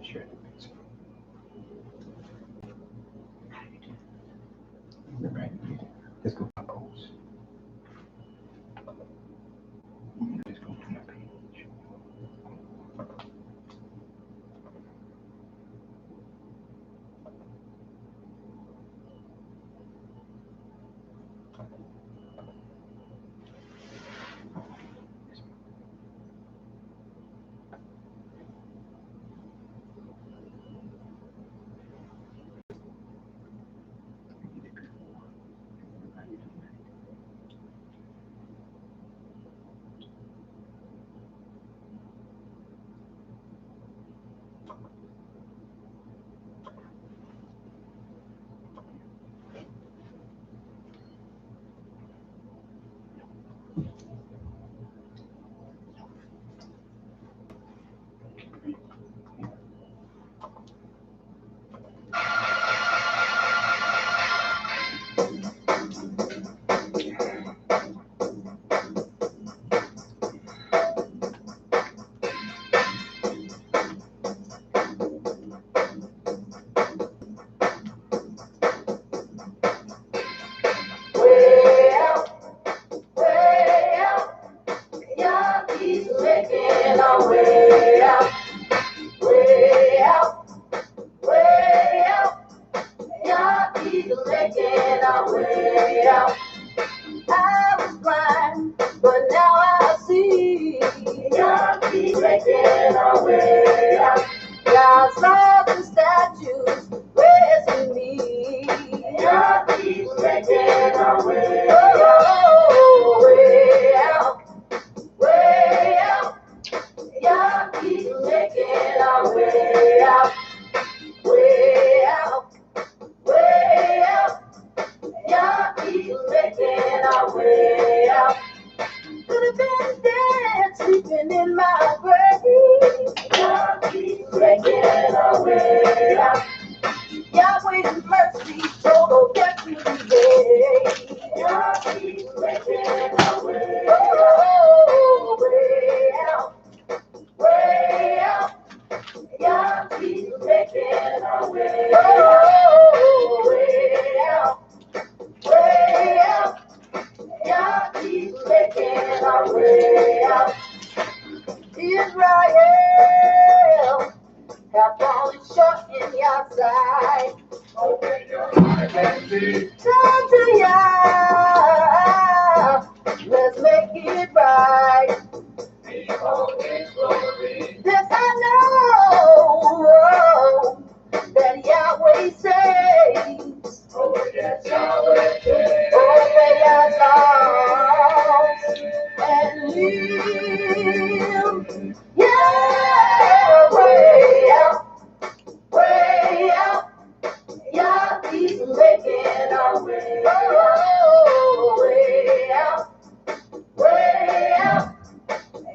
Share the page. Right. Let's go to my post. Let's go to my page. Way out, way out, Yankees making our way out, way out, way out, Yankees making our way out. I was blind, but now I see. Yankees making our way out. God's laws and statutes raising me. Yankees making our way out. Oh, way out, way out. Yankees making our way out, way out, way out. Yankees making our way out. Could have been dead, sleeping in my grave. Yankees making our way out. Yahweh's mercy, total yesterday. Yankees making our way out. Oh, way out, way out. Yankees making our way out. Oh, way out, way out. Yankees making our way out. Israel have fallen short in your sight. Open your eyes and see. Turn to Yah. Let's make it right. Behold His glory. This I know, that Yahweh saves. Oh yes, Yahweh saves. Obey our songs and live. Yeah, way out, way out. Yankees making our way. Oh, way out, way out.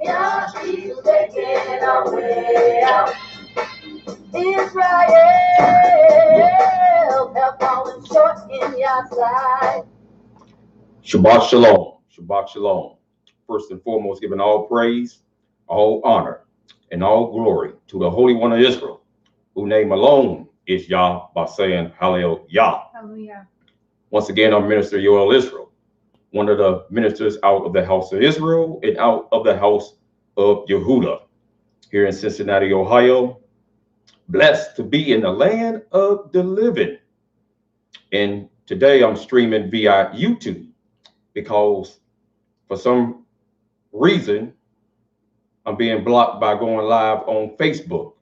Yankees making our way out. Israel have fallen short in your sight. Shabbat Shalom. Shabbat Shalom. First and foremost, giving all praise, all honor, and all glory to the Holy One of Israel, whose name alone is Yah, by saying Hallelujah. Hallelujah. Once again, I'm Minister Yoel Israel, one of the ministers out of the house of Israel and out of the house of Yehuda, here in Cincinnati, Ohio. Blessed to be in the land of the living. And today I'm streaming via YouTube because for some reason I'm being blocked by going live on Facebook.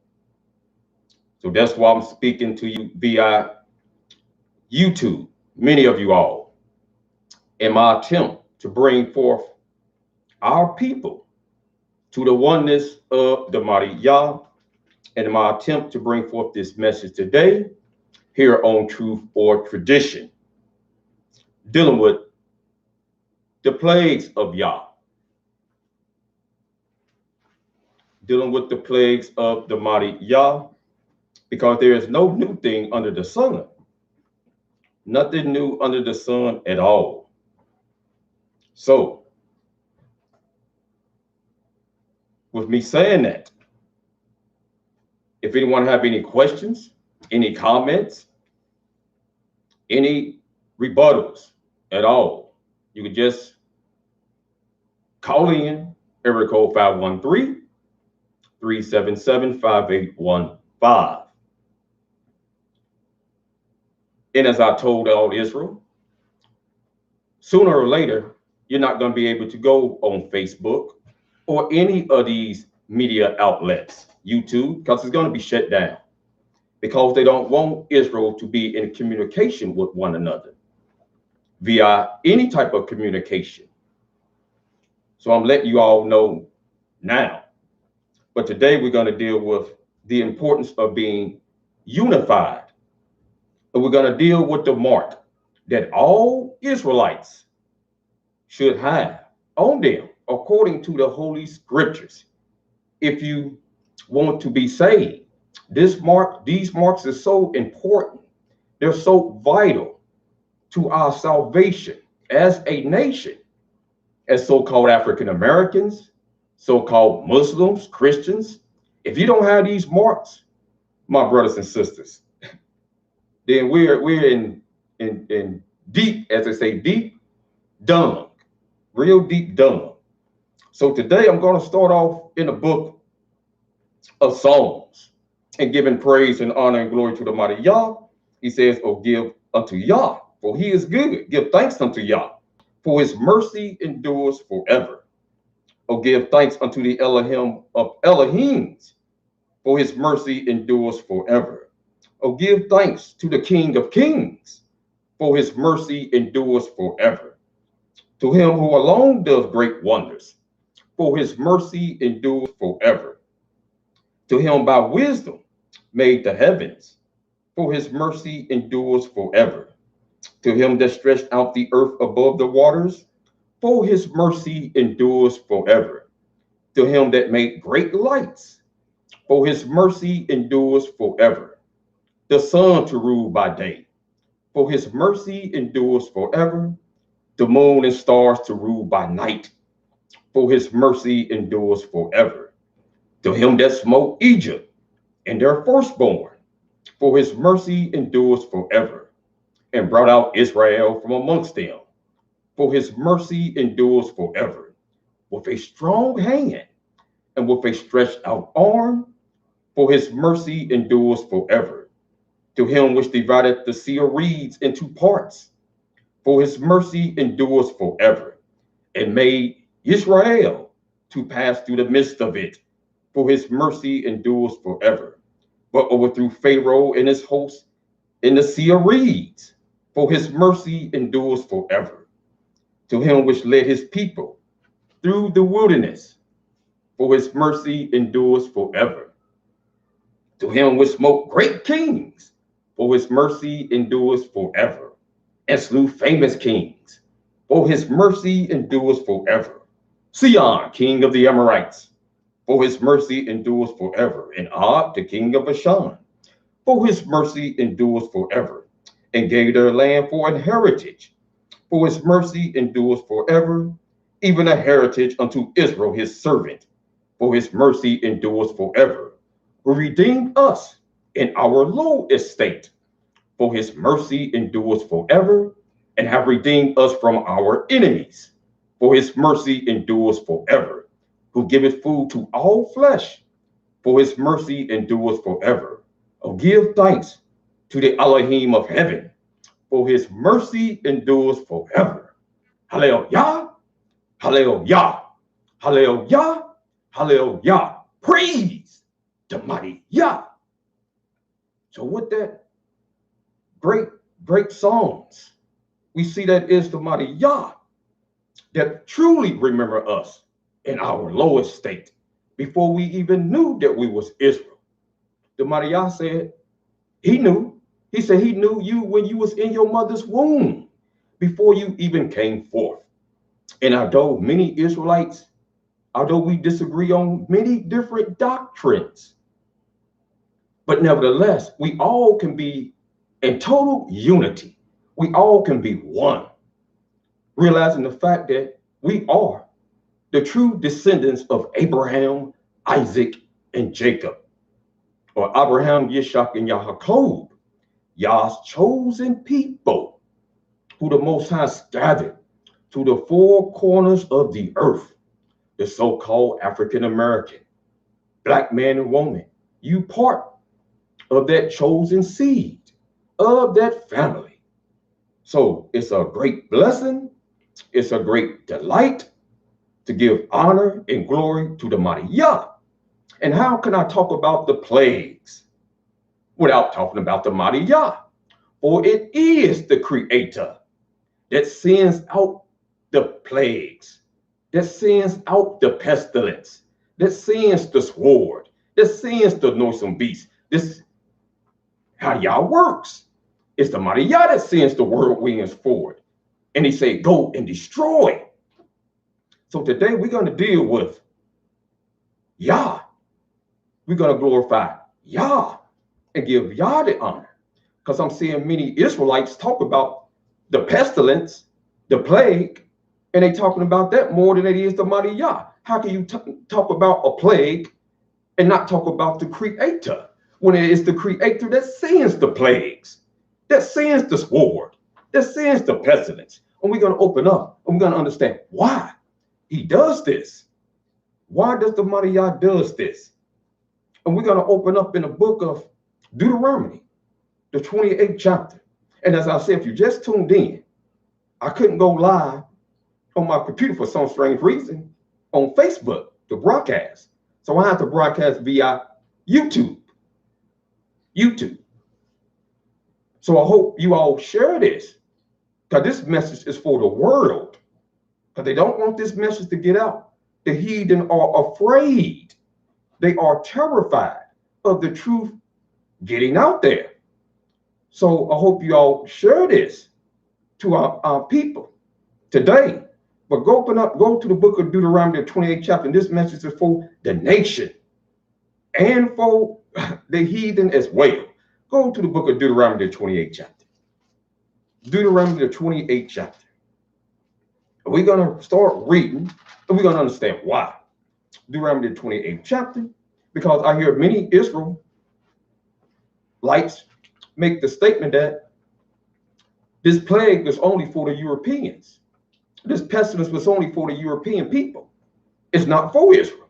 So that's why I'm speaking to you via YouTube, many of you all, in my attempt to bring forth our people to the oneness of the mighty Yah, and in my attempt to bring forth this message today here on Truth or Tradition, dealing with the plagues of Yah, dealing with the plagues of the mighty Yah, because there is no new thing under the sun. Nothing new under the sun at all. So, with me saying that. If anyone have any questions, any comments, any rebuttals at all, you could just call in area code 513-377-5815. And as I told all Israel, sooner or later, you're not going to be able to go on Facebook or any of these media outlets, YouTube, because it's going to be shut down, because they don't want Israel to be in communication with one another via any type of communication. So I'm letting you all know now. But today we're going to deal with the importance of being unified. And we're going to deal with the mark that all Israelites should have on them according to the Holy Scriptures. If you want to be saved, these marks are so important. They're so vital to our salvation as a nation, as so-called African Americans, so-called Muslims, Christians. If you don't have these marks, my brothers and sisters, then we're in deep, as they say, deep dung, real deep dung. So today I'm going to start off in the book of Psalms and giving praise and honor and glory to the mighty Yah. He says, "Oh, give unto Yah, for he is good. Give thanks unto Yah, for his mercy endures forever. Oh, give thanks unto the Elohim of Elohims, for his mercy endures forever. Oh, give thanks to the King of Kings, for his mercy endures forever. To him who alone does great wonders, for his mercy endures forever. To him by wisdom made the heavens, for his mercy endures forever. To him that stretched out the earth above the waters, for his mercy endures forever. To him that made great lights, for his mercy endures forever. The sun to rule by day, for his mercy endures forever. The moon and stars to rule by night, for his mercy endures forever. To him that smote Egypt and their firstborn, for his mercy endures forever, and brought out Israel from amongst them, for his mercy endures forever. With a strong hand and with a stretched out arm, for his mercy endures forever. To him which divided the sea of reeds into parts, for his mercy endures forever, and made Israel to pass through the midst of it, for his mercy endures forever. But overthrew Pharaoh and his host in the sea of reeds, for his mercy endures forever. To him which led his people through the wilderness, for his mercy endures forever. To him which smote great kings, for his mercy endures forever, and slew famous kings, for his mercy endures forever. Sion, king of the Amorites, for his mercy endures forever, and Og, the king of Bashan, for his mercy endures forever, and gave their land for an heritage, for his mercy endures forever, even a heritage unto Israel his servant, for his mercy endures forever, who redeemed us in our low estate, for his mercy endures forever, and have redeemed us from our enemies, for his mercy endures forever, who giveth food to all flesh, for his mercy endures forever. Oh, give thanks to the Elohim of heaven, for his mercy endures forever. Hallelujah, hallelujah, hallelujah, hallelujah. Praise the mighty Yah. So with that great songs, we see that is the mighty Yah that truly remember us in our lowest state before we even knew that we was Israel. The mighty Yah said he knew. He said he knew you when you was in your mother's womb, before you even came forth. And although many Israelites, although we disagree on many different doctrines, but nevertheless, we all can be in total unity. We all can be one, realizing the fact that we are the true descendants of Abraham, Isaac and Jacob, or Abraham, Yitzchak, and Yaakov, Yah's chosen people, who the Most High scattered to the four corners of the earth, the so-called African American, black man and woman. You part of that chosen seed, of that family. So it's a great blessing. It's a great delight to give honor and glory to the mighty Yah. And how can I talk about the plagues without talking about the mighty Yah? For it is the Creator that sends out the plagues, that sends out the pestilence, that sends the sword, that sends the noisome beast. This is how Yah works. It's the mighty Yah that sends the whirlwinds forward. And he said, go and destroy. So today we're going to deal with Yah. We're going to glorify Yah and give Yah the honor. Because I'm seeing many Israelites talk about the pestilence, the plague, and they talking about that more than it is the mighty Yah. How can you talk about a plague and not talk about the Creator when it is the Creator that sends the plagues, that sends the sword, that sends the pestilence? And we're going to open up and we're going to understand why he does this. Why does the mighty Yah does this? And we're going to open up in the book of Deuteronomy, the 28th chapter. And as I said, if you just tuned in, I couldn't go live on my computer for some strange reason on Facebook to broadcast. So I have to broadcast via YouTube. So I hope you all share this, because this message is for the world, because they don't want this message to get out. The heathen are afraid. They are terrified of the truth getting out there. So I hope you all share this to our people today. But go to the book of Deuteronomy, the 28th chapter, and this message is for the nation and for the heathen as well. Go to the book of Deuteronomy, the 28th chapter. Deuteronomy, the 28th chapter. We're going to start reading, and we're going to understand why. Deuteronomy, the 28th chapter, because I hear many Israelites make the statement that this plague was only for the Europeans. This pestilence was only for the European people. It's not for Israel.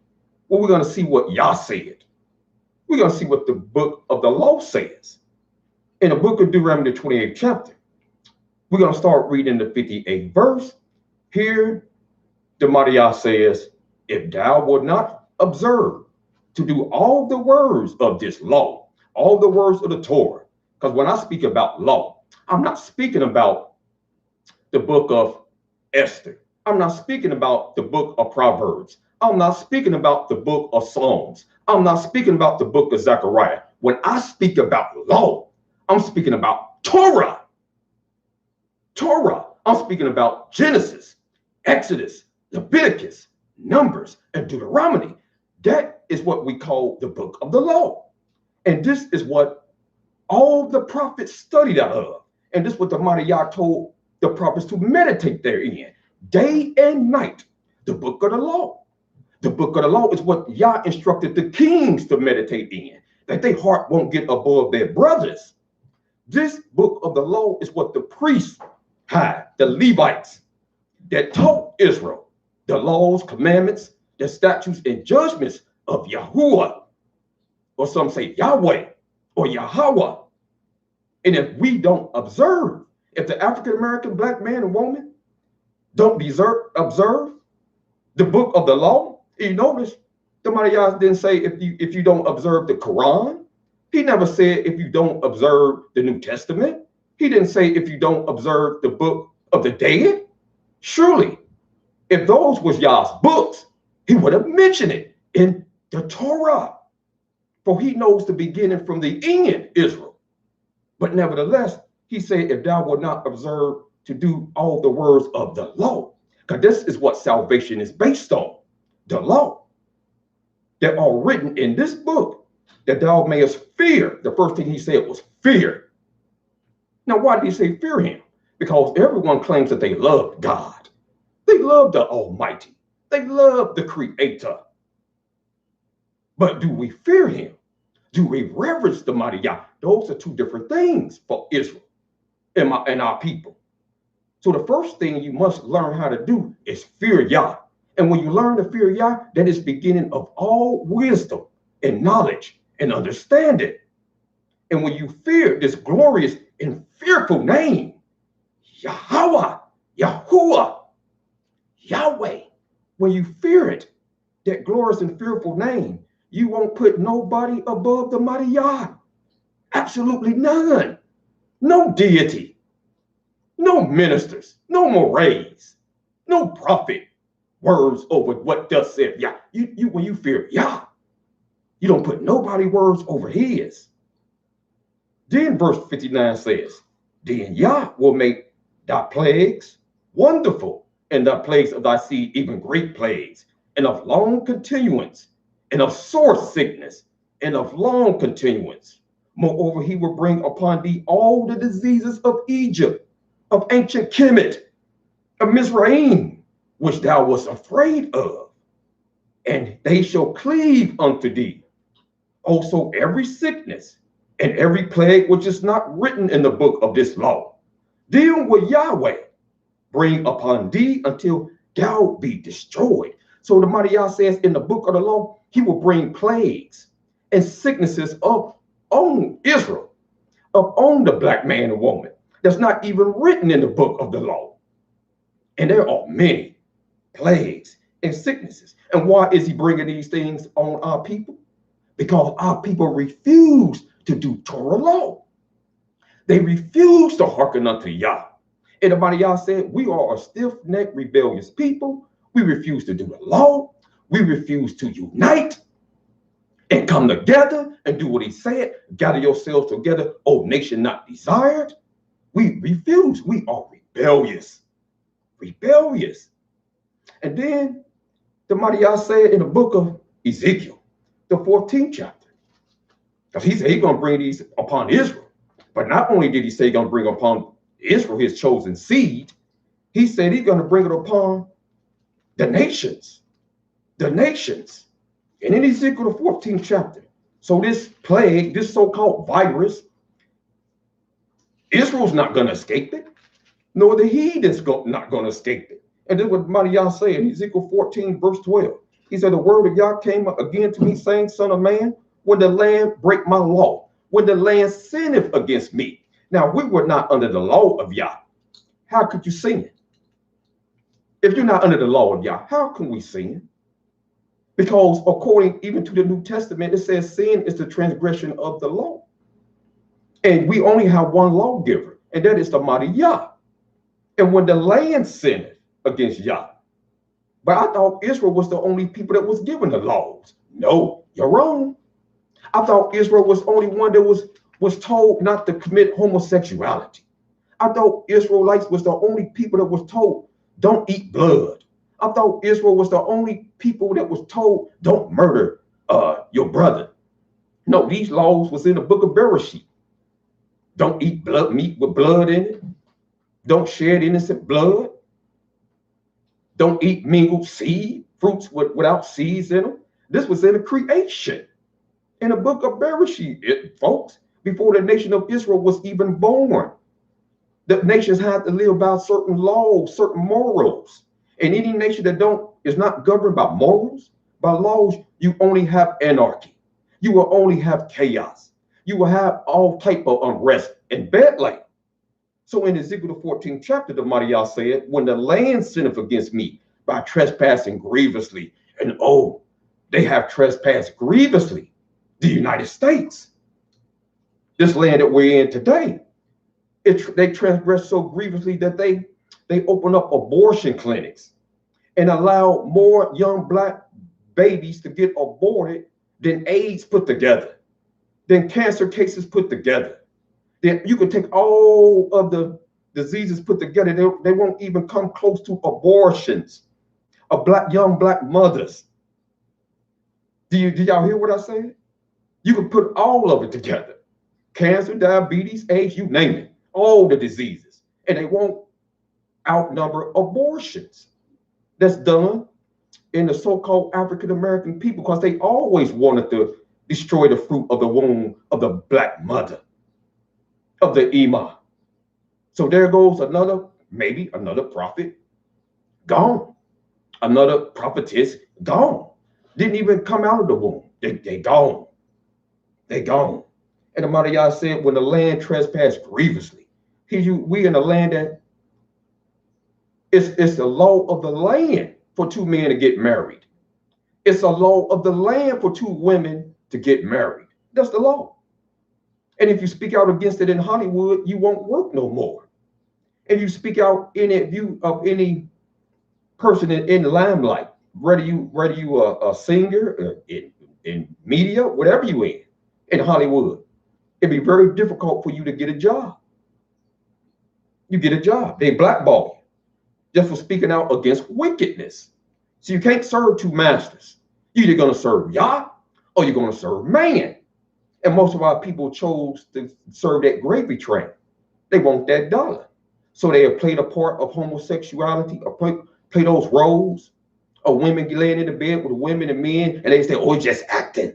Well, we're going to see what Yah said. We're going to see what the book of the law says. In the book of Deuteronomy, the 28th chapter, we're going to start reading the 58th verse. Here, the mighty Yah says, if thou wilt not observe to do all the words of this law, all the words of the Torah, because when I speak about law, I'm not speaking about the book of Esther. I'm not speaking about the book of Proverbs. I'm not speaking about the book of Psalms. I'm not speaking about the book of Zechariah. When I speak about law, I'm speaking about Torah. I'm speaking about Genesis, Exodus, Leviticus, Numbers, and Deuteronomy. That is what we call the book of the law. And this is what all the prophets studied out of. And this is what the mighty Yah told the prophets to meditate therein, day and night, the book of the law. The book of the law is what Yah instructed the kings to meditate in, that their heart won't get above their brothers. This book of the law is what the priests had, the Levites, that taught Israel the laws, commandments, the statutes, and judgments of Yahuwah, or some say Yahweh or Yahweh. And if we don't observe, if the African-American black man and woman don't observe the book of the law, you notice the mighty Yah didn't say if you don't observe the Quran. He never said if you don't observe the New Testament. He didn't say if you don't observe the book of the dead. Surely, if those was Yah's books, he would have mentioned it in the Torah. For he knows the beginning from the end, Israel. But nevertheless, he said, if thou wilt not observe to do all the words of the law, because this is what salvation is based on, the law, that are written in this book, that thou mayest fear. The first thing he said was fear. Now, why did he say fear him? Because everyone claims that they love God. They love the Almighty. They love the Creator. But do we fear him? Do we reverence the mighty Yah? Those are two different things for Israel and our people. So the first thing you must learn how to do is fear Yah. And when you learn to fear Yah, that is beginning of all wisdom and knowledge and understanding. And when you fear this glorious and fearful name, Yahweh, Yahuwah, Yahweh, when you fear it, that glorious and fearful name, you won't put nobody above the mighty Yah. Absolutely none. No deity, no ministers, no mores, no prophet words over what thus said Yah. When you fear Yah, you don't put nobody words over his. Then verse 59 says, then Yah will make thy plagues wonderful, and the plagues of thy seed even great plagues, and of long continuance, and of sore sickness, and of long continuance. Moreover, he will bring upon thee all the diseases of Egypt, of ancient Kemet, of Mizraim, which thou wast afraid of, and they shall cleave unto thee. Also every sickness and every plague which is not written in the book of this law, deal with Yahweh, bring upon thee until thou be destroyed. So the mighty Yah says in the book of the law, he will bring plagues and sicknesses up on Israel, up on the black man and woman. That's not even written in the book of the law. And there are many plagues and sicknesses. And why is he bringing these things on our people? Because our people refuse to do Torah law. They refuse to hearken unto Yah. And the mighty Yah said, we are a stiff-necked, rebellious people. We refuse to do the law. We refuse to unite and come together and do what he said. Gather yourselves together, O nation not desired. We refuse. We are rebellious. Rebellious. And then the mighty Yah said in the book of Ezekiel, the 14th chapter, because he said he's going to bring these upon Israel. But not only did he say he's going to bring upon Israel, his chosen seed, he said he's going to bring it upon the nations. The nations. And in Ezekiel, the 14th chapter, so this plague, this so-called virus, Israel's not going to escape it, nor the heathens not going to escape it. And this is what mighty Yah said in Ezekiel 14, verse 12. He said, the word of Yah came again to me, saying, son of man, when the land break my law, when the land sinneth against me. Now, we were not under the law of Yah. How could you sin? If you're not under the law of Yah, how can we sin? Because according even to the New Testament, it says sin is the transgression of the law. And we only have one lawgiver, and that is the mighty Yah. And when the land sinned against Yah, but I thought Israel was the only people that was given the laws. No, you're wrong. I thought Israel was the only one that was told not to commit homosexuality. I thought Israelites was the only people that was told don't eat blood. I thought Israel was the only people that was told don't murder your brother. No, these laws was in the book of Bereshit. Don't eat blood meat with blood in it. Don't shed innocent blood. Don't eat mingled seed, fruits without seeds in them. This was in the creation. In the book of Bereshit, folks, before the nation of Israel was even born. The nations had to live by certain laws, certain morals. And any nation that is not governed by morals, by laws, you only have anarchy. You will only have chaos. You will have all type of unrest and bedlam. So in Ezekiel the 14th chapter, the mighty Yah said, when the land sinneth against me by trespassing grievously, and oh, they have trespassed grievously, the United States, this land that we're in today, they transgress so grievously that they open up abortion clinics and allow more young black babies to get aborted than AIDS put together, than cancer cases put together. Then you can take all of the diseases put together, they won't even come close to abortions of young black mothers. Do y'all hear what I said? You can put all of it together. Cancer, diabetes, AIDS, you name it, all the diseases, and they won't outnumber abortions that's done in the so-called African-American people because they always wanted to destroy the fruit of the womb of the black mother, of the Ima. So there goes maybe another prophet gone. Another prophetess gone. Didn't even come out of the womb. They gone. They gone. And the Almighty Yah said, when the land trespassed grievously, we in a land that it's the law of the land for two men to get married. It's a law of the land for two women to get married. That's the law. And if you speak out against it in Hollywood, you won't work no more. And you speak out in a view of any person in the limelight, whether you a singer in media, whatever you in Hollywood, it'd be very difficult for you to get a job. You get a job, they blackball you just for speaking out against wickedness. So you can't serve two masters. You're either going to serve Yah or you're going to serve man. And most of our people chose to serve that gravy train. They want that dollar. So they have played a part of homosexuality, or play those roles of women laying in the bed with women and men, and they say, oh, it's just acting.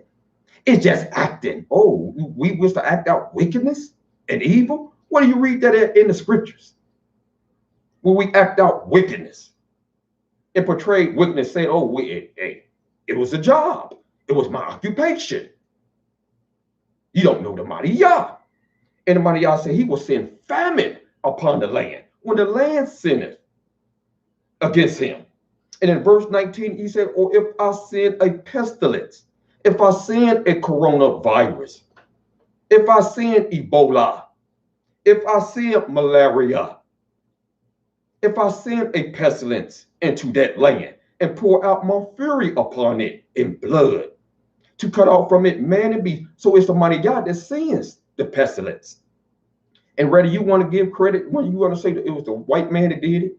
It's just acting. Oh, we wish to act out wickedness and evil? Where do you read that in the scriptures? When we act out wickedness and portray wickedness, saying, oh, it was a job. It was my occupation. You don't know the Mighty Yah. And the Mighty Yah said he will send famine upon the land when the land sinneth against him. And in verse 19, he said, or if I send a pestilence, if I send a coronavirus, if I send Ebola, if I send malaria, if I send a pestilence into that land and pour out my fury upon it in blood to cut off from it man and beast. So it's the Mighty Yah that sends the pestilence. And whether you want to give credit, when you want to say that it was the white man that did it,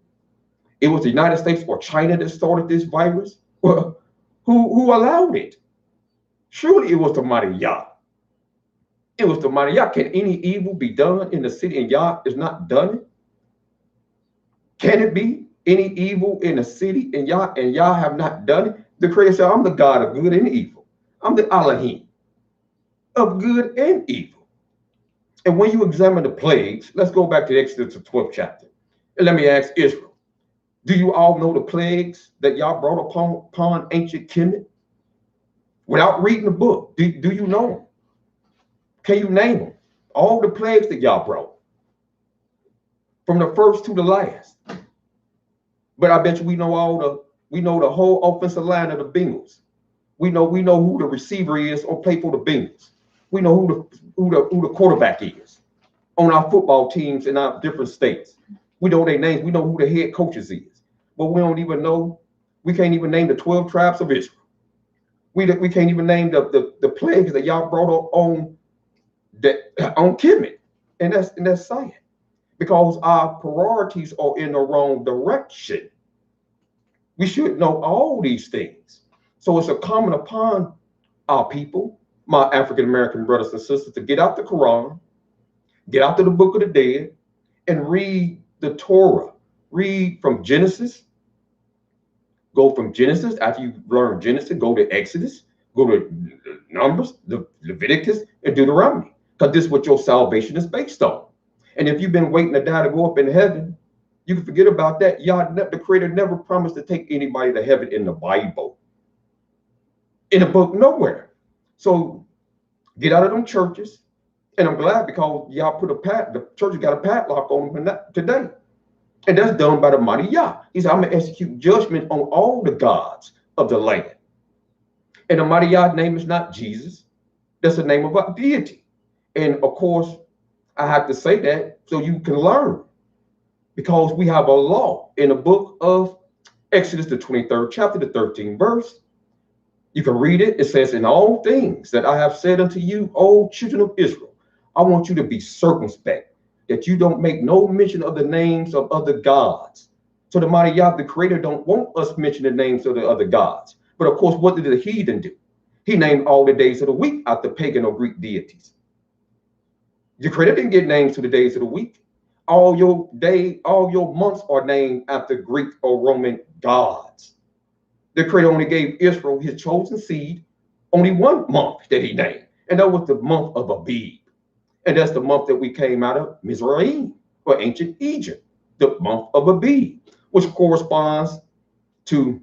it was the United States or China that started this virus, well, who allowed it? Surely it was the Mighty Yah. It was the Mighty Yah. Can any evil be done in the city and Yah is not done it? Can it be any evil in the city and Yah have not done it? The Creator said, I'm the God of good and evil. I'm the Elohim of good and evil. And when you examine the plagues, let's go back to Exodus, the 12th chapter. And let me ask Israel, do you all know the plagues that Yah brought upon ancient Kemet? Without reading the book, do you know them? Can you name them? All the plagues that Yah brought, from the first to the last. But I bet you we know the whole offensive line of the Bengals. We know who the receiver is or play for the Bengals. We know who the quarterback is on our football teams in our different states. We know their names. We know who the head coaches is. But we don't even know. We can't even name the 12 tribes of Israel. We can't even name the plagues that Yah brought on Kemet. And that's sad. Because our priorities are in the wrong direction. We should know all these things. So it's incumbent upon our people, my African-American brothers and sisters, to get out the Quran, get out to the Book of the Dead, and read the Torah. Read from Genesis. Go from Genesis. After you learn Genesis, go to Exodus, go to Numbers, Leviticus, and Deuteronomy. Because this is what your salvation is based on. And if you've been waiting to die to go up in heaven, you can forget about that. Yah, the Creator, never promised to take anybody to heaven in the Bible. In the book, nowhere. So get out of them churches. And I'm glad because Yah put the church got a padlock on them today. And that's done by the Mighty Yah. He said, I'm going to execute judgment on all the gods of the land. And the Mighty Yah's name is not Jesus. That's the name of a deity. And of course, I have to say that so you can learn. Because we have a law in the book of Exodus, the 23rd chapter, the 13th verse. You can read it. It says, in all things that I have said unto you, O children of Israel, I want you to be circumspect, that you don't make no mention of the names of other gods. So the Mighty Yah, the Creator, don't want us mention the names of the other gods. But of course, what did the heathen do? He named all the days of the week after pagan or Greek deities. The Creator didn't get names to the days of the week. All your months are named after Greek or Roman gods. The Creator only gave Israel, his chosen seed, only 1 month that he named. And that was the month of Abib. And that's the month that we came out of Mizraim, or ancient Egypt, the month of Abib, which corresponds to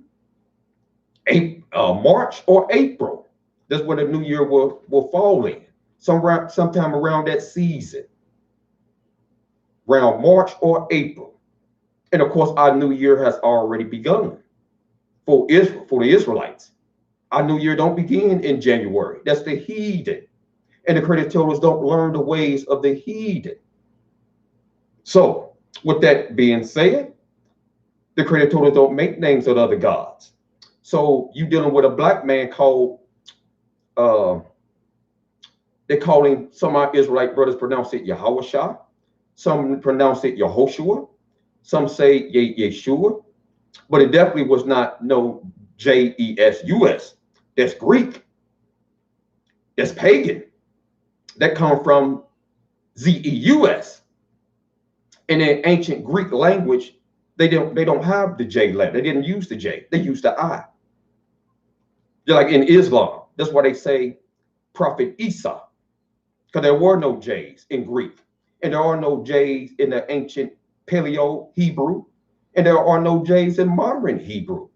March or April. That's where the new year will fall in, sometime around that season, around March or April. And of course, our new year has already begun for Israel, for the Israelites. Our new year don't begin in January. That's the heathen. And the Creator told us, don't learn the ways of the heathen. So, with that being said, the Creator told us, don't make names of other gods. So, you dealing with a black man called, they call him, some of our Israelite brothers pronounce it Yahawashah. Some pronounce it Yehoshua. Some say Yeshua. But it definitely was not no J-E-S-U-S. That's Greek. That's pagan. That come from Z-E-U-S. And in ancient Greek language, they don't have the J letter. They didn't use the J. They used the I. Just like in Islam. That's why they say Prophet Isa. Because there were no J's in Greek. And there are no J's in the ancient Paleo Hebrew. And there are no J's in modern Hebrew.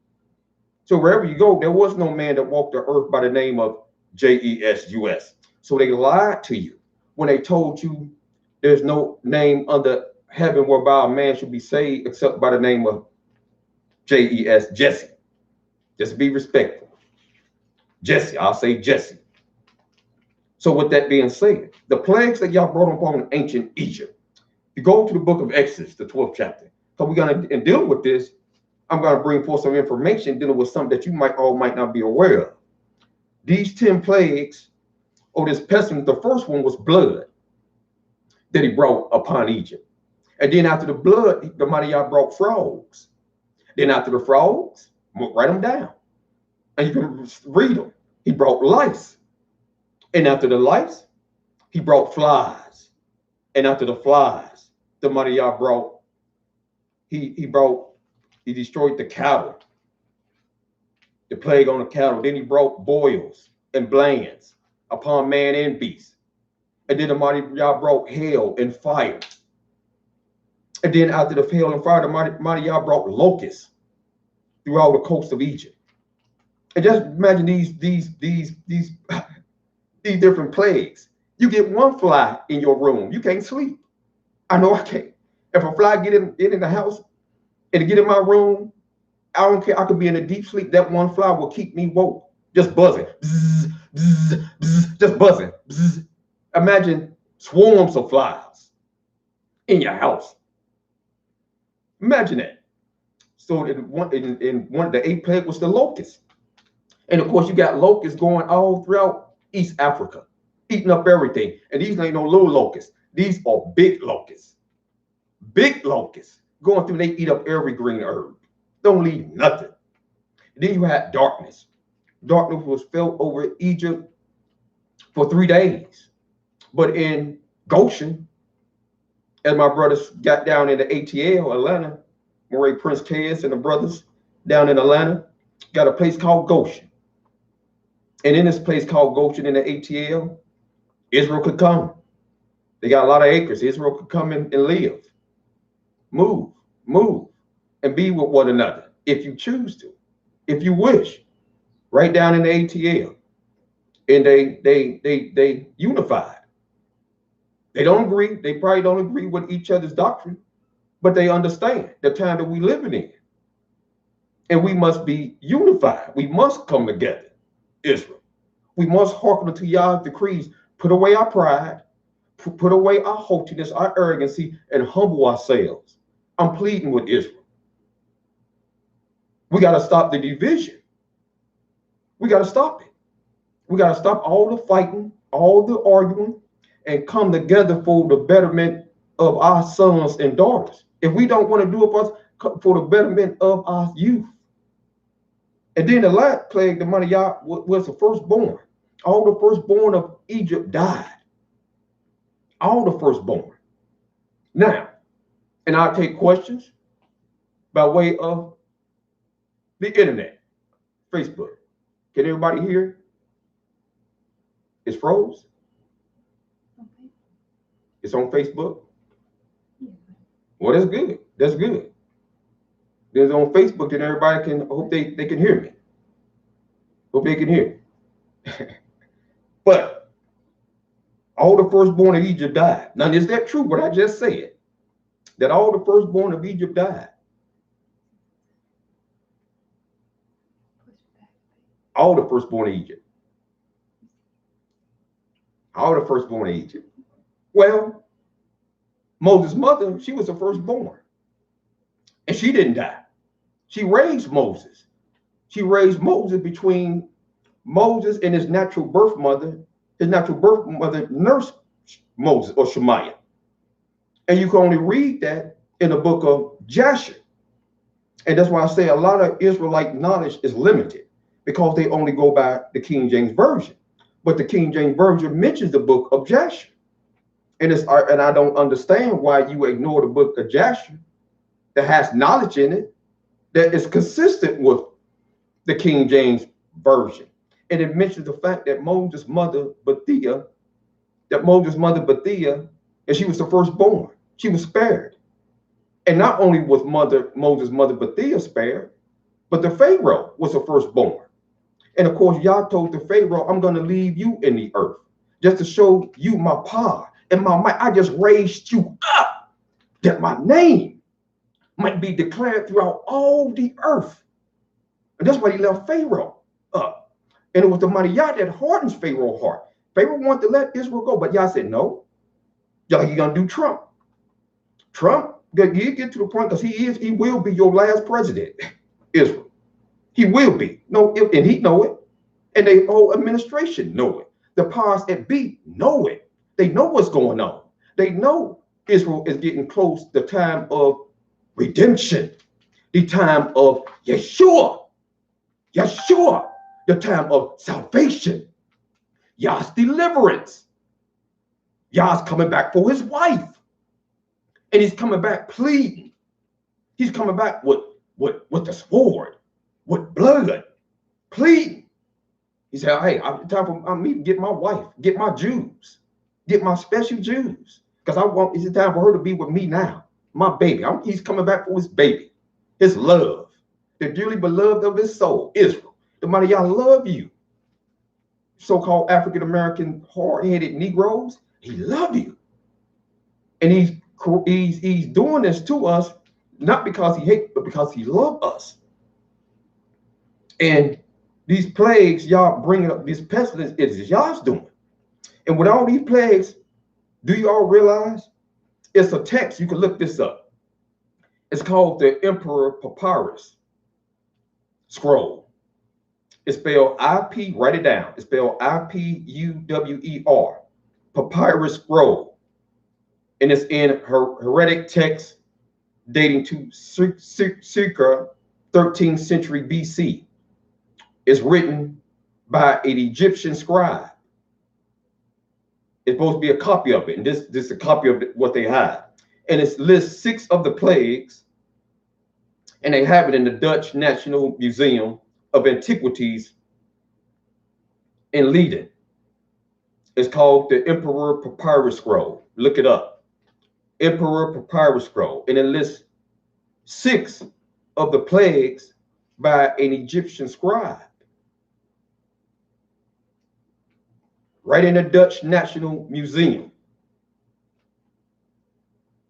So wherever you go, there was no man that walked the earth by the name of J-E-S-U-S. So they lied to you when they told you there's no name under heaven whereby a man should be saved except by the name of J-E-S, Jesse. Just be respectful. Jesse, I'll say Jesse. So with that being said, the plagues that y'all brought upon ancient Egypt, you go to the book of Exodus, the 12th chapter. So we're going to deal with this. I'm going to bring forth some information dealing with something that you might not be aware of. These 10 plagues, or this pestilence, the first one was blood that he brought upon Egypt. And then after the blood, the mighty Yah brought frogs. Then after the frogs, write them down. And you can read them. He brought lice. And after the lice, he brought flies. And after the flies, the mighty Yah brought, he destroyed the cattle, the plague on the cattle. Then he brought boils and blands upon man and beast. And then the mighty Yah brought hail and fire. And then after the hail and fire, the mighty Yah brought locusts throughout the coast of Egypt. And just imagine these different plagues. You get one fly in your room, you can't sleep. I know I can't. If a fly get in the house and get in my room, I don't care. I could be in a deep sleep. That one fly will keep me woke, just buzzing, bzz, bzz, bzz, just buzzing. Bzz. Imagine swarms of flies in your house. Imagine that. So in one of the 8 plagues was the locust, and of course you got locusts going all throughout East Africa, eating up everything. And these ain't no little locusts. These are big locusts. Big locusts going through. They eat up every green herb. Don't leave nothing. And then you had darkness. Darkness was felt over Egypt for 3 days. But in Goshen, as my brothers got down in the ATL, Atlanta, Murray Prince Tez and the brothers down in Atlanta, got a place called Goshen. And in this place called Goshen in the ATL, Israel could come. They got a lot of acres. Israel could come and live. Move, and be with one another if you choose to, if you wish. Right down in the ATL. And they unified. They don't agree. They probably don't agree with each other's doctrine, but they understand the time that we living in. And we must be unified. We must come together, Israel. We must hearken to Yah's decrees, put away our pride, put away our haughtiness, our arrogancy, and humble ourselves. I'm pleading with Israel. We got to stop the division. We got to stop it. We got to stop all the fighting, all the arguing, and come together for the betterment of our sons and daughters. If we don't want to do it for the betterment of our youth. And then the last plague, the mighty Yah, was the firstborn. All the firstborn of Egypt died. All the firstborn. Now, and I'll take questions by way of the internet. Facebook. Can everybody hear? It's froze. It's on Facebook. Well, that's good. That's good. There's on Facebook, and everybody can hope they can hear me. Hope they can hear me. But all the firstborn of Egypt died. Now, is that true? What I just said, that all the firstborn of Egypt died. All the firstborn of Egypt. All the firstborn of Egypt. Well, Moses' mother, she was the firstborn. And she didn't die. She raised Moses. She raised Moses between Moses and his natural birth mother. His natural birth mother nursed Moses, or Shemaiah. And you can only read that in the book of Jasher. And that's why I say a lot of Israelite knowledge is limited, because they only go by the King James Version. But the King James Version mentions the book of Jasher. And I don't understand why you ignore the book of Jasher that has knowledge in it that is consistent with the King James Version. And it mentions the fact that Moses' mother, Bethia, and she was the firstborn. She was spared. And not only was Moses' mother Bethia spared, but the Pharaoh was the firstborn. And of course, Yah told the Pharaoh, I'm going to leave you in the earth just to show you my power and my might. I just raised you up that my name might be declared throughout all the earth. And that's why he left Pharaoh up. And it was the mighty Yah that hardens Pharaoh's heart. Pharaoh wanted to let Israel go, but Yah said, no. Yah, you're going to do Trump. Trump, you get to the point, because he will be your last president, Israel. He will be. No, and he know it. And the whole administration know it. The powers that be know it. They know what's going on. They know Israel is getting close to the time of redemption, the time of Yeshua, the time of salvation, Yah's deliverance. Yah's coming back for his wife. And he's coming back pleading. He's coming back with the sword, with blood, pleading. He said, hey, it's time for me to get my wife, get my Jews, get my special Jews. Because it's time for her to be with me now, my baby. He's coming back for his baby, his love, the dearly beloved of his soul, Israel. The mighty Yah love you. So-called African-American hard-headed Negroes, he love you. And he's doing this to us, not because he hates, but because he loves us. And these plagues, y'all bringing up, this pestilence, it is y'all's doing. And with all these plagues, do you all realize it's a text? You can look this up. It's called the Emperor Papyrus Scroll. It's spelled IP, write it down. It's spelled IPUWER, Papyrus Scroll. And it's in heretic text dating to circa 13th century BC. It's written by an Egyptian scribe. It's supposed to be a copy of it. And this is a copy of what they have. And it lists 6 of the plagues. And they have it in the Dutch National Museum of Antiquities in Leiden. It's called the Emperor Papyrus Scroll. Look it up. Emperor Papyrus Scroll. And it lists 6 of the plagues by an Egyptian scribe. Right in the Dutch National Museum.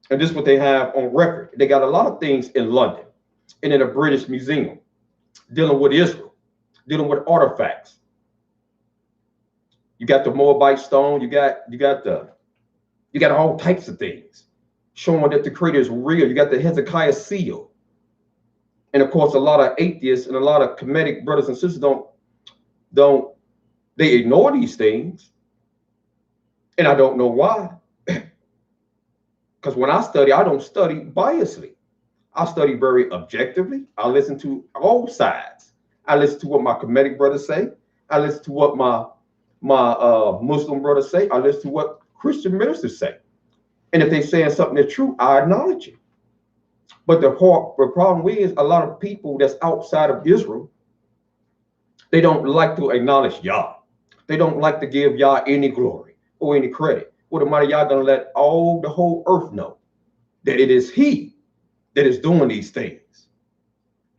And this is what they have on record. They got a lot of things in London and in a British museum dealing with Israel, dealing with artifacts. You got the Moabite stone, you got all types of things showing that the Creator is real. You got the Hezekiah seal. And of course, a lot of atheists and a lot of Kemetic brothers and sisters they ignore these things. And I don't know why. Because when I study, I don't study biasly. I study very objectively. I listen to all sides. I listen to what my Kemetic brothers say. I listen to what my Muslim brothers say. I listen to what Christian ministers say. And if they're saying something that's true, I acknowledge it. But the problem is a lot of people that's outside of Israel, They don't like to acknowledge Yah. They don't like to give Yah any glory or any credit. What the mighty Yah gonna let all the whole earth know that it is He that is doing these things,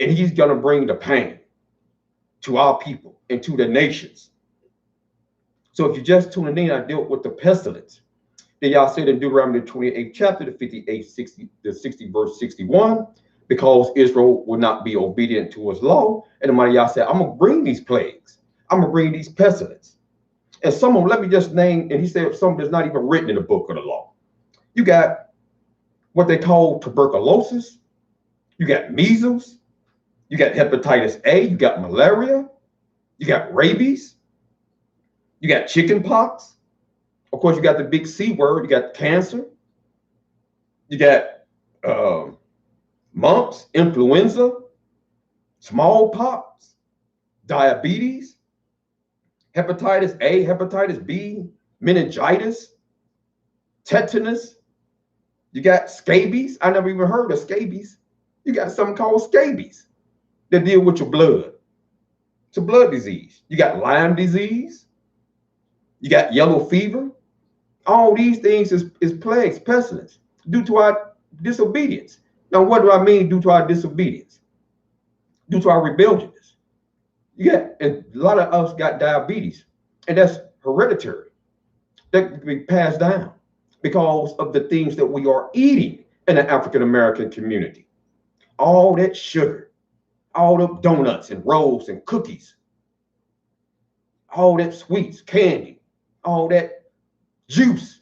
and He's gonna bring the pain to our people and to the nations. So if you just tuning in, I dealt with the pestilence. Then Yah said in Deuteronomy 28th chapter, the 60 verse 61, because Israel would not be obedient to His law. And the mighty Yah said, I'm gonna bring these plagues. I'm gonna bring these pestilence. And some of them, let me just name, and he said some that's not even written in the book of the law. You got what they call tuberculosis, you got measles, you got hepatitis A, you got malaria, you got rabies, you got chicken pox. Of course, you got the big C word, you got cancer, you got mumps, influenza, smallpox, diabetes, hepatitis A, hepatitis B, meningitis, tetanus. You got scabies. I never even heard of scabies. You got something called scabies that deal with your blood. It's a blood disease. You got Lyme disease. You got yellow fever. All these things is plagues, pestilence, due to our disobedience. Now, what do I mean due to our disobedience? Due to our rebelliousness. And a lot of us got diabetes, and that's hereditary. That can be passed down because of the things that we are eating in the African American community. All that sugar, all the donuts and rolls and cookies, all that sweets, candy, all that juice,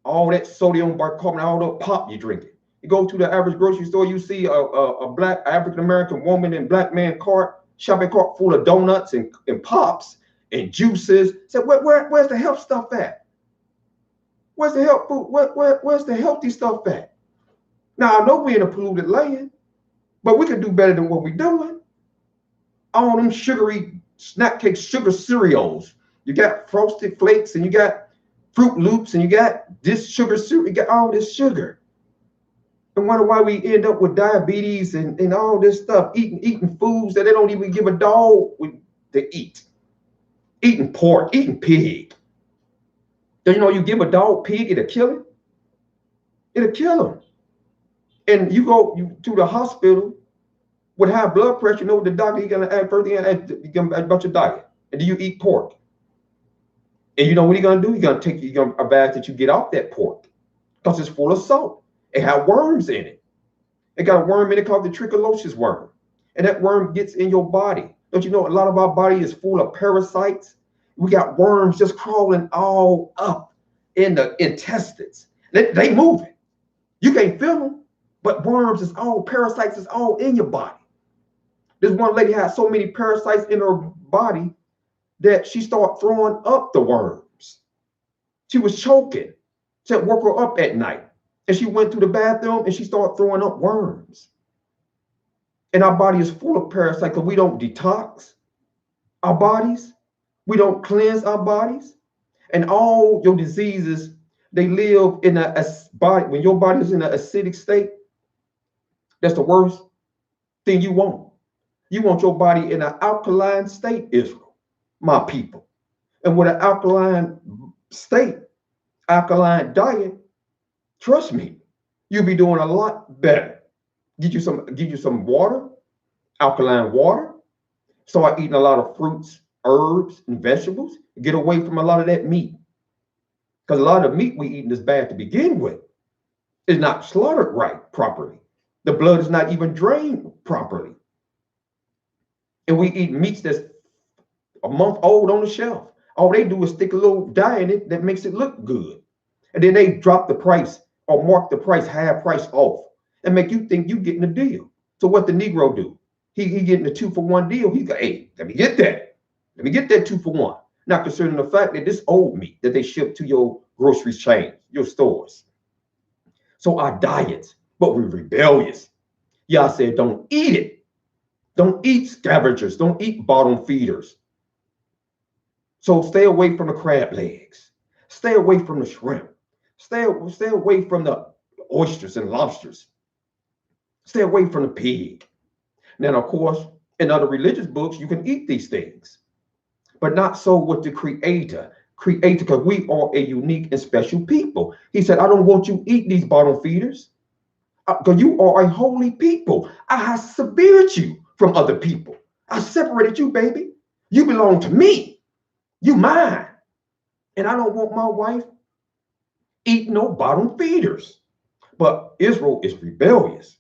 all that sodium bicarbonate, all the pop you drinking. You go to the average grocery store, you see a black African American woman and black man shopping cart full of donuts and pops and juices. So where's the health stuff at? Where's the health food? Where's the healthy stuff at? Now I know we're in a polluted land, but we can do better than what we're doing. All them sugary snack cakes, sugar cereals. You got Frosted Flakes, and you got Fruit Loops, and you got this sugar cereal. You got all this sugar. And wonder why we end up with diabetes and all this stuff, eating foods that they don't even give a dog to eat. Eating pork, eating pig. Do you know you give a dog pig, it'll kill him? It'll kill him. And you go to the hospital with high blood pressure, you know what the doctor, he's gonna add first thing, he's gonna add about your diet. And do you eat pork? And you know what he's gonna do? He's gonna take you a bath that you get off that pork because it's full of salt. It has worms in it. It got a worm in it called the tricholosis worm. And that worm gets in your body. Don't you know a lot of our body is full of parasites? We got worms just crawling all up in the intestines. They moving. You can't feel them, but worms is all, parasites is all in your body. This one lady had so many parasites in her body that she started throwing up the worms. She was choking. She had woke her up at night. And she went to the bathroom and she started throwing up worms. And our body is full of parasites because we don't detox our bodies. We don't cleanse our bodies. And all your diseases, they live in a body. When your body is in an acidic state, that's the worst thing you want. You want your body in an alkaline state, Israel, my people. And with an alkaline state, alkaline diet, trust me, you'll be doing a lot better. Give you some water, alkaline water. Start eating a lot of fruits, herbs, and vegetables. Get away from a lot of that meat. Because a lot of meat we eating is bad to begin with. It's not slaughtered right properly. The blood is not even drained properly. And we eat meats that's a month old on the shelf. All they do is stick a little dye in it that makes it look good. And then they drop the price or mark the price half price off and make you think you getting a deal. So what the Negro do? He getting a 2-for-1 deal. He go, hey, let me get that. Let me get that 2-for-1. Not concerning the fact that this old meat that they ship to your grocery chain, your stores. So our diets, but we're rebellious. Y'all said don't eat it. Don't eat scavengers. Don't eat bottom feeders. So stay away from the crab legs. Stay away from the shrimp. Stay away from the oysters and lobsters. Stay away from the pig. Now, of course, In other religious books, you can eat these things, but not so with the Creator. Creator, because we are a unique and special people. He said, I don't want you eat these bottom feeders, because you are a holy people. I have separated you from other people. I separated you, baby. You belong to me. You mine. And I don't want my wife eat no bottom feeders. But Israel is rebellious.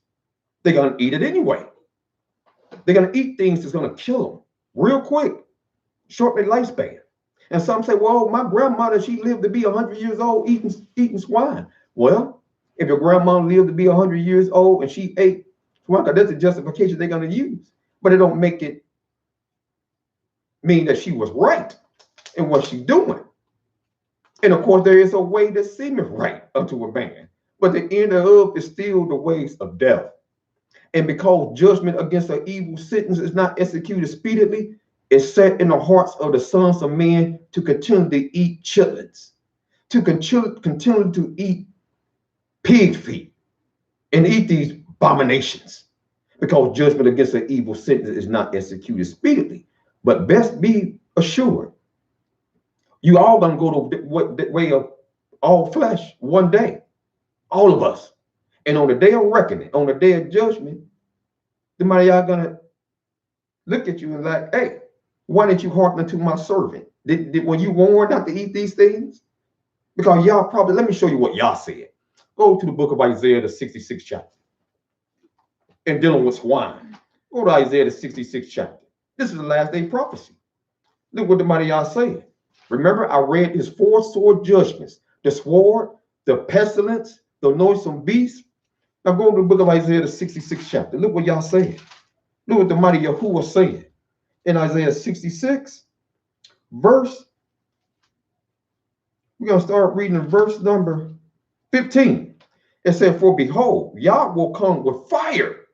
They're going to eat it anyway. They're going to eat things that's going to kill them real quick, shorten their lifespan. And some say, well, my grandmother, she lived to be 100 years old eating swine. Well, if your grandmother lived to be 100 years old and she ate swine, that's the justification they're going to use. But it don't make it mean that she was right in what she's doing. And of course, there is a way that seemeth right unto a man, but the end thereof is still the ways of death. And because judgment against an evil sentence is not executed speedily, it's set in the hearts of the sons of men to continue to eat chitlins, to continue to eat pig feet, and eat these abominations, because judgment against an evil sentence is not executed speedily. But best be assured, you all gonna go the way of all flesh one day, all of us. And on the day of reckoning, on the day of judgment, somebody y'all gonna look at you and like, hey, why didn't you hearken to my servant? Were you warned not to eat these things? Because y'all probably, let me show you what y'all said. Go to the book of Isaiah, the 66th chapter. And dealing with swine. Go to Isaiah, the 66th chapter. This is the last day prophecy. Look what the mighty y'all said. Remember, I read his 4 sword judgments, the sword, the pestilence, the noisome beast. Now go to the book of Isaiah, the 66th chapter. Look what y'all said. Look what the mighty Yahuwah said in Isaiah 66, verse. We're going to start reading verse number 15. It said, for behold, Yah will come with fire,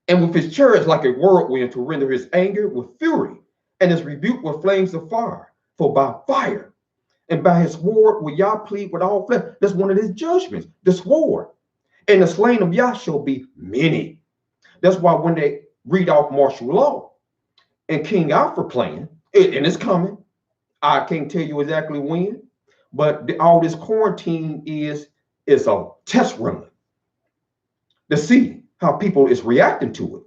and with his chariots like a whirlwind, to render his anger with fury, and his rebuke with flames of fire. For by fire and by his sword will Yah plead with all flesh. That's one of his judgments, the sword. And the slain of Yah shall be many. That's why when they read off martial law and King Alfred playing, and it's coming, I can't tell you exactly when, but all this quarantine is a test run to see how people is reacting to it.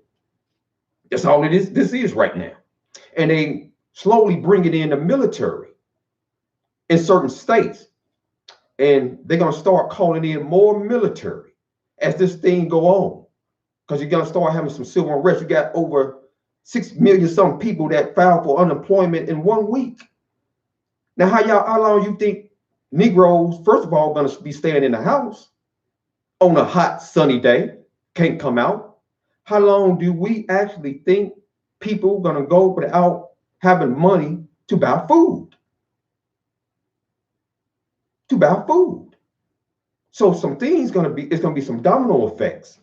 That's all it is. This is right now. And they slowly bring it in the military in certain states. And they're going to start calling in more military as this thing go on. Because you're going to start having some civil unrest. You got over 6 million some people that filed for unemployment in 1 week. Now, how long you think Negroes, first of all, going to be staying in the house on a hot, sunny day, can't come out? How long do we actually think people are going to go without having money to buy food? So some things it's going to be some domino effects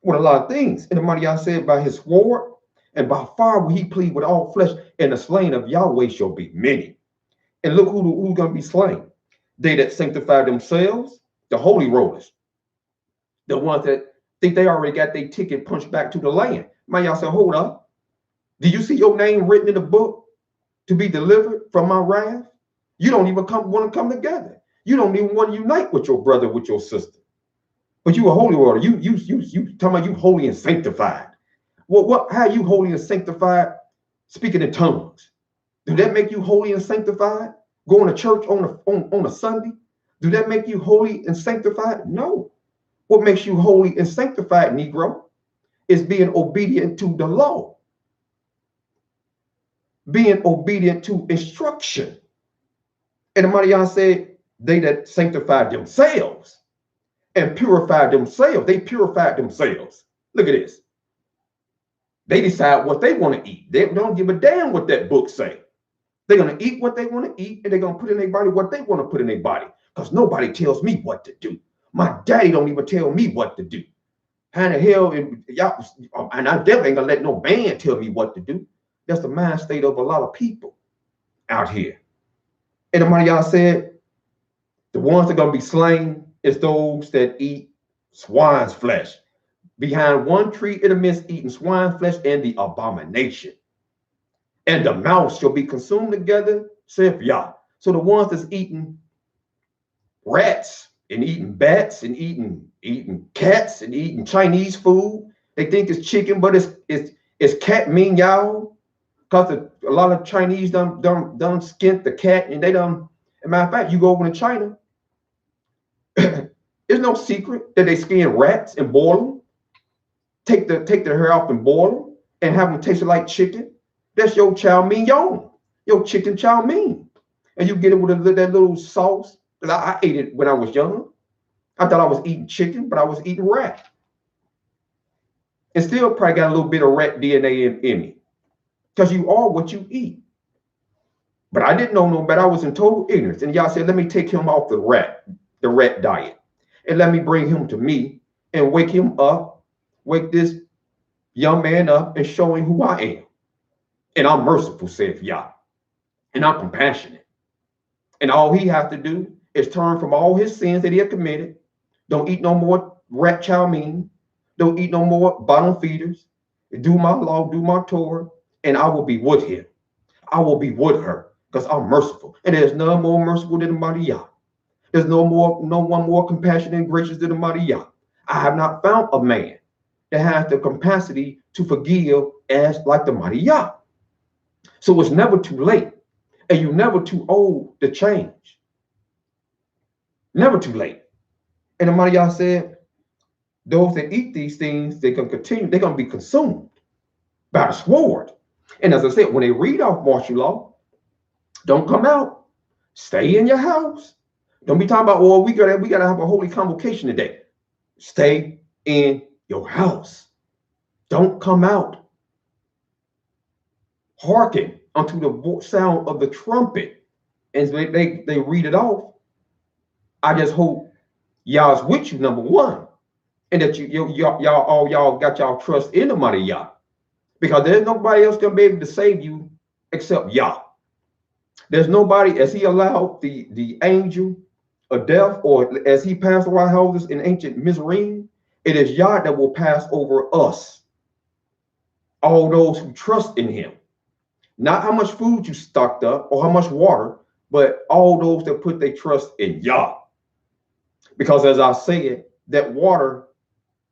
with a lot of things. And the mighty Yah said, by his sword and by fire will he plead with all flesh, and the slain of Yahweh shall be many. And look who's going to be slain. They that sanctify themselves, the holy rollers, the ones that think they already got their ticket punched back to the land. Man, y'all said, hold up. Do you see your name written in the book to be delivered from my wrath? You don't even want to come together. You don't even want to unite with your brother, with your sister. But you a holy roller. You talking about you holy and sanctified. Well, how are you holy and sanctified speaking in tongues? Do that make you holy and sanctified? Going to church on a Sunday? Do that make you holy and sanctified? No. What makes you holy and sanctified, Negro, is being obedient to the law. Being obedient to instruction. And the mighty Yah said, they that sanctified themselves and purified themselves, they purified themselves. Look at this. They decide what they want to eat. They don't give a damn what that book say. They're going to eat what they want to eat, and they're going to put in their body what they want to put in their body, because nobody tells me what to do. My daddy don't even tell me what to do. How in the hell, and I definitely ain't going to let no man tell me what to do. That's the mind state of a lot of people out here. And the mighty Yah said, the ones that are going to be slain is those that eat swine's flesh. behind one tree in the midst, eating swine flesh and the abomination. And the mouse shall be consumed together, saith Yah. So the ones that's eating rats and eating bats and eating cats and eating Chinese food, they think it's chicken, but it's cat mean, y'all. Because a lot of Chinese done skint the cat, and they done. As a matter of fact, you go over to China, it's no secret that they skin rats and boil them, take the hair off and boil them, and have them taste like chicken. That's your chow mein yong, your chicken chow mein, and you get it with that little sauce. I ate it when I was young. I thought I was eating chicken, but I was eating rat, and still probably got a little bit of rat DNA in me, because you are what you eat. But I didn't know no better. I was in total ignorance. And y'all said, let me take him off the rat diet. And let me bring him to me and wake him up, wake this young man up and show him who I am. And I'm merciful, saith Yah. And I'm compassionate. And all he has to do is turn from all his sins that he had committed. Don't eat no more rat chow mein. Don't eat no more bottom feeders. Do my law, do my Torah, and I will be with him. I will be with her. Because I'm merciful. And there's none more merciful than the mighty Yah. There's no one more compassionate and gracious than the mighty Yah. I have not found a man that has the capacity to forgive as like the mighty Yah. So it's never too late. And you're never too old to change. Never too late. And the mighty Yah said, those that eat these things, they're going to continue, they're going to be consumed by the sword. And as I said, when they read off martial law, don't come out. Stay in your house. Don't be talking about, oh, we gotta have a holy convocation today. Stay in your house. Don't come out. Hearken unto the sound of the trumpet. And they read it off. I just hope y'all's with you, number one. And that y'all got y'all trust in the mighty Yah. Because there's nobody else gonna be able to save you except Yah. There's nobody, as he allowed the angel of death, or as he passed the White Houses in ancient Mizraim, it is Yah that will pass over us. All those who trust in him. Not how much food you stocked up or how much water, but all those that put their trust in Yah. Because as I said, that water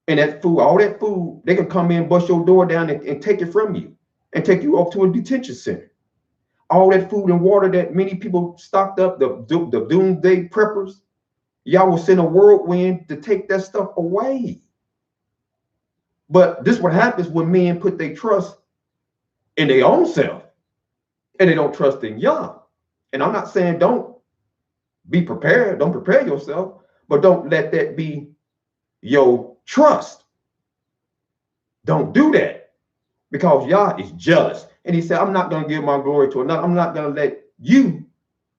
and that food, all that food, they can come in, bust your door down and take it from you and take you off to a detention center. All that food and water that many people stocked up, the doomsday preppers, y'all will send a whirlwind to take that stuff away. But this is what happens when men put their trust in their own self and they don't trust in Yah. And I'm not saying don't be prepared, don't prepare yourself, but don't let that be your trust. Don't do that, because Yah is jealous. And he said, I'm not going to give my glory to another. I'm not going to let you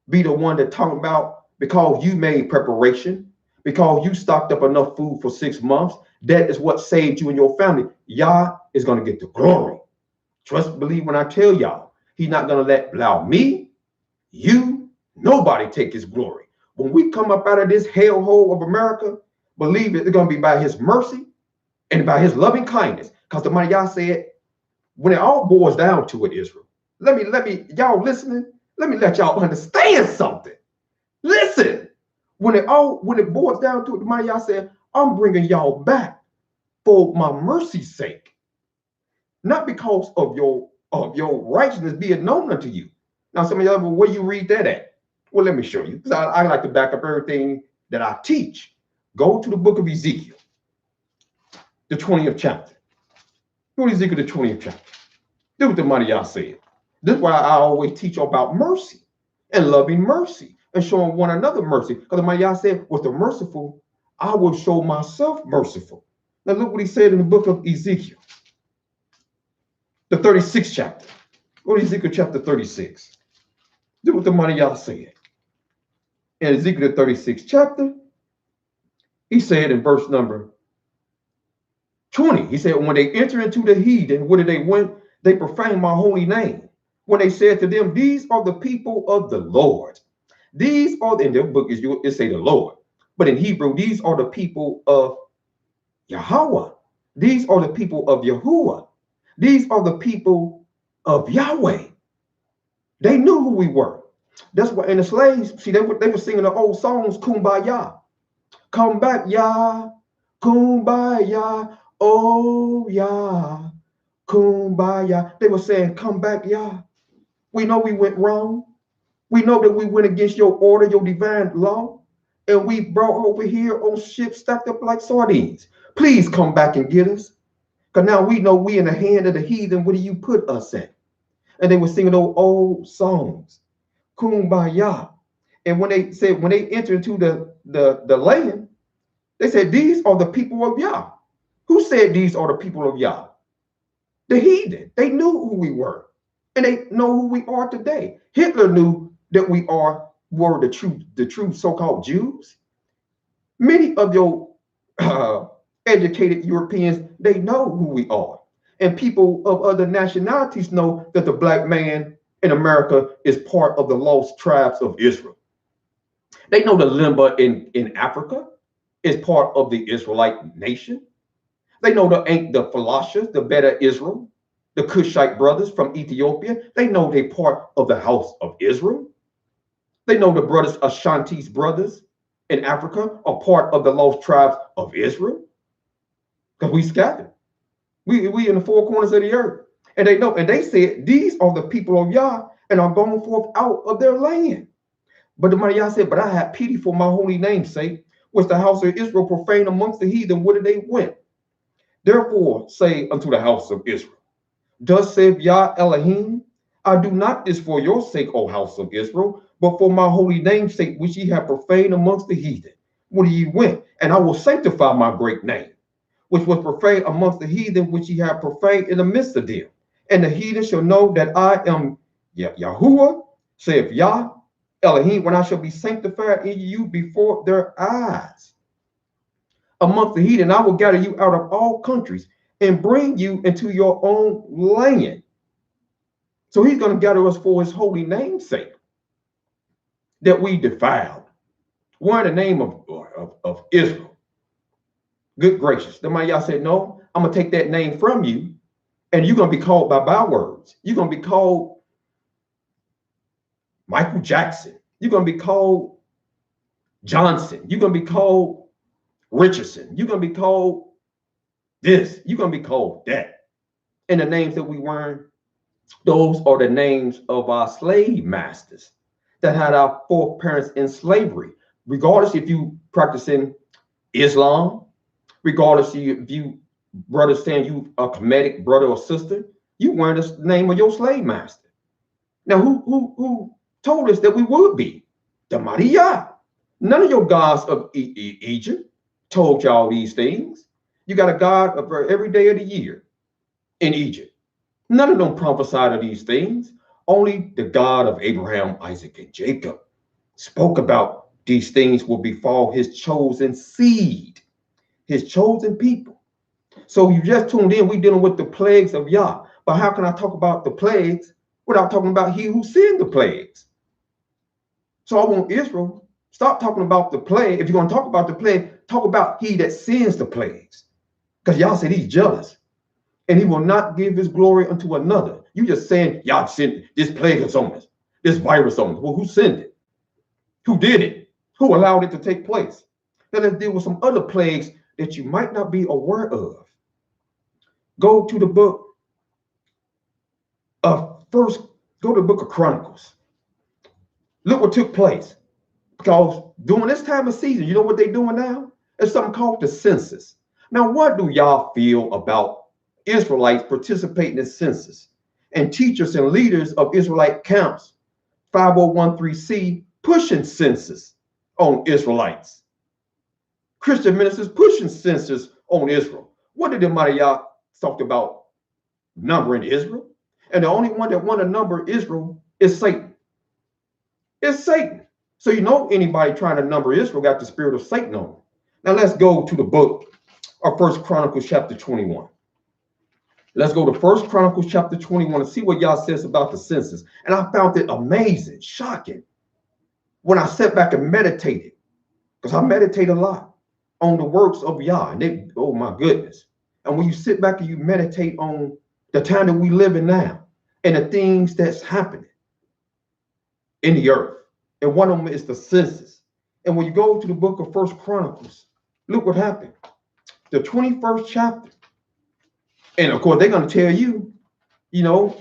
be the one that talking about because you made preparation, because you stocked up enough food for 6 months. That is what saved you and your family. Yah is going to get the glory. Trust, believe when I tell y'all, he's not going to allow me, you, nobody take his glory. When we come up out of this hellhole of America, believe it's going to be by his mercy and by his loving kindness. Because the mighty Yah said, when it all boils down to it, Israel, let me, y'all listening, let me let y'all understand something. Listen, when it boils down to it, the mighty Yah said, I'm bringing y'all back for my mercy's sake, not because of your righteousness being known unto you. Now, some of y'all, well, where you read that at? Well, let me show you, because I like to back up everything that I teach. Go to the book of Ezekiel, the 20th chapter. Go to Ezekiel, the 20th chapter. Do what the mighty Yah said. This is why I always teach about mercy and loving mercy and showing one another mercy. Because the mighty Yah said, with the merciful, I will show myself merciful. Now look what he said in the book of Ezekiel, the 36th chapter. Go to Ezekiel chapter 36. Do what the mighty Yah said. In Ezekiel, the 36th chapter, he said in verse number 20, he said, when they enter into the heathen, where they went, they profane my holy name. When they said to them, these are the people of the Lord. These are, in their book, it say the Lord. But in Hebrew, these are the people of Yahweh. These are the people of Yahuwah. These are the people of Yahweh. They knew who we were. That's why, and the slaves, see, they were singing the old songs, Kumbaya. Come back, Yah, Kumbaya, oh, Yah, Kumbaya. They were saying, come back, Yah. We know we went wrong. We know that we went against your order, your divine law, and we brought over here on ships stacked up like sardines. Please come back and get us. Because now we know we in the hand of the heathen. Where do you put us at? And they were singing those old songs, Kumbaya. And when they said, when they entered into the land, they said, these are the people of Yah. Who said these are the people of Yah? The heathen. They knew who we were. And they know who we are today. Hitler knew that we were the true so-called Jews. Many of your educated Europeans, they know who we are. And people of other nationalities know that the black man in America is part of the lost tribes of Israel. They know the Limba in Africa is part of the Israelite nation. They know the Falashas, the Beta Israel, the Cushite brothers from Ethiopia. They know they're part of the house of Israel. They know the brothers, Ashanti's brothers in Africa are part of the lost tribes of Israel. Because we scattered. We in the four corners of the earth. And they know, and they said, these are the people of Yah and are going forth out of their land. But the man Yah said, but I have pity for my holy name's sake, which the house of Israel profaned amongst the heathen, whither they went. Therefore say unto the house of Israel, thus saith Yah Elohim, I do not this for your sake, O house of Israel, but for my holy name's sake, which ye have profaned amongst the heathen, whither ye went, and I will sanctify my great name, which was profaned amongst the heathen, which ye have profaned in the midst of them. And the heathen shall know that I am Yahuwah, saith Yah Elohim, when I shall be sanctified in you before their eyes. Amongst the heathen, I will gather you out of all countries and bring you into your own land. So he's going to gather us for his holy name's sake that we defiled. We're in the name of Israel. Good gracious. The man Yah said, no, I'm going to take that name from you, and you're going to be called by bywords. You're going to be called Michael Jackson. You're going to be called Johnson. You're going to be called Richardson. You're going to be called this. You're going to be called that. And the names that we weren't, those are the names of our slave masters that had our foreparents in slavery. Regardless if you practicing Islam, regardless if you brothers saying you a Kemetic brother or sister, you weren't the name of your slave master. Now, who told us that we would be? The Maria. None of your gods of Egypt told y'all these things. You got a God of every day of the year in Egypt. None of them prophesied of these things. Only the God of Abraham, Isaac, and Jacob spoke about these things will befall his chosen seed, his chosen people. So you just tuned in, we dealing with the plagues of Yah. But how can I talk about the plagues without talking about he who sent the plagues? So I want Israel, stop talking about the plague. If you're going to talk about the plague, talk about he that sends the plagues. Because Yah said he's jealous. And he will not give his glory unto another. You just saying, Yah sent this plague on us, this virus on us. Well, who sent it? Who did it? Who allowed it to take place? Now let's deal with some other plagues that you might not be aware of. Go to the book of go to the book of Chronicles. Look what took place. Because during this time of season, you know what they're doing now? It's something called the census. Now, what do y'all feel about Israelites participating in census and teachers and leaders of Israelite camps, 5013C, pushing census on Israelites? Christian ministers pushing census on Israel. What did the Maria talk about? Numbering Israel. And the only one that want to number Israel is Satan. It's Satan. So you know anybody trying to number Israel got the spirit of Satan on them. Now let's go to the book of 1 Chronicles chapter 21. Let's go to 1 Chronicles chapter 21 and see what Yah says about the census. And I found it amazing, shocking, when I sat back and meditated, because I meditate a lot on the works of Yah. And oh my goodness. And when you sit back and you meditate on the time that we live in now and the things that's happening in the earth, and one of them is the census. And when you go to the book of First Chronicles, look what happened. The 21st chapter. And of course, they're going to tell you, you know,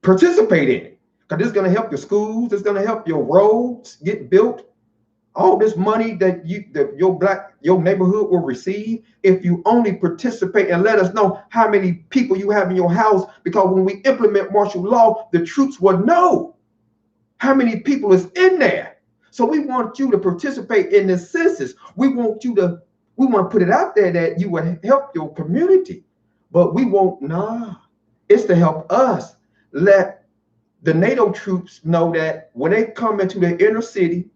participate in it. Because this is going to help your schools. It's going to help your roads get built. All this money that your neighborhood will receive if you only participate and let us know how many people you have in your house. Because when we implement martial law, the troops will know how many people is in there. So we want you to participate in this census. We want to put it out there that you would help your community. But we won't, it's to help us let the NATO troops know that when they come into the inner city,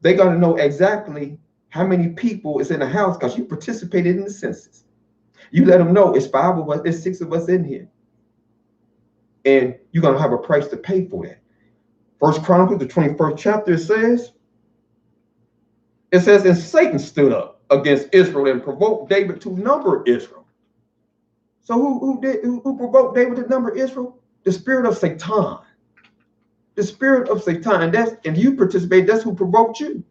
they're going to know exactly how many people is in the house because you participated in the census. You let them know it's 5 of us, it's 6 of us in here. And you're going to have a price to pay for that. First Chronicles, the 21st chapter, it says, and Satan stood up against Israel and provoked David to number Israel. So who provoked David to number Israel? The spirit of Satan. The spirit of Satan. And you participate, that's who provoked you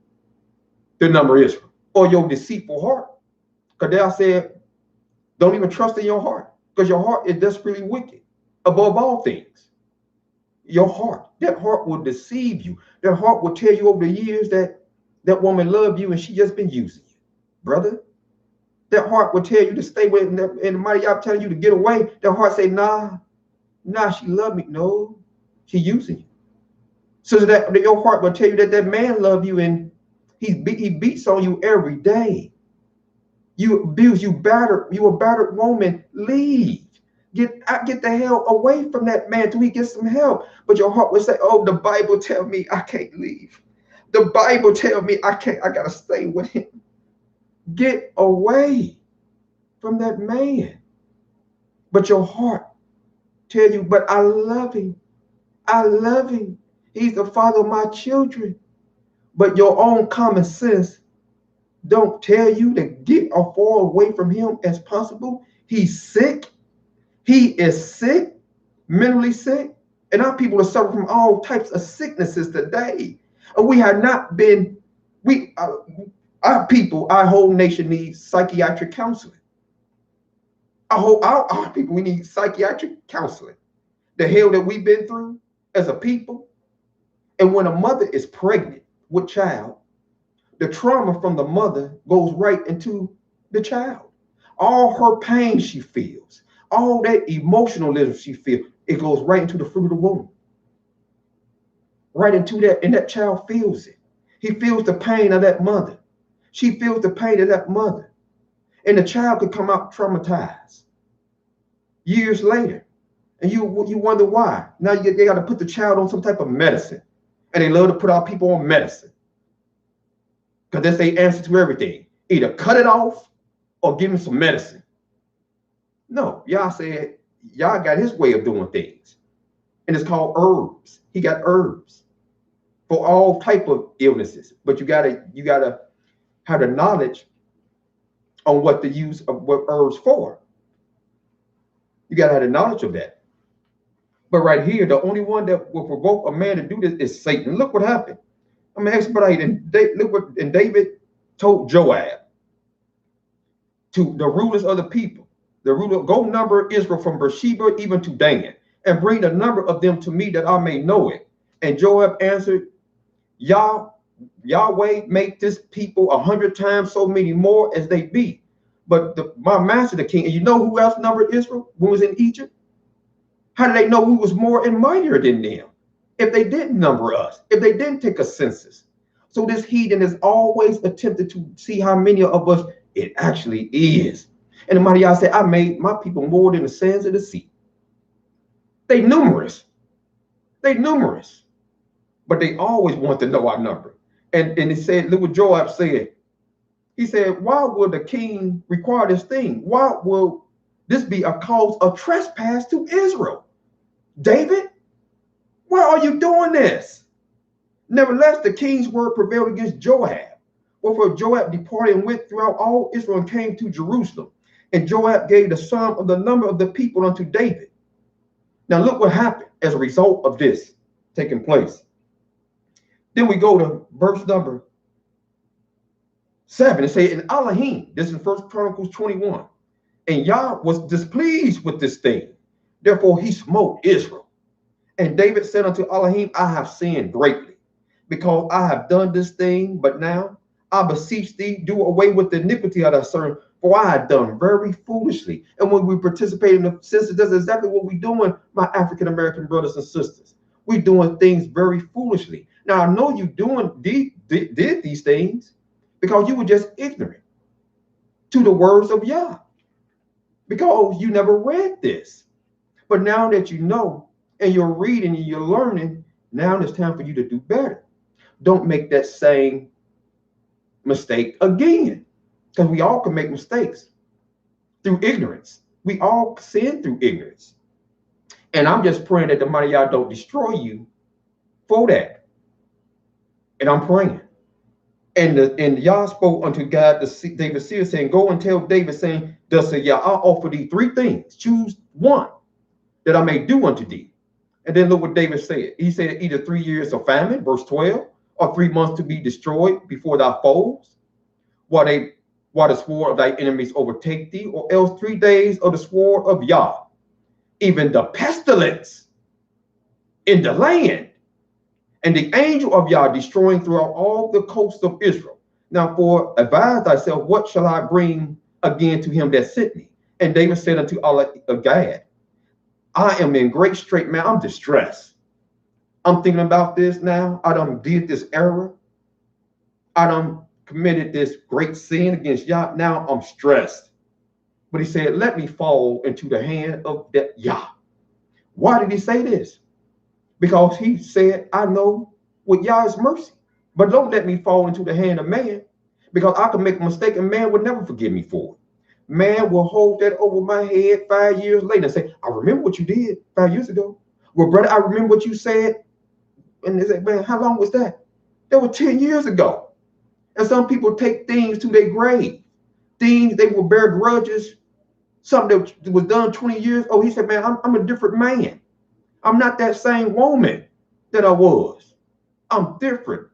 to number Israel, or your deceitful heart. Because they said, don't even trust in your heart, because your heart is desperately wicked above all things. Your heart, that heart will deceive you. That heart will tell you over the years that that woman loved you and she just been using you, brother. That heart will tell you to stay with, and the mighty God telling you to get away. That heart say, nah, she loved me. No, she using you. So that your heart will tell you that that man loved you and he beats on you every day. You abuse, you a battered woman. Leave. Get the hell away from that man till he gets some help. But your heart will say, oh, the Bible tell me I can't leave. The Bible tell me I gotta stay with him. Get away from that man. But your heart tell you, but I love him. I love him. He's the father of my children. But your own common sense don't tell you to get as far away from him as possible. He's sick. He is sick, mentally sick. And our people are suffering from all types of sicknesses today. And we have not been, our people, our whole nation needs psychiatric counseling. Our people, we need psychiatric counseling. The hell that we've been through as a people. And when a mother is pregnant with child, the trauma from the mother goes right into the child. All her pain she feels, all that emotionalism she feels, it goes right into the fruit of the womb. Right into that, and that child feels it. He feels the pain of that mother. She feels the pain of that mother. And the child could come out traumatized years later. And you wonder why. Now they got to put the child on some type of medicine. And they love to put our people on medicine. Because that's their answer to everything. Either cut it off or give him some medicine. No, y'all said, y'all got his way of doing things. And it's called herbs. He got herbs for all type of illnesses. But you gotta have the knowledge on what to use of what herbs for. You gotta have the knowledge of that. But right here, the only one that will provoke a man to do this is Satan. Look what happened. I'm an expedite, and David told Joab, to the rulers of the people, go number Israel from Beersheba even to Dan, and bring the number of them to me that I may know it. And Joab answered, Yahweh make this people 100 times so many more as they be. But my master, the king, and you know who else numbered Israel who was in Egypt? How did they know who was more and mightier than them? If they didn't number us, if they didn't take a census. So this heathen is always attempted to see how many of us it actually is. And the mighty God said, I made my people more than the sands of the sea. They numerous. But they always want to know our number. And he said, look what Joab said. He said, why will the king require this thing? Why will this be a cause of trespass to Israel? David, why are you doing this? Nevertheless, the king's word prevailed against Joab. Wherefore Joab departed and went throughout all Israel and came to Jerusalem. And Joab gave the sum of the number of the people unto David. Now look what happened as a result of this taking place. Then we go to verse number 7. It says, in Elohim, this is 1 Chronicles 21, and Yah was displeased with this thing. Therefore he smote Israel. And David said unto Elohim, I have sinned greatly, because I have done this thing. But now I beseech thee, do away with the iniquity of thy servant, for I have done very foolishly. And when we participate in the census, that's exactly what we're doing, my African-American brothers and sisters. We're doing things very foolishly. Now, I know you did these things because you were just ignorant to the words of Yah, because you never read this. But now that you know, and you're reading and you're learning, now it's time for you to do better. Don't make that same mistake again, because we all can make mistakes through ignorance. We all sin through ignorance. And I'm just praying that the mighty Yah don't destroy you for that. And I'm praying. And Yah spoke unto God, David seer, saying, go and tell David, saying, thus say Yah, I'll offer thee 3 things. Choose one that I may do unto thee. And then look what David said. He said, either 3 years of famine, verse 12, or 3 months to be destroyed before thy foes, while the sword of thy enemies overtake thee, or else 3 days of the sword of Yah, even the pestilence in the land, and the angel of Yah destroying throughout all the coasts of Israel. Now for advise thyself, what shall I bring again to him that sent me? And David said unto Gad, I am in great strait, man. I'm distressed. I'm thinking about this now. I done did this error. I done committed this great sin against Yah. Now I'm stressed. But he said, let me fall into the hand of that Yah. Why did he say this? Because he said, I know what Yah is mercy, but don't let me fall into the hand of man, because I can make a mistake and man would never forgive me for it. Man will hold that over my head 5 years later and say, I remember what you did 5 years ago. Well, brother, I remember what you said. And they say, man, how long was that? That was 10 years ago. And some people take things to their grave. Things they will bear grudges. Something that was done 20 years. Oh, he said, man, I'm a different man. I'm not that same woman that I was. I'm different.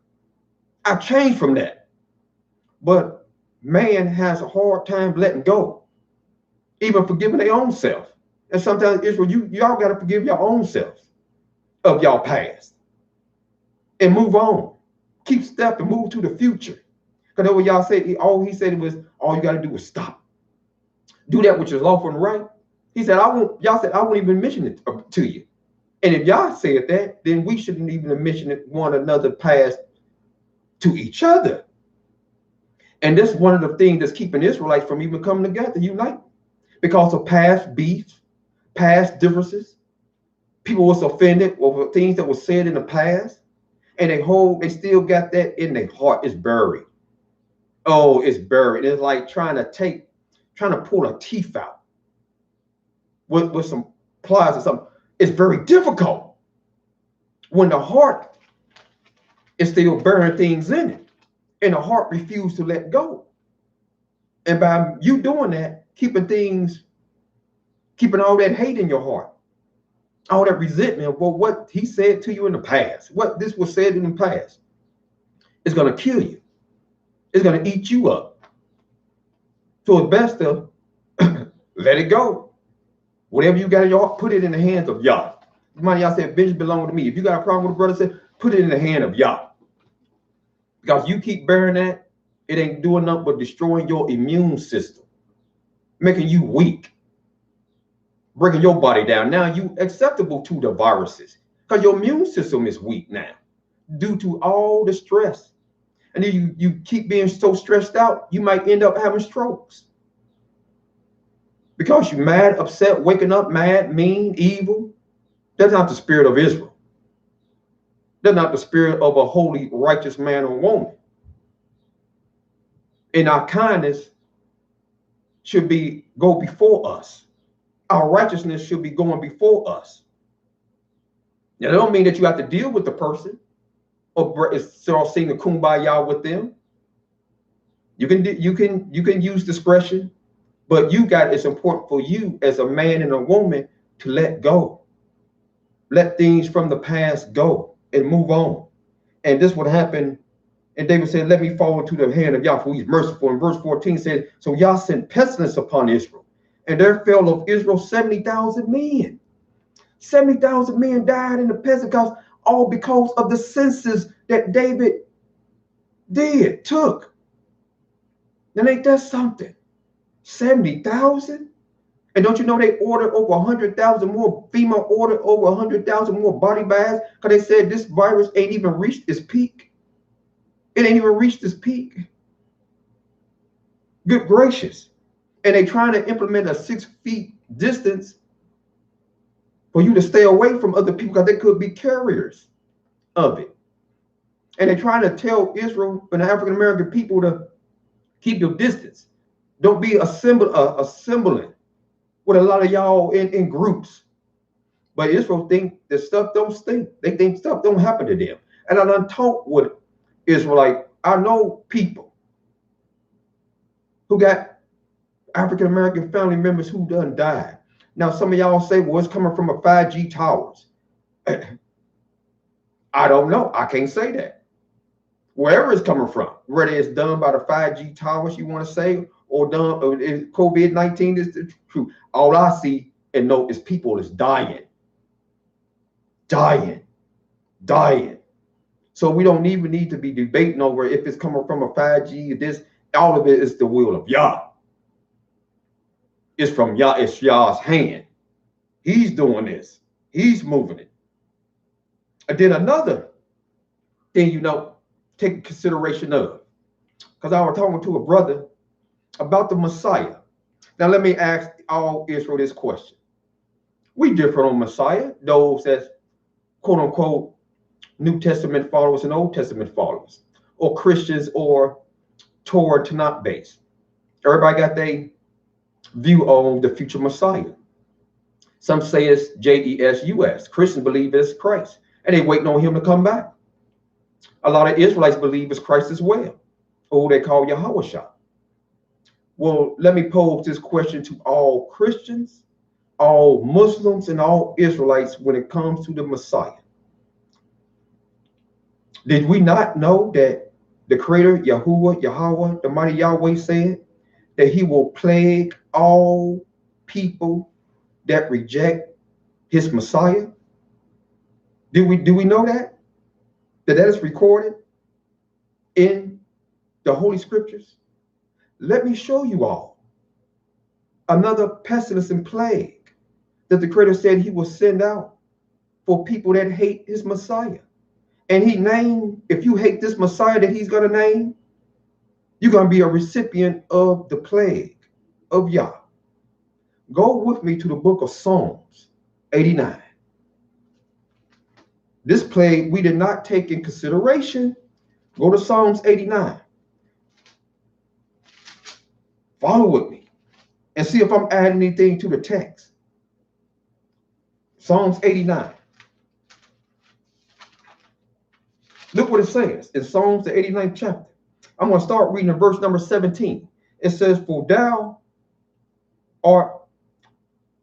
I changed from that. But man has a hard time letting go, even forgiving their own self. And sometimes Israel, y'all got to forgive your own selves of y'all past and move on. Keep step and move to the future. Because that's what y'all said. All he said was, all you got to do is stop. Do that which is lawful and right. He said, y'all said, I won't even mention it to you. And if y'all said that, then we shouldn't even mention it one another past to each other. And this is one of the things that's keeping Israelites from even coming together, unite, because of past beef, past differences. People was offended over things that were said in the past, and they still got that in their heart. It's buried. Oh, it's buried. It's like trying to pull a teeth out with some pliers or something. It's very difficult when the heart is still bearing things in it, and the heart refused to let go. And by you doing that, keeping all that hate in your heart, all that resentment, well, what he said to you in the past, what this was said in the past, is going to kill you. It's going to eat you up. So it's best to let it go. Whatever you got in your heart, put it in the hands of Yah. Somebody y'all said, vengeance belongs to me. If you got a problem with a brother, said, put it in the hand of Yah. Because you keep bearing that, it ain't doing nothing but destroying your immune system, making you weak, breaking your body down. Now you acceptable to the viruses because your immune system is weak now due to all the stress. And then you keep being so stressed out, you might end up having strokes. Because you're mad, upset, waking up mad, mean, evil. That's not the spirit of Israel. That's not the spirit of a holy, righteous man or woman. And our kindness should go before us. Our righteousness should be going before us. Now, that don't mean that you have to deal with the person or start sing a kumbaya with them. You can use discretion But it's important for you as a man and a woman to let go. Let things from the past go and move on. And this would happen. And David said, let me fall into the hand of Yah, for he's merciful. And verse 14 said, so Yah sent pestilence upon Israel. And there fell of Israel 70,000 men. 70,000 men died in the pestilence, all because of the census that David took. Now ain't that something? 70,000? And don't you know they ordered over 100,000 more, FEMA ordered over 100,000 more body bags, because they said this virus ain't even reached its peak. It ain't even reached its peak. Good gracious. And they trying to implement a 6 feet distance for you to stay away from other people because they could be carriers of it. And they're trying to tell Israel and the African-American people to keep your distance. Don't be assembling with a lot of y'all in groups. But Israel think that stuff don't stink. They think stuff don't happen to them. And I done talked with Israelite. I know people who got African-American family members who done died. Now, some of y'all say, well, it's coming from a 5G towers. I don't know. I can't say that. Wherever it's coming from, whether it's done by the 5G towers, you want to say, or done COVID-19 is the truth. All I see and know is people is dying. So we don't even need to be debating over if it's coming from a 5G. This, all of it is the will of Yah. It's from Yah. It's Yah's hand. He's doing this. He's moving it. And then another thing, you know, take consideration of, because I was talking to a brother about the Messiah. Now let me ask all Israel this question. We differ on Messiah, those that's quote unquote New Testament followers and Old Testament followers, or Christians or Torah Tanakh based. Everybody got their view on the future Messiah. Some say it's Jesus. Christians believe it's Christ, and they waiting on him to come back. A lot of Israelites believe it's Christ as well, or they call Yahushua. Well, let me pose this question to all Christians, all Muslims, and all Israelites when it comes to the Messiah. Did we not know that the Creator, Yahweh, the mighty Yahweh said that he will plague all people that reject his Messiah? Do we know that? That is recorded in the Holy Scriptures? Let me show you all another pestilence and plague that the Creator said he will send out for people that hate his Messiah. And he named, if you hate this Messiah that he's going to name, you're going to be a recipient of the plague of Yah. Go with me to the book of Psalms 89. This plague we did not take in consideration. Go to Psalms 89. Follow with me and see if I'm adding anything to the text. Psalms 89. Look what it says in Psalms, the 89th chapter. I'm going to start reading in verse number 17. It says, for thou art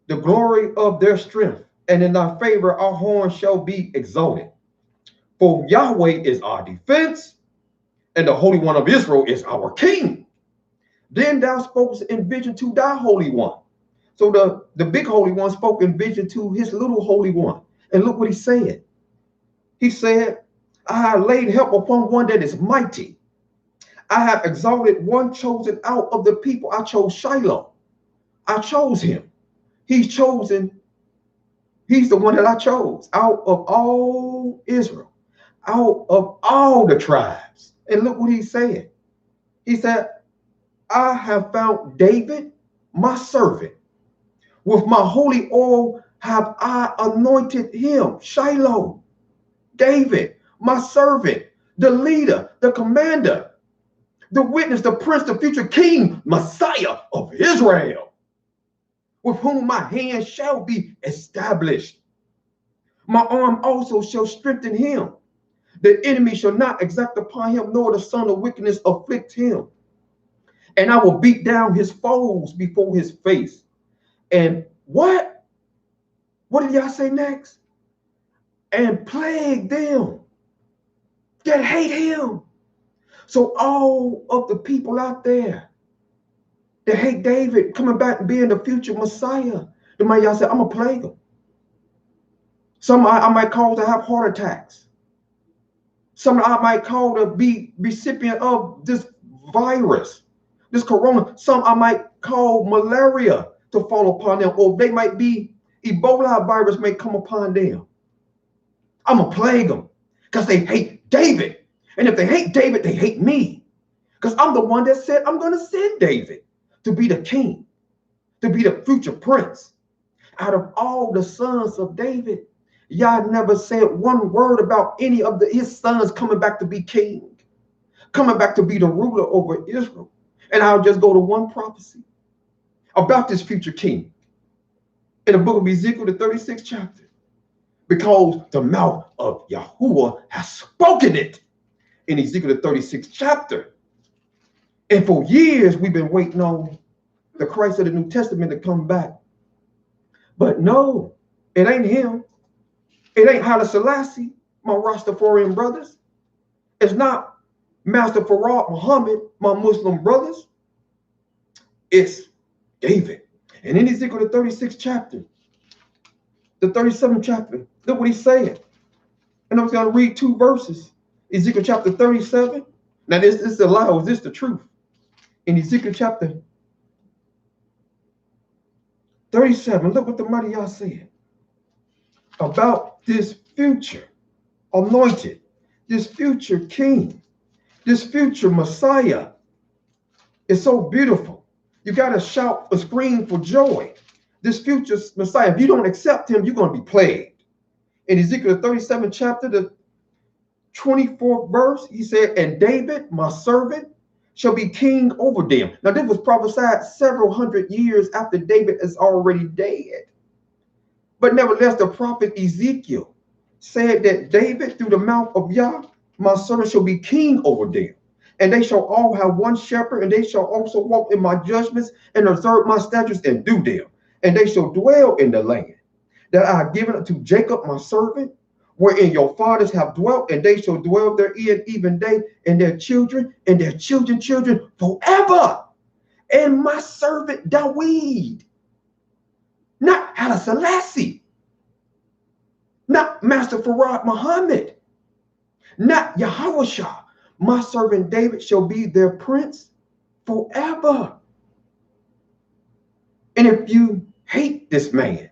the glory of their strength, and in thy favor our horn shall be exalted. For Yahweh is our defense, and the Holy One of Israel is our king. Then thou spokest in vision to thy Holy One. So the big Holy One spoke in vision to his little Holy One. And look what he said. He said, I have laid help upon one that is mighty. I have exalted one chosen out of the people. I chose Shiloh. I chose him. He's chosen. He's the one that I chose out of all Israel, out of all the tribes. And look what he said. He said, I have found David, my servant. With my holy oil have I anointed him, Shiloh, David, my servant, the leader, the commander, the witness, the prince, the future king, Messiah of Israel, with whom my hand shall be established. My arm also shall strengthen him. The enemy shall not exact upon him, nor the son of wickedness afflict him. And I will beat down his foes before his face. And what? What did y'all say next? And plague them that hate him. So all of the people out there that hate David coming back and being the future Messiah, the man y'all say, I'm gonna plague them. Some I might cause to have heart attacks. Some I might call to be recipient of this virus, this corona. Some I might call malaria to fall upon them, or they might be Ebola virus may come upon them. I'm gonna plague them because they hate David. And if they hate David, they hate me. Because I'm the one that said I'm gonna send David to be the king, to be the future prince. Out of all the sons of David, Yah never said one word about any of his sons coming back to be king, coming back to be the ruler over Israel. And I'll just go to one prophecy about this future king in the book of Ezekiel, the 36th chapter, because the mouth of Yahuwah has spoken it in Ezekiel, the 36th chapter. And for years, we've been waiting on the Christ of the New Testament to come back. But no, it ain't him. It ain't Haile Selassie, my Rastafarian brothers. It's not Master Farad Muhammad, my Muslim brothers. It's David. And in Ezekiel, the 36th chapter, the 37th chapter, look what he's saying. And I'm going to read 2 verses. Ezekiel chapter 37. Now, this is a lie, or is this the truth? In Ezekiel chapter 37, look what the mighty Yah said about this future anointed, this future king, this future Messiah. It's so beautiful. You got to shout or scream for joy. This future Messiah, if you don't accept him, you're going to be plagued. In Ezekiel 37th chapter, the 24th verse, he said, and David, my servant, shall be king over them. Now, this was prophesied several hundred years after David is already dead. But nevertheless, the prophet Ezekiel said that David, through the mouth of Yah, my servant, shall be king over them. And they shall all have one shepherd, and they shall also walk in my judgments and observe my statutes and do them. And they shall dwell in the land that I have given unto Jacob, my servant, wherein your fathers have dwelt, and they shall dwell therein, even they and their children and their children's children forever. And my servant Dawid, not Haile Selassie, not Master Farad Muhammad, not Yahushua, my servant David shall be their prince forever. And if you hate this man,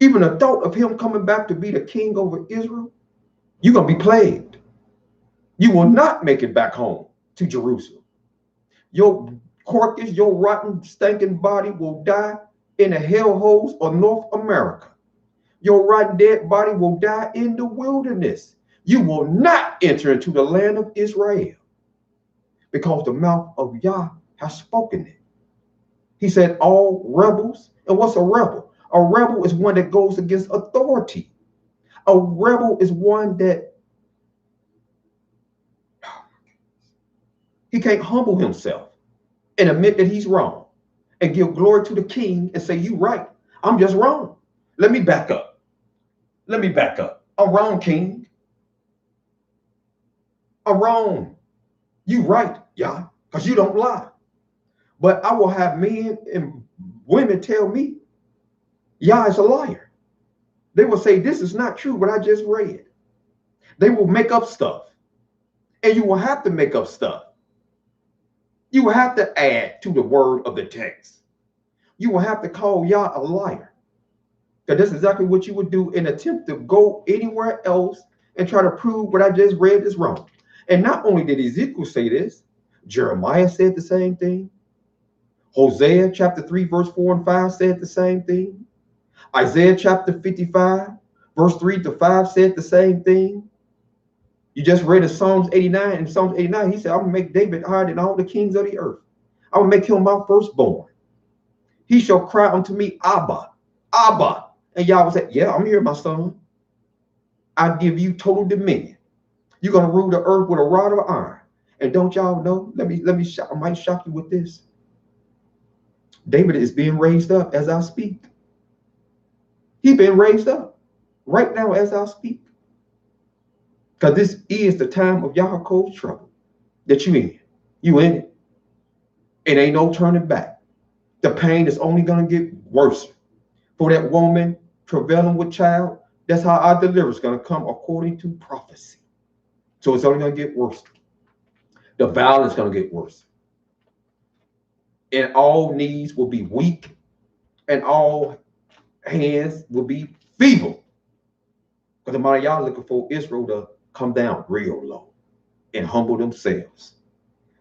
even the thought of him coming back to be the king over Israel, you're going to be plagued. You will not make it back home to Jerusalem. Your carcass, your rotten, stinking body will die in the hellholes of North America. Your rotten, dead body will die in the wilderness. You will not enter into the land of Israel because the mouth of Yah has spoken it. He said, all rebels. And what's a rebel? A rebel is one that goes against authority. A rebel is one that he can't humble himself and admit that he's wrong and give glory to the king and say, you right, I'm just wrong. Let me back up. Let me back up. I'm wrong, king. I'm wrong. You right, Yah, because you don't lie. But I will have men and women tell me, Yah is a liar. They will say, this is not true, what I just read. They will make up stuff. And you will have to make up stuff. You will have to add to the word of the text. You will have to call Yah a liar. Because that's exactly what you would do in an attempt to go anywhere else and try to prove what I just read is wrong. And not only did Ezekiel say this, Jeremiah said the same thing. Hosea chapter 3, verse 4 and 5 said the same thing. Isaiah chapter 55, verse 3 to 5 said the same thing. You just read in Psalms 89. In Psalms 89, he said, I'm going to make David higher than all the kings of the earth. I will make him my firstborn. He shall cry unto me, Abba, Abba. And Yah will say, yeah, I'm here, my son. I give you total dominion. You're going to rule the earth with a rod of iron. And don't y'all know? I might shock you with this. David is being raised up as I speak. He's been raised up right now as I speak. Because this is the time of Yaakov's trouble that you in. You in it. It ain't no turning back. The pain is only going to get worse. For that woman travailing with child, that's how our deliverance is going to come according to prophecy. So it's only going to get worse. The violence is going to get worse. And all knees will be weak, and all hands will be feeble. Because the amount of y'all looking for Israel to come down real low and humble themselves.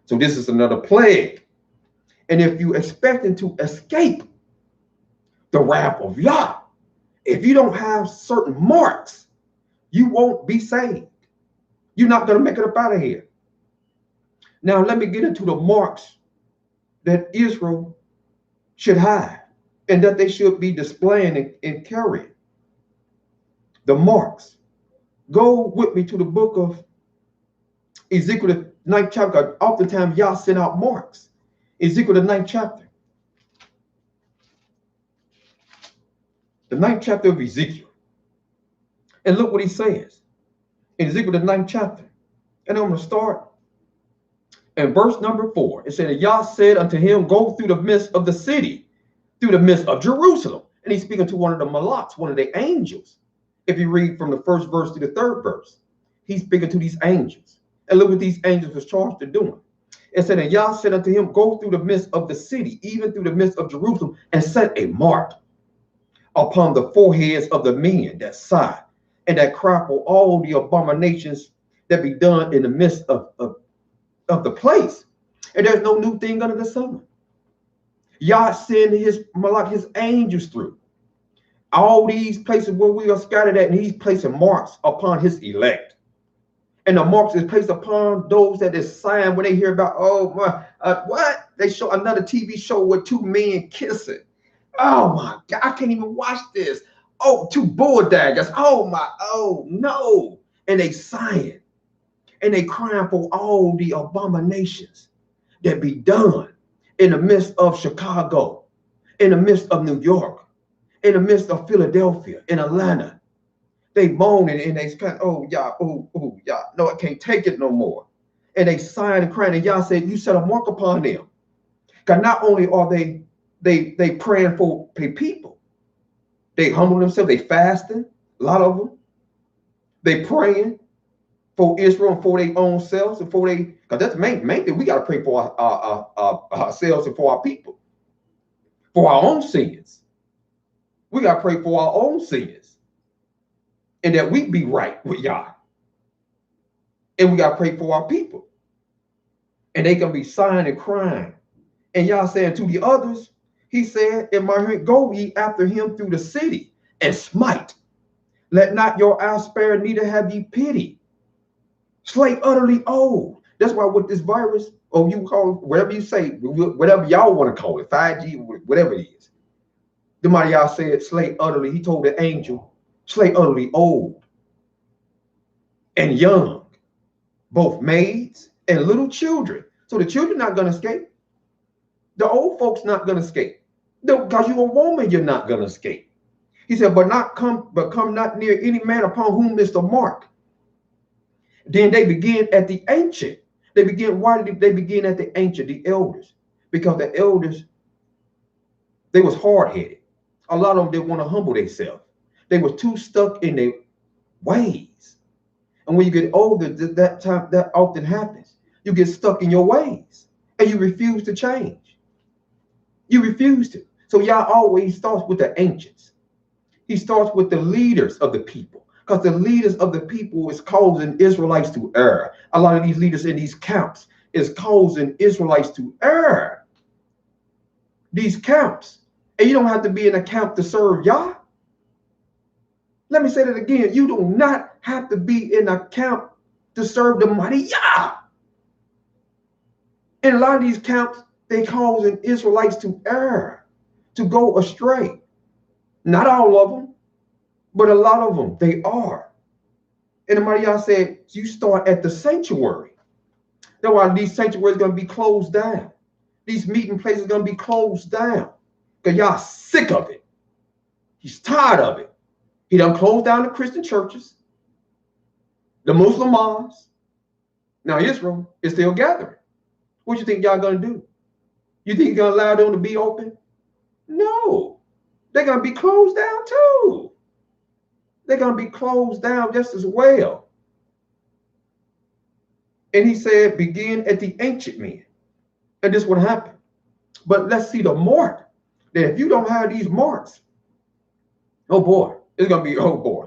So this is another plague. And if you expecting to escape the wrath of Yah, if you don't have certain marks, you won't be saved. You're not going to make it up out of here. Now, let me get into the marks that Israel should have and that they should be displaying and carrying. The marks. Go with me to the book of Ezekiel, the 9th chapter. Oftentimes, Yah sent out marks. Ezekiel, the 9th chapter. The 9th chapter of Ezekiel. And look what he says. In Ezekiel, the 9th chapter. And I'm going to start in verse number 4. It said, Yah said unto him, go through the midst of the city, through the midst of Jerusalem. And he's speaking to one of the Malaks, one of the angels. If you read from the first verse to the third verse, he's speaking to these angels. And look what these angels was charged to doing. It said, and Yah said unto him, go through the midst of the city, even through the midst of Jerusalem, and set a mark upon the foreheads of the men that sigh and that cry for all the abominations that be done in the midst of the place. And there's no new thing under the sun. Yah send his Malak, his angels through all these places where we are scattered at, and he's placing marks upon his elect. And the marks is placed upon those that is sighing when they hear about, oh my, what? They show another TV show with two men kissing. Oh my God, I can't even watch this. Oh, two bulldaggers. Oh my, oh no. And they sighing and they crying for all the abominations that be done in the midst of Chicago, in the midst of New York, in the midst of Philadelphia, in Atlanta. They moaning and they kind of, oh, Yah, oh, Yah, no, I can't take it no more. And they sighing and crying, and Yah said, you set a mark upon them. Because not only are they praying for people, they humble themselves, they fasting, a lot of them. They praying for Israel and for their own selves, and for they, because that's the main thing. We got to pray for ourselves and for our people, for our own sins. We got to pray for our own sins, and that we be right with Yah. And we got to pray for our people, and they can be sighing and crying. And Yah said to the others, he said, in my hearing, go ye after him through the city and smite. Let not your eyes spare, neither have ye pity. Slay utterly old. That's why with this virus, or you call it, whatever you say, whatever y'all want to call it, 5G, whatever it is. The mighty Yah said, slay utterly. He told the angel, slay utterly old and young, both maids and little children. So the children not going to escape. The old folks not going to escape. Because you're a woman, you're not going to escape. He said, but come not near any man upon whom is the mark. Then they begin at the ancient. Why did they begin at the ancient, the elders? Because the elders, they was hard-headed. A lot of them didn't want to humble themselves. They were too stuck in their ways. And when you get older, that often happens. You get stuck in your ways and you refuse to change. You refuse to. So Yah always starts with the ancients. He starts with the leaders of the people, because the leaders of the people is causing Israelites to err. A lot of these leaders in these camps is causing Israelites to err. These camps. And you don't have to be in a camp to serve Yah. Let me say that again. You do not have to be in a camp to serve the mighty Yah. In a lot of these camps, they causing Israelites to err, to go astray. Not all of them, but a lot of them, they are. And the mighty Yah said, you start at the sanctuary. That's why these sanctuaries are going to be closed down. These meeting places are going to be closed down because y'all sick of it. He's tired of it. He done closed down the Christian churches, the Muslim mosques. Now Israel is still gathering. What you think y'all going to do? You think you're going to allow them to be open? No. They're going to be closed down too. They're going to be closed down just as well. And he said, begin at the ancient men. And this would happen. But let's see the mark. That if you don't have these marks, oh boy, it's going to be, oh boy.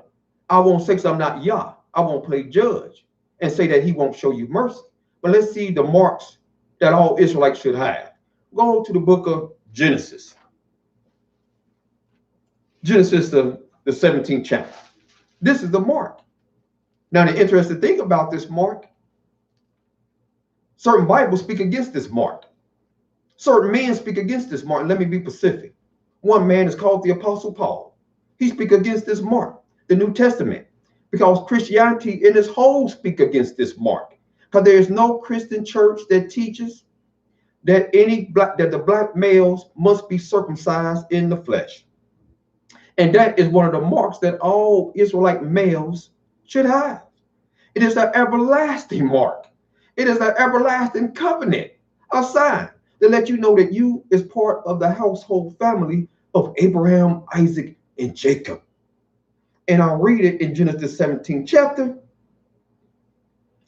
I won't say I'm not Yah. I won't play judge and say that he won't show you mercy. But let's see the marks that all Israelites should have. Go to the book of Genesis. Genesis, the 17th chapter. This is the mark. Now, the interesting thing about this mark, certain Bibles speak against this mark. Certain men speak against this mark. Let me be specific. One man is called the Apostle Paul. He speaks against this mark, the New Testament, because Christianity in its whole speak against this mark. Because there is no Christian church that teaches that the black males must be circumcised in the flesh. And that is one of the marks that all Israelite males should have. It is the everlasting mark. It is the everlasting covenant, a sign to let you know that you is part of the household family of Abraham, Isaac, and Jacob. And I'll read it in Genesis 17th chapter,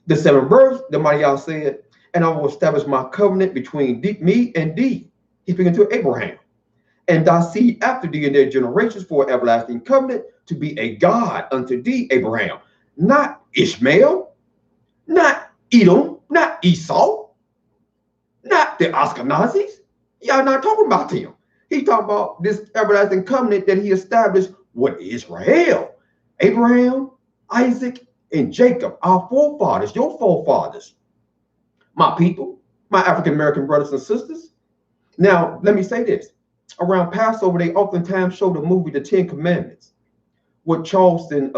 the 7th verse. The mighty Yah said, and I will establish my covenant between me and thee. He's speaking to Abraham. And thy seed after thee in their generations for an everlasting covenant to be a God unto thee, Abraham. Not Ishmael, not Edom, not Esau, not the Ashkenazis. Y'all not talking about them. He's talking about this everlasting covenant that he established with Israel, Abraham, Isaac, and Jacob, our forefathers, your forefathers, my people, my African-American brothers and sisters. Now, let me say this. Around Passover, they oftentimes show the movie The Ten Commandments with Charleston,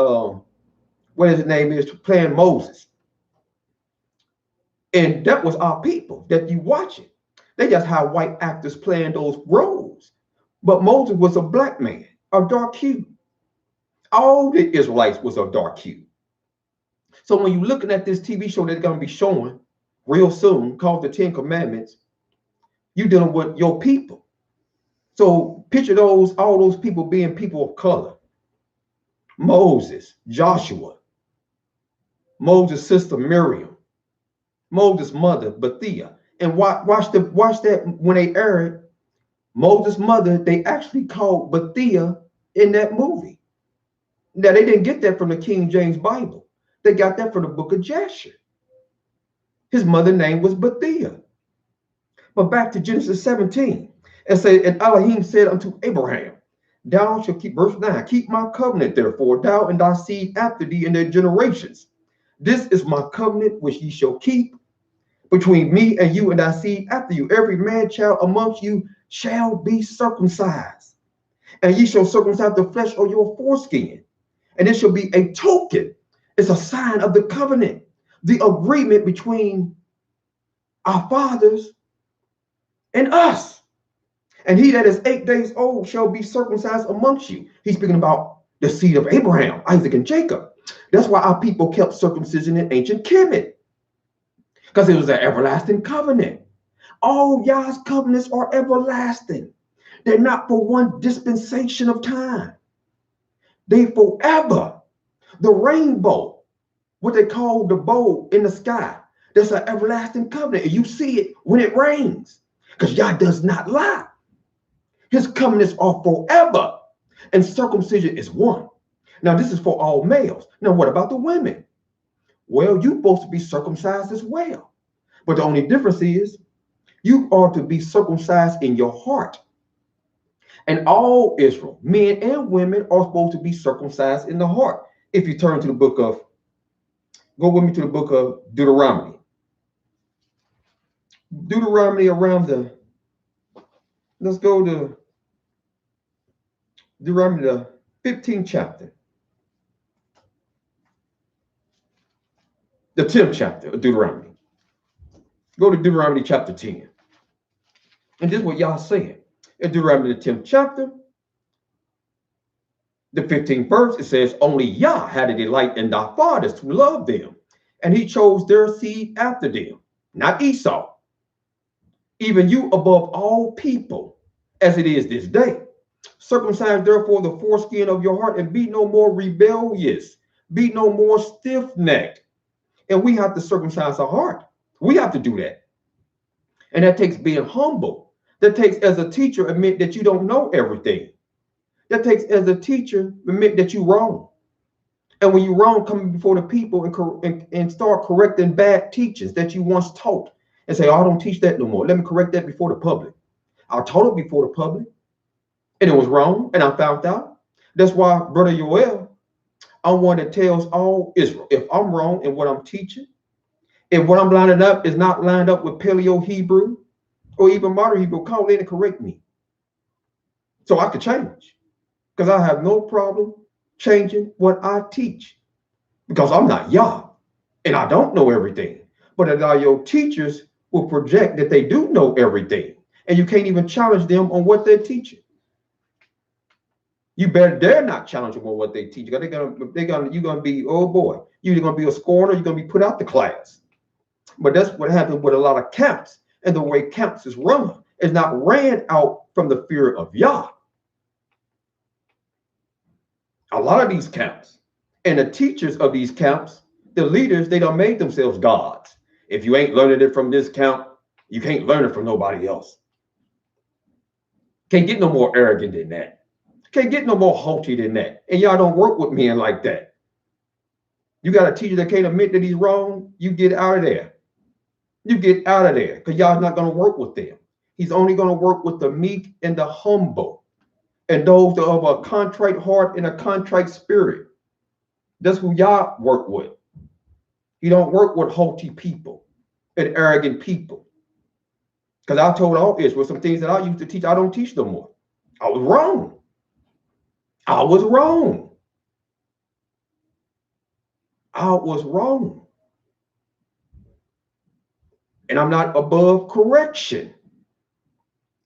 what his name is, playing Moses. And that was our people that you watch it. They just had white actors playing those roles. But Moses was a black man, a dark hue. All the Israelites was a dark hue. So when you're looking at this TV show that's going to be showing real soon called The Ten Commandments, you're dealing with your people. So picture all those people being people of color. Moses, Joshua, Moses' sister Miriam, Moses' mother Bethia. And watch that when they air it, Moses' mother, they actually called Bethia in that movie. Now they didn't get that from the King James Bible. They got that from the book of Jasher. His mother's name was Bethia. But back to Genesis 17. And say, and Elohim said unto Abraham, thou shalt keep, verse 9, keep my covenant, therefore, thou and thy seed after thee in their generations. This is my covenant which ye shall keep between me and you and thy seed after you. Every man child amongst you shall be circumcised, and ye shall circumcise the flesh of your foreskin, and it shall be a token. It's a sign of the covenant, the agreement between our fathers and us. And he that is 8 days old shall be circumcised amongst you. He's speaking about the seed of Abraham, Isaac, and Jacob. That's why our people kept circumcision in ancient Kemet, because it was an everlasting covenant. All Yah's covenants are everlasting. They're not for one dispensation of time. They forever. The rainbow, what they call the bow in the sky, that's an everlasting covenant. And you see it when it rains, because Yah does not lie. His covenants are forever, and circumcision is one. Now, this is for all males. Now, what about the women? Well, you're supposed to be circumcised as well. But the only difference is you are to be circumcised in your heart. And all Israel, men and women, are supposed to be circumcised in the heart. If you turn to the book of, go with me to the book of Deuteronomy. Deuteronomy around the, let's go to Deuteronomy, the 15th chapter. The 10th chapter of Deuteronomy. Go to Deuteronomy chapter 10. And this is what y'all saying. In Deuteronomy the 10th chapter, the 15th verse, it says, only Yah had a delight in thy fathers to love them, and he chose their seed after them, not Esau. Even you above all people, as it is this day. Circumcise therefore the foreskin of your heart, and be no more rebellious, be no more stiff-necked. And we have to circumcise our heart. We have to do that. And that takes being humble. That takes, as a teacher, admit that you don't know everything. That takes, as a teacher, admit that you're wrong. And when you're wrong, coming before the people and start correcting bad teachings that you once taught and say, oh, I don't teach that no more. Let me correct that before the public. I taught it before the public and it was wrong and I found out. That's why, Brother Yoel, I'm one that tells all Israel, if I'm wrong in what I'm teaching, if what I'm lining up is not lined up with Paleo Hebrew or even modern Hebrew, call in and correct me so I could change. Because I have no problem changing what I teach because I'm not Yah and I don't know everything. But a lot of your teachers will project that they do know everything and you can't even challenge them on what they're teaching. You better dare not challenge them on what they teach. You're gonna be, oh boy, you're either gonna be a scorner, you're gonna be put out the class. But that's what happened with a lot of camps, and the way camps is run is not ran out from the fear of Yah. A lot of these camps and the teachers of these camps, the leaders, they done made themselves gods. If you ain't learning it from this camp, you can't learn it from nobody else. Can't get no more arrogant than that. Can't get no more haughty than that. And y'all don't work with men like that. You got a teacher that can't admit that he's wrong, you get out of there. You get out of there because y'all not going to work with them. He's only going to work with the meek and the humble and those of a contrite heart and a contrite spirit. That's who y'all work with. You don't work with haughty people and arrogant people. Because I told all Israel some things that I used to teach, I don't teach no more. I was wrong. I was wrong. I was wrong. And I'm not above correction.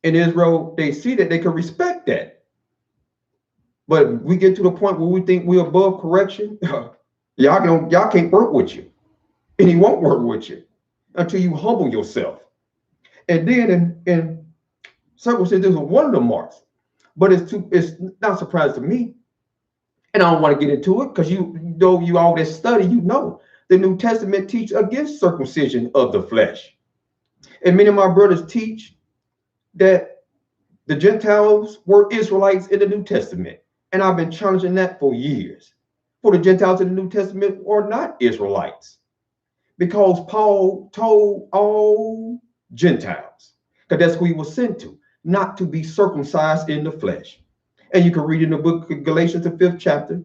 In Israel, they see that they can respect that. But we get to the point where we think we're above correction. Y'all can't work with you. And he won't work with you until you humble yourself. And then in circumcision, this is one of the marks. But it's not surprising to me. And I don't want to get into it because you all that study, you know the New Testament teach against circumcision of the flesh. And many of my brothers teach that the Gentiles were Israelites in the New Testament. And I've been challenging that for years. For the Gentiles in the New Testament are not Israelites. Because Paul told all Gentiles, because that's who he was sent to, not to be circumcised in the flesh. And you can read in the book of Galatians, the 5th chapter,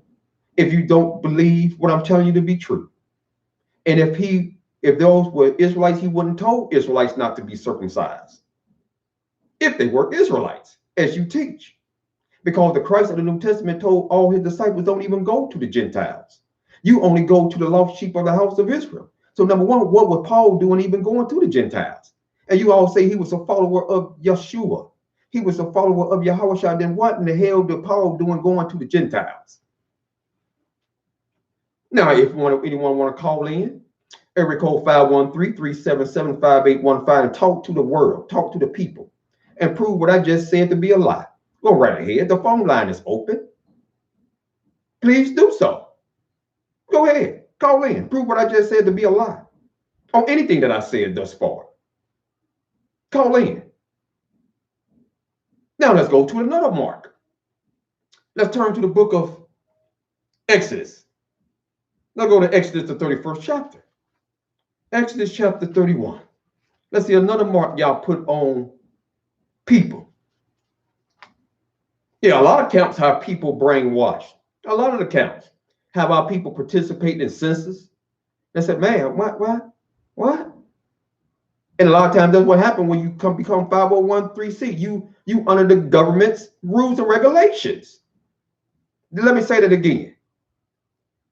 if you don't believe what I'm telling you to be true. And if those were Israelites, he wouldn't told Israelites not to be circumcised. If they were Israelites, as you teach. Because the Christ of the New Testament told all his disciples, don't even go to the Gentiles. You only go to the lost sheep of the house of Israel. So number one, what was Paul doing even going to the Gentiles? And you all say he was a follower of Yeshua. He was a follower of Yahushua. Then what in the hell did Paul doing going to the Gentiles? Now, if anyone want to call in, area code 513-377-5815 and talk to the world, talk to the people, and prove what I just said to be a lie. Go right ahead. The phone line is open. Please do so. Go ahead. Call in. Prove what I just said to be a lie. On anything that I said thus far. Call in. Now let's go to another mark. Let's turn to the book of Exodus. Let's go to Exodus, the 31st chapter. Exodus chapter 31. Let's see another mark y'all put on people. Yeah, a lot of camps have people brainwashed. A lot of the camps have our people participate in census. They said, man, what? And a lot of times that's what happened when you become 501(c)(3). You under the government's rules and regulations. Let me say that again.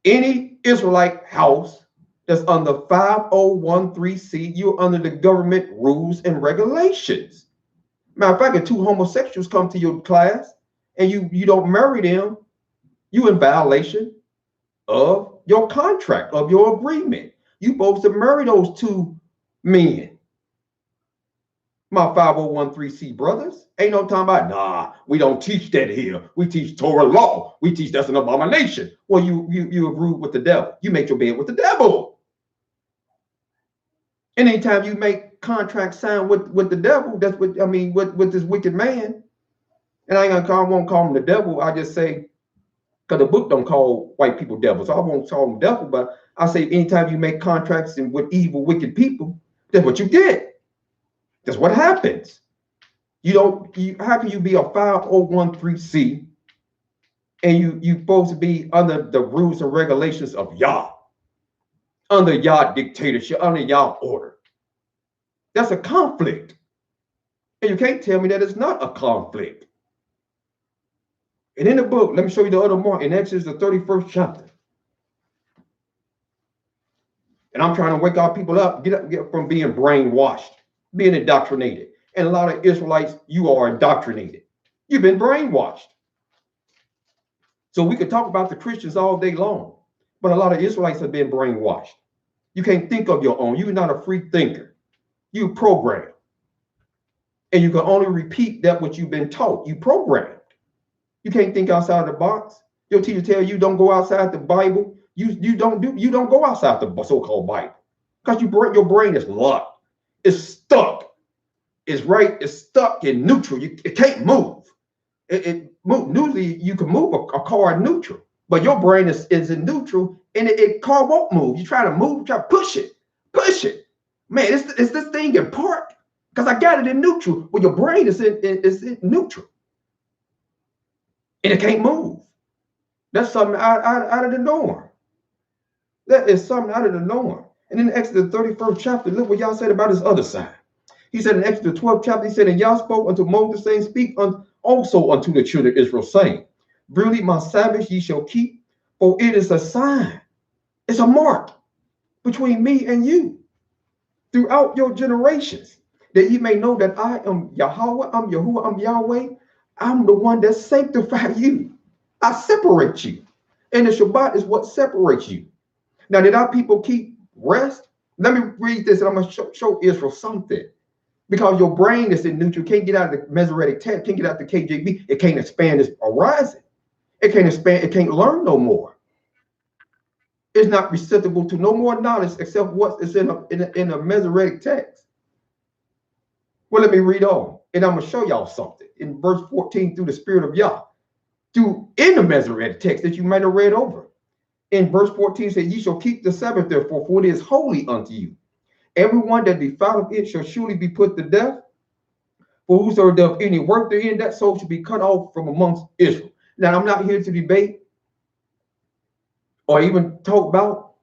Any Israelite house that's under 5013C, you're under the government rules and regulations. Matter of fact, if two homosexuals come to your class and you don't marry them, you in violation of your contract, of your agreement. You supposed to marry those two men. My 5013C brothers, ain't no talking about, nah, we don't teach that here. We teach Torah law. We teach that's an abomination. Well, you agree with the devil. You make your bed with the devil. And anytime you make contract sign with the devil, that's what I mean with this wicked man. And I won't call him the devil. I just say, because the book don't call white people devils, so I won't call them devil. But I say, anytime you make contracts with evil, wicked people, that's what you get. That's what happens. How can you be a 5013C and you supposed to be under the rules and regulations of Yah, under Yah dictatorship, under Yah order? That's a conflict. And you can't tell me that it's not a conflict. And in the book, let me show you the other mark in Exodus, the 31st chapter. And I'm trying to wake our people up, get from being brainwashed, being indoctrinated. And a lot of Israelites, you are indoctrinated. You've been brainwashed. So we could talk about the Christians all day long, but a lot of Israelites have been brainwashed. You can't think of your own. You're not a free thinker. You programmed. And you can only repeat that what you've been taught. You programmed. You can't think outside the box. Your teacher tell you don't go outside the Bible. You don't go outside the so-called Bible. Because your brain is locked. It's stuck. It's stuck in neutral. It can't move. Usually you can move a car in neutral, but your brain is in neutral and it car won't move. You try to move, try to push it. Man, is this thing in park? Because I got it in neutral. Well, your brain is in neutral. And it can't move. That's something out of the norm. That is something out of the norm. And in Exodus 31st chapter, look what Yah said about his other side. He said in Exodus 12th chapter, he said, and Yah spoke unto Moses, saying, speak also unto the children of Israel, saying, verily my Sabbath ye shall keep, for it is a sign. It's a mark between me and you throughout your generations, that ye may know that I am Yahweh, I'm Yahuwah, I'm Yahweh. I'm the one that sanctifies you. I separate you. And the Shabbat is what separates you. Now, did our people keep rest? Let me read this and I'm going to show Israel something. Because your brain is in neutral. You can't get out of the Masoretic text, can't get out the KJV. It can't expand its horizon. It can't expand, it can't learn no more. It's not receptible to no more knowledge except what is in a Masoretic text. Well, let me read on. And I'm going to show y'all something. In verse 14, through the Spirit of Yah, in the Masoretic text that you might have read over. In verse 14, it says, ye shall keep the Sabbath, therefore, for it is holy unto you. Everyone that defileth it shall surely be put to death. For whosoever doth any work therein, that soul shall be cut off from amongst Israel. Now, I'm not here to debate or even talk about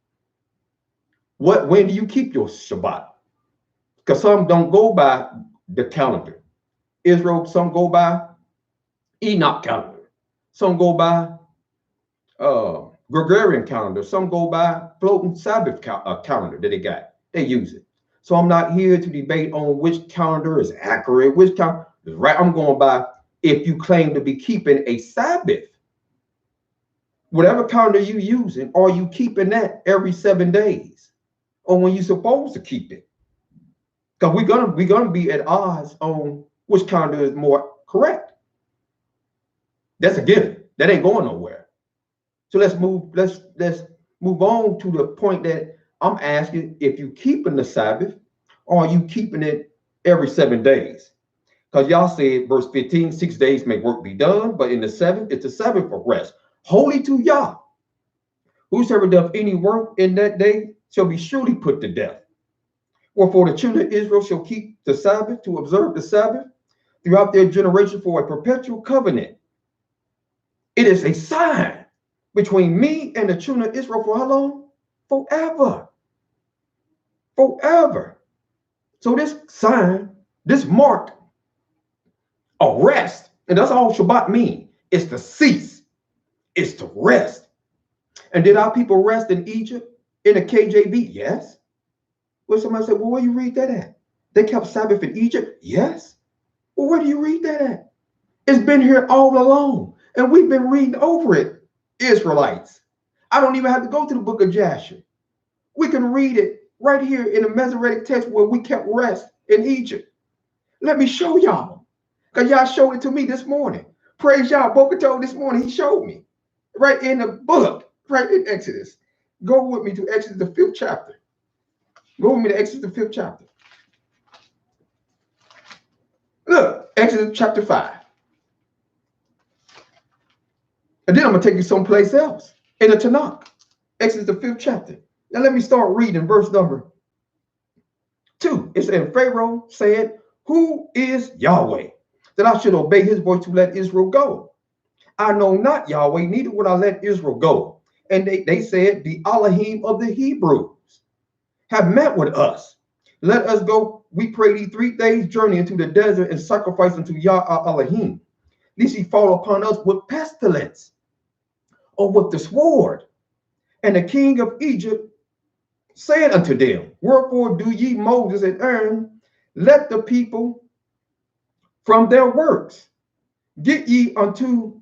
when do you keep your Shabbat. Because some don't go by the calendar. Israel, some go by Enoch calendar. Some go by Gregorian calendar. Some go by floating Sabbath calendar that they got. They use it. So I'm not here to debate on which calendar is accurate, which calendar is right. I'm going by if you claim to be keeping a Sabbath. Whatever calendar you using, are you keeping that every 7 days? Or when you're supposed to keep it? Because we're gonna be at odds on which calendar is more correct. That's a given. That ain't going nowhere. So let's move on to the point that I'm asking, if you keeping the Sabbath, or are you keeping it every 7 days? Because y'all said, verse 15, 6 days may work be done, but in the seventh, it's a Sabbath of rest, holy to Yah. Whosoever doth any work in that day shall be surely put to death. Wherefore the children of Israel shall keep the Sabbath, to observe the Sabbath throughout their generation for a perpetual covenant. It is a sign between me and the children of Israel for how long? Forever. Forever. So this sign, this mark of rest, and that's all Shabbat means. It's to cease. It's to rest. And did our people rest in Egypt? In the KJV, yes. Well, somebody said, well, where you read that at? They kept Sabbath in Egypt? Yes. Well, where do you read that at? It's been here all along, and we've been reading over it, Israelites. I don't even have to go to the book of Jasher. We can read it right here in the Masoretic text where we kept rest in Egypt. Let me show y'all, because y'all showed it to me this morning. Praise y'all. Bocato this morning, he showed me right in the book, right in Exodus. Go with me to Exodus, the 5th chapter. Go with me to Exodus, the 5th chapter. Look, Exodus chapter 5. And then I'm going to take you someplace else in the Tanakh. Exodus, the 5th chapter. Now let me start reading verse number 2. It said, Pharaoh said, who is Yahweh, that I should obey his voice to let Israel go? I know not Yahweh, neither would I let Israel go. And they said, the Elohim of the Hebrews have met with us. Let us go, we pray thee, 3 days' journey into the desert and sacrifice unto Yah Elohim, lest he fall upon us with pestilence or with the sword. And the king of Egypt said unto them, wherefore do ye, Moses and Aaron, let the people from their works get ye unto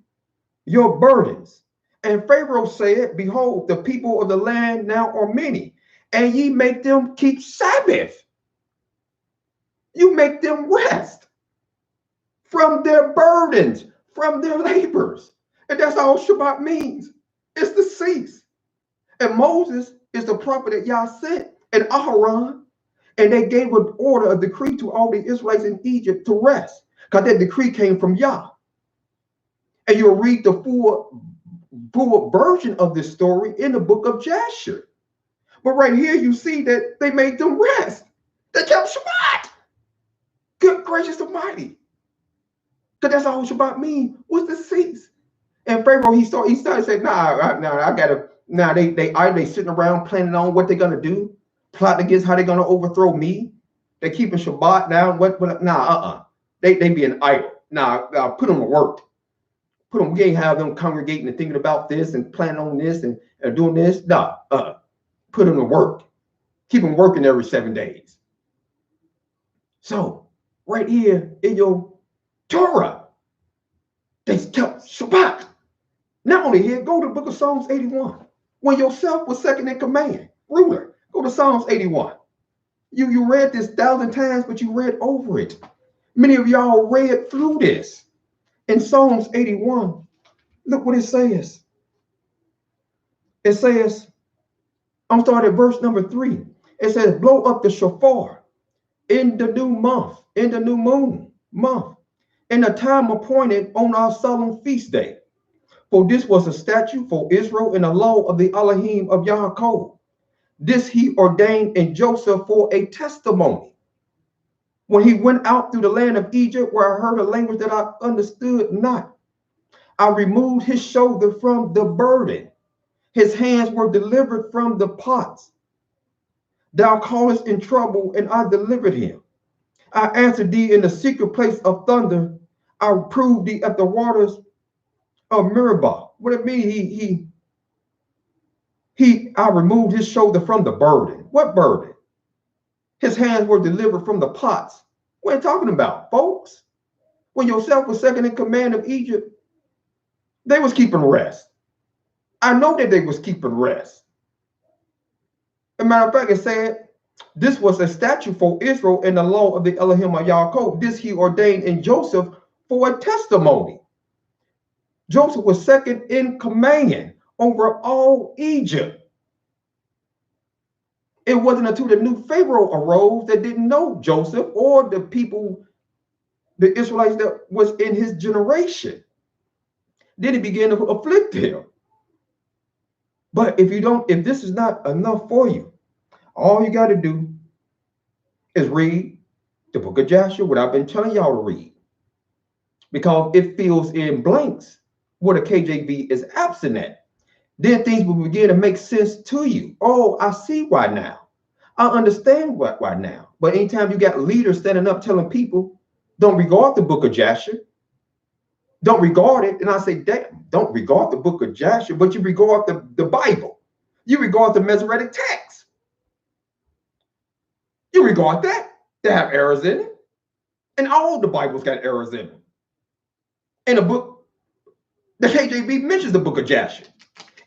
your burdens. And Pharaoh said, behold, the people of the land now are many, and ye make them keep Sabbath. You make them rest from their burdens, from their labors. And that's all Shabbat means. It's to cease. And Moses is the prophet that Yah sent, and Aharon, and they gave an order, a decree to all the Israelites in Egypt to rest, because that decree came from Yah. And you'll read the full version of this story in the book of Jasher. But right here, you see that they made them rest. They kept Shabbat. Good gracious almighty. Because that's all Shabbat means, was to cease. And Pharaoh, he started saying, I gotta, they sitting around planning on what they're gonna do, plotting against how they're gonna overthrow me. They're keeping Shabbat now. They being idle. Put them to work. Put them, we ain't have them congregating and thinking about this and planning on this and doing this. Put them to work. Keep them working every 7 days. So right here in your Torah, they kept Shabbat. Not only here, go to the book of Psalms 81. When yourself was second in command, ruler, go to Psalms 81. You read this 1,000 times, but you read over it. Many of y'all read through this. In Psalms 81, look what it says. It says, I'm starting at verse number 3. It says, blow up the shofar in the new month, in the new moon month, in the time appointed on our solemn feast day. For this was a statute for Israel in the law of the Elohim of Yaakov. This he ordained in Joseph for a testimony. When he went out through the land of Egypt, where I heard a language that I understood not, I removed his shoulder from the burden. His hands were delivered from the pots. Thou callest in trouble, and I delivered him. I answered thee in the secret place of thunder. I proved thee at the waters of Meribah. What it mean? I removed his shoulder from the burden. What burden? His hands were delivered from the pots. What are you talking about, folks? When yourself was second in command of Egypt, they was keeping rest. I know that they was keeping rest. As a matter of fact, it said, this was a statute for Israel in the law of the Elohim of Yaakov. This he ordained in Joseph for a testimony. Joseph was second in command over all Egypt. It wasn't until the new Pharaoh arose that didn't know Joseph or the people, the Israelites that was in his generation. Then he began to afflict him. But if this is not enough for you, all you got to do is read the book of Joshua, what I've been telling y'all to read. Because it fills in blanks where the KJV is absent at. Then things will begin to make sense to you. Oh, I see why now. I understand why now. But anytime you got leaders standing up telling people, don't regard the book of Joshua, don't regard it. And I say, damn, don't regard the book of Joshua, but you regard the Bible. You regard the Masoretic text. You regard that. They have errors in it. And all the Bibles got errors in them. In the book, the KJV mentions the book of Jasher.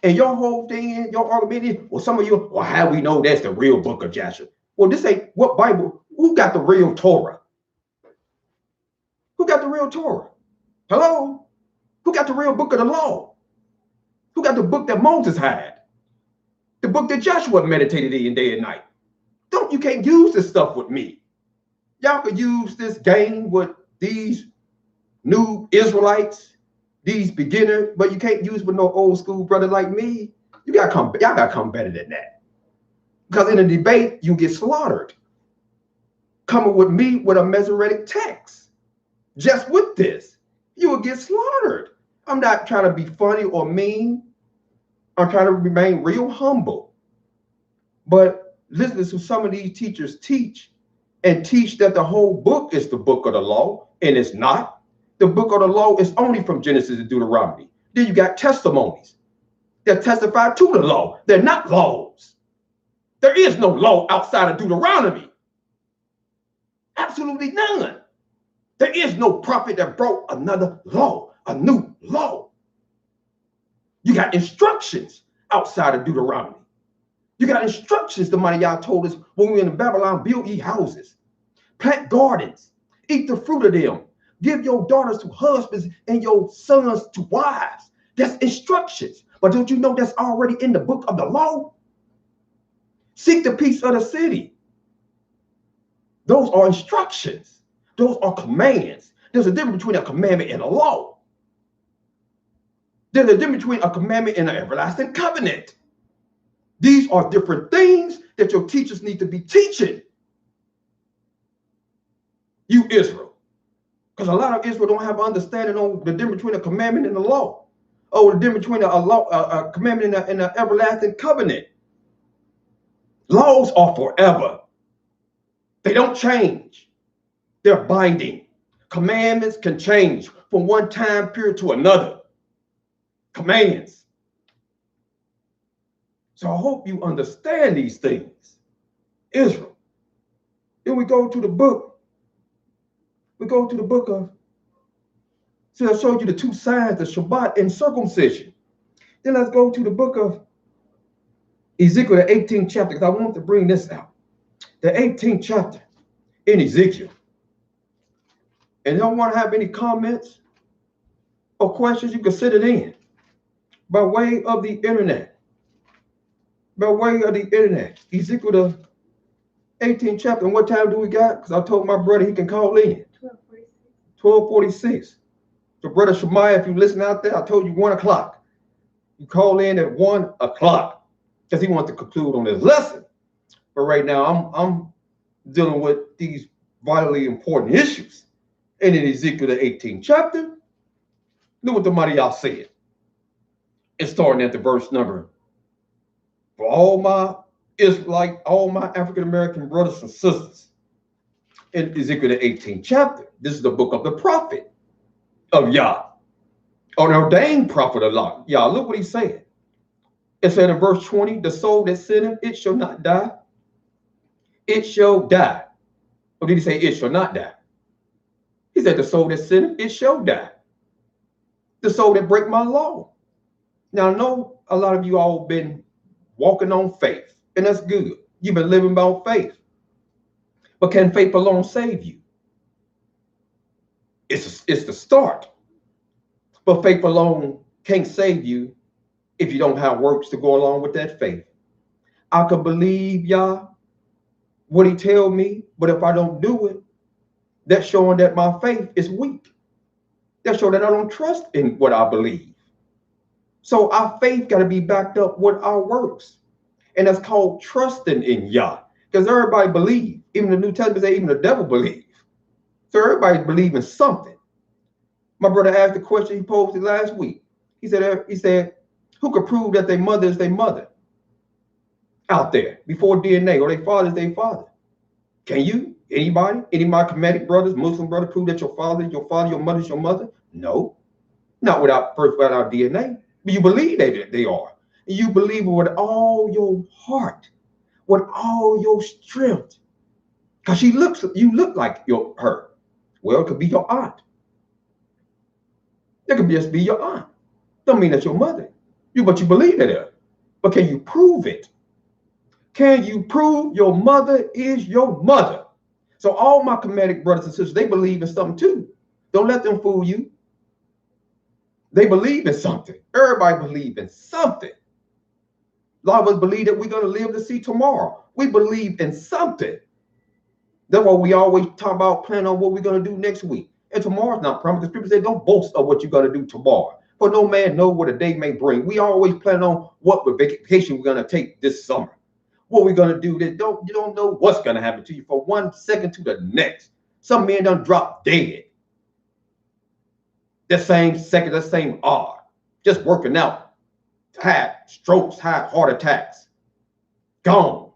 And your whole thing, your argument is, well, some of you, well, how we know that's the real book of Jasher? Well, this ain't what Bible, who got the real Torah? Who got the real Torah? Hello? Who got the real book of the law? Who got the book that Moses had? The book that Joshua meditated in day and night. You can't use this stuff with me. Y'all could use this game with these new Israelites, these beginners, but you can't use with no old school brother like me. Y'all gotta come better than that. Because in a debate, you get slaughtered. Coming with me with a Masoretic text. Just with this, you will get slaughtered. I'm not trying to be funny or mean. I'm trying to remain real humble. But listening to some of these teachers teach that the whole book is the book of the law, and it's not. The book of the law is only from Genesis to Deuteronomy. Then you got testimonies that testify to the law. They're not laws. There is no law outside of Deuteronomy. Absolutely none. There is no prophet that brought another law, a new law. You got instructions outside of Deuteronomy. You got instructions, the money y'all told us when we were in Babylon, build ye houses, plant gardens, eat the fruit of them, give your daughters to husbands and your sons to wives. That's instructions. But don't you know that's already in the book of the law? Seek the peace of the city. Those are instructions. Those are commands. There's a difference between a commandment and a law. There's a difference between a commandment and an everlasting covenant. These are different things that your teachers need to be teaching you, Israel. Because a lot of Israel don't have understanding on the difference between a commandment and a law. Or the difference between a commandment and an everlasting covenant. Laws are forever. They don't change. They're binding. Commandments can change from one time period to another. Commands. So I hope you understand these things. Israel. Then we go to the book. We go to the book of, so I showed you the two signs, the Shabbat and circumcision. Then let's go to the book of Ezekiel, the 18th chapter, because I want to bring this out. The 18th chapter in Ezekiel. And don't want to have any comments or questions, you can send it in by way of the internet. By way of the internet. Ezekiel, the 18th chapter. And what time do we got? Because I told my brother he can call in. 12:46. So brother Shemaiah, if you listen out there, I told you 1 o'clock. You call in at 1 o'clock because he wants to conclude on this lesson. But right now I'm dealing with these vitally important issues. And in Ezekiel, the 18th chapter, look what the mighty y'all said. It's starting at the verse number. For all my Israelite, all my African-American brothers and sisters, in Ezekiel, the 18th chapter, this is the book of the prophet of Yah, or the ordained prophet of Yah. Look what he said. It said in verse 20, the soul that sinneth, it shall not die. It shall die. Or did he say it shall not die? He said the soul that sinneth, it shall die. The soul that break my law. Now I know a lot of you all been walking on faith, and that's good. You've been living by faith. But can faith alone save you? It's the start. But faith alone can't save you if you don't have works to go along with that faith. I could believe Yah, what he tell me, but if I don't do it, that's showing that my faith is weak. That's showing that I don't trust in what I believe. So our faith got to be backed up with our works. And that's called trusting in Yah. Because everybody believes. Even the New Testament say even the devil believes. So everybody believes in something. My brother asked the question, he posed it last week. He said, who could prove that their mother is their mother out there before DNA, or their father is their father? Can you? Anybody? Any of my Kemetic brothers, Muslim brothers, prove that your father is your father, your mother is your mother? No. Not without DNA. But you believe they are. and you believe it with all your heart, with all your strength, because you look like her. Well, it could be your aunt. It could just be your aunt. Don't mean that's your mother. But you believe it. But can you prove it? Can you prove your mother is your mother? So all my Kemetic brothers and sisters, they believe in something too. Don't let them fool you. They believe in something. Everybody believes in something. A lot of us believe that we're going to live to see tomorrow. We believe in something. That's why we always talk about planning on what we're going to do next week. And tomorrow's not promised. The scripture says, don't boast of what you're going to do tomorrow. For no man know what a day may bring. We always plan on what vacation we're going to take this summer. What we're going to do. You don't know what's going to happen to you from 1 second to the next. Some men done drop dead. The same second, the same hour. Just working out. Had strokes, had heart attacks. Gone.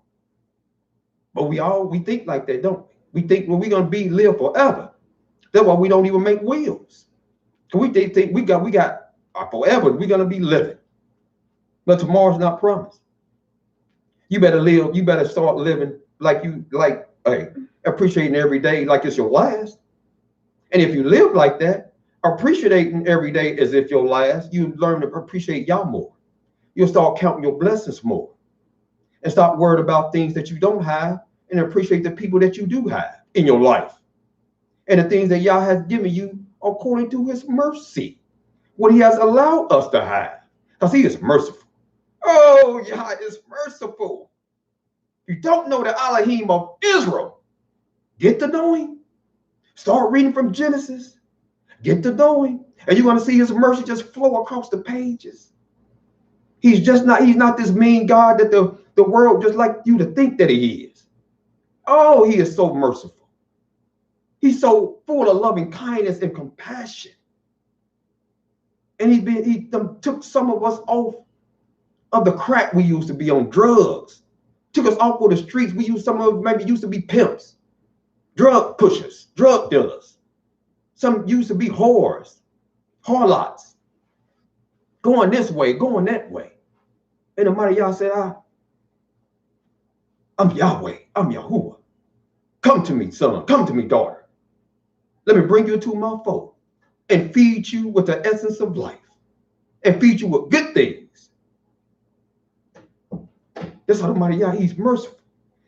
But we think like that, don't we? We think we're going to live forever. That's why we don't even make wills. We think we got forever. We're going to be living. But tomorrow's not promised. You better live. You better start living appreciating every day like it's your last. And if you live like that, appreciating every day as if your last, you learn to appreciate y'all more. You'll start counting your blessings more. And stop worried about things that you don't have and appreciate the people that you do have in your life. And the things that Yah has given you according to his mercy. What he has allowed us to have. Because he is merciful. Oh, Yah is merciful. You don't know the Elohim of Israel. Get to know him. Start reading from Genesis. Get to know him. And you're going to see his mercy just flow across the pages. He's not this mean God that the world just like you to think that he is. Oh, he is so merciful. He's so full of loving kindness and compassion. And he took some of us off of the crack we used to be on, drugs. Took us off of the streets. Some of us maybe used to be pimps, drug pushers, drug dealers. Some used to be whores, harlots, going this way, going that way. And the mighty Yah said, I'm Yahweh, I'm Yahuwah. Come to me, son, come to me, daughter. Let me bring you to my fold and feed you with the essence of life and feed you with good things. That's how the mighty Yah, he's merciful.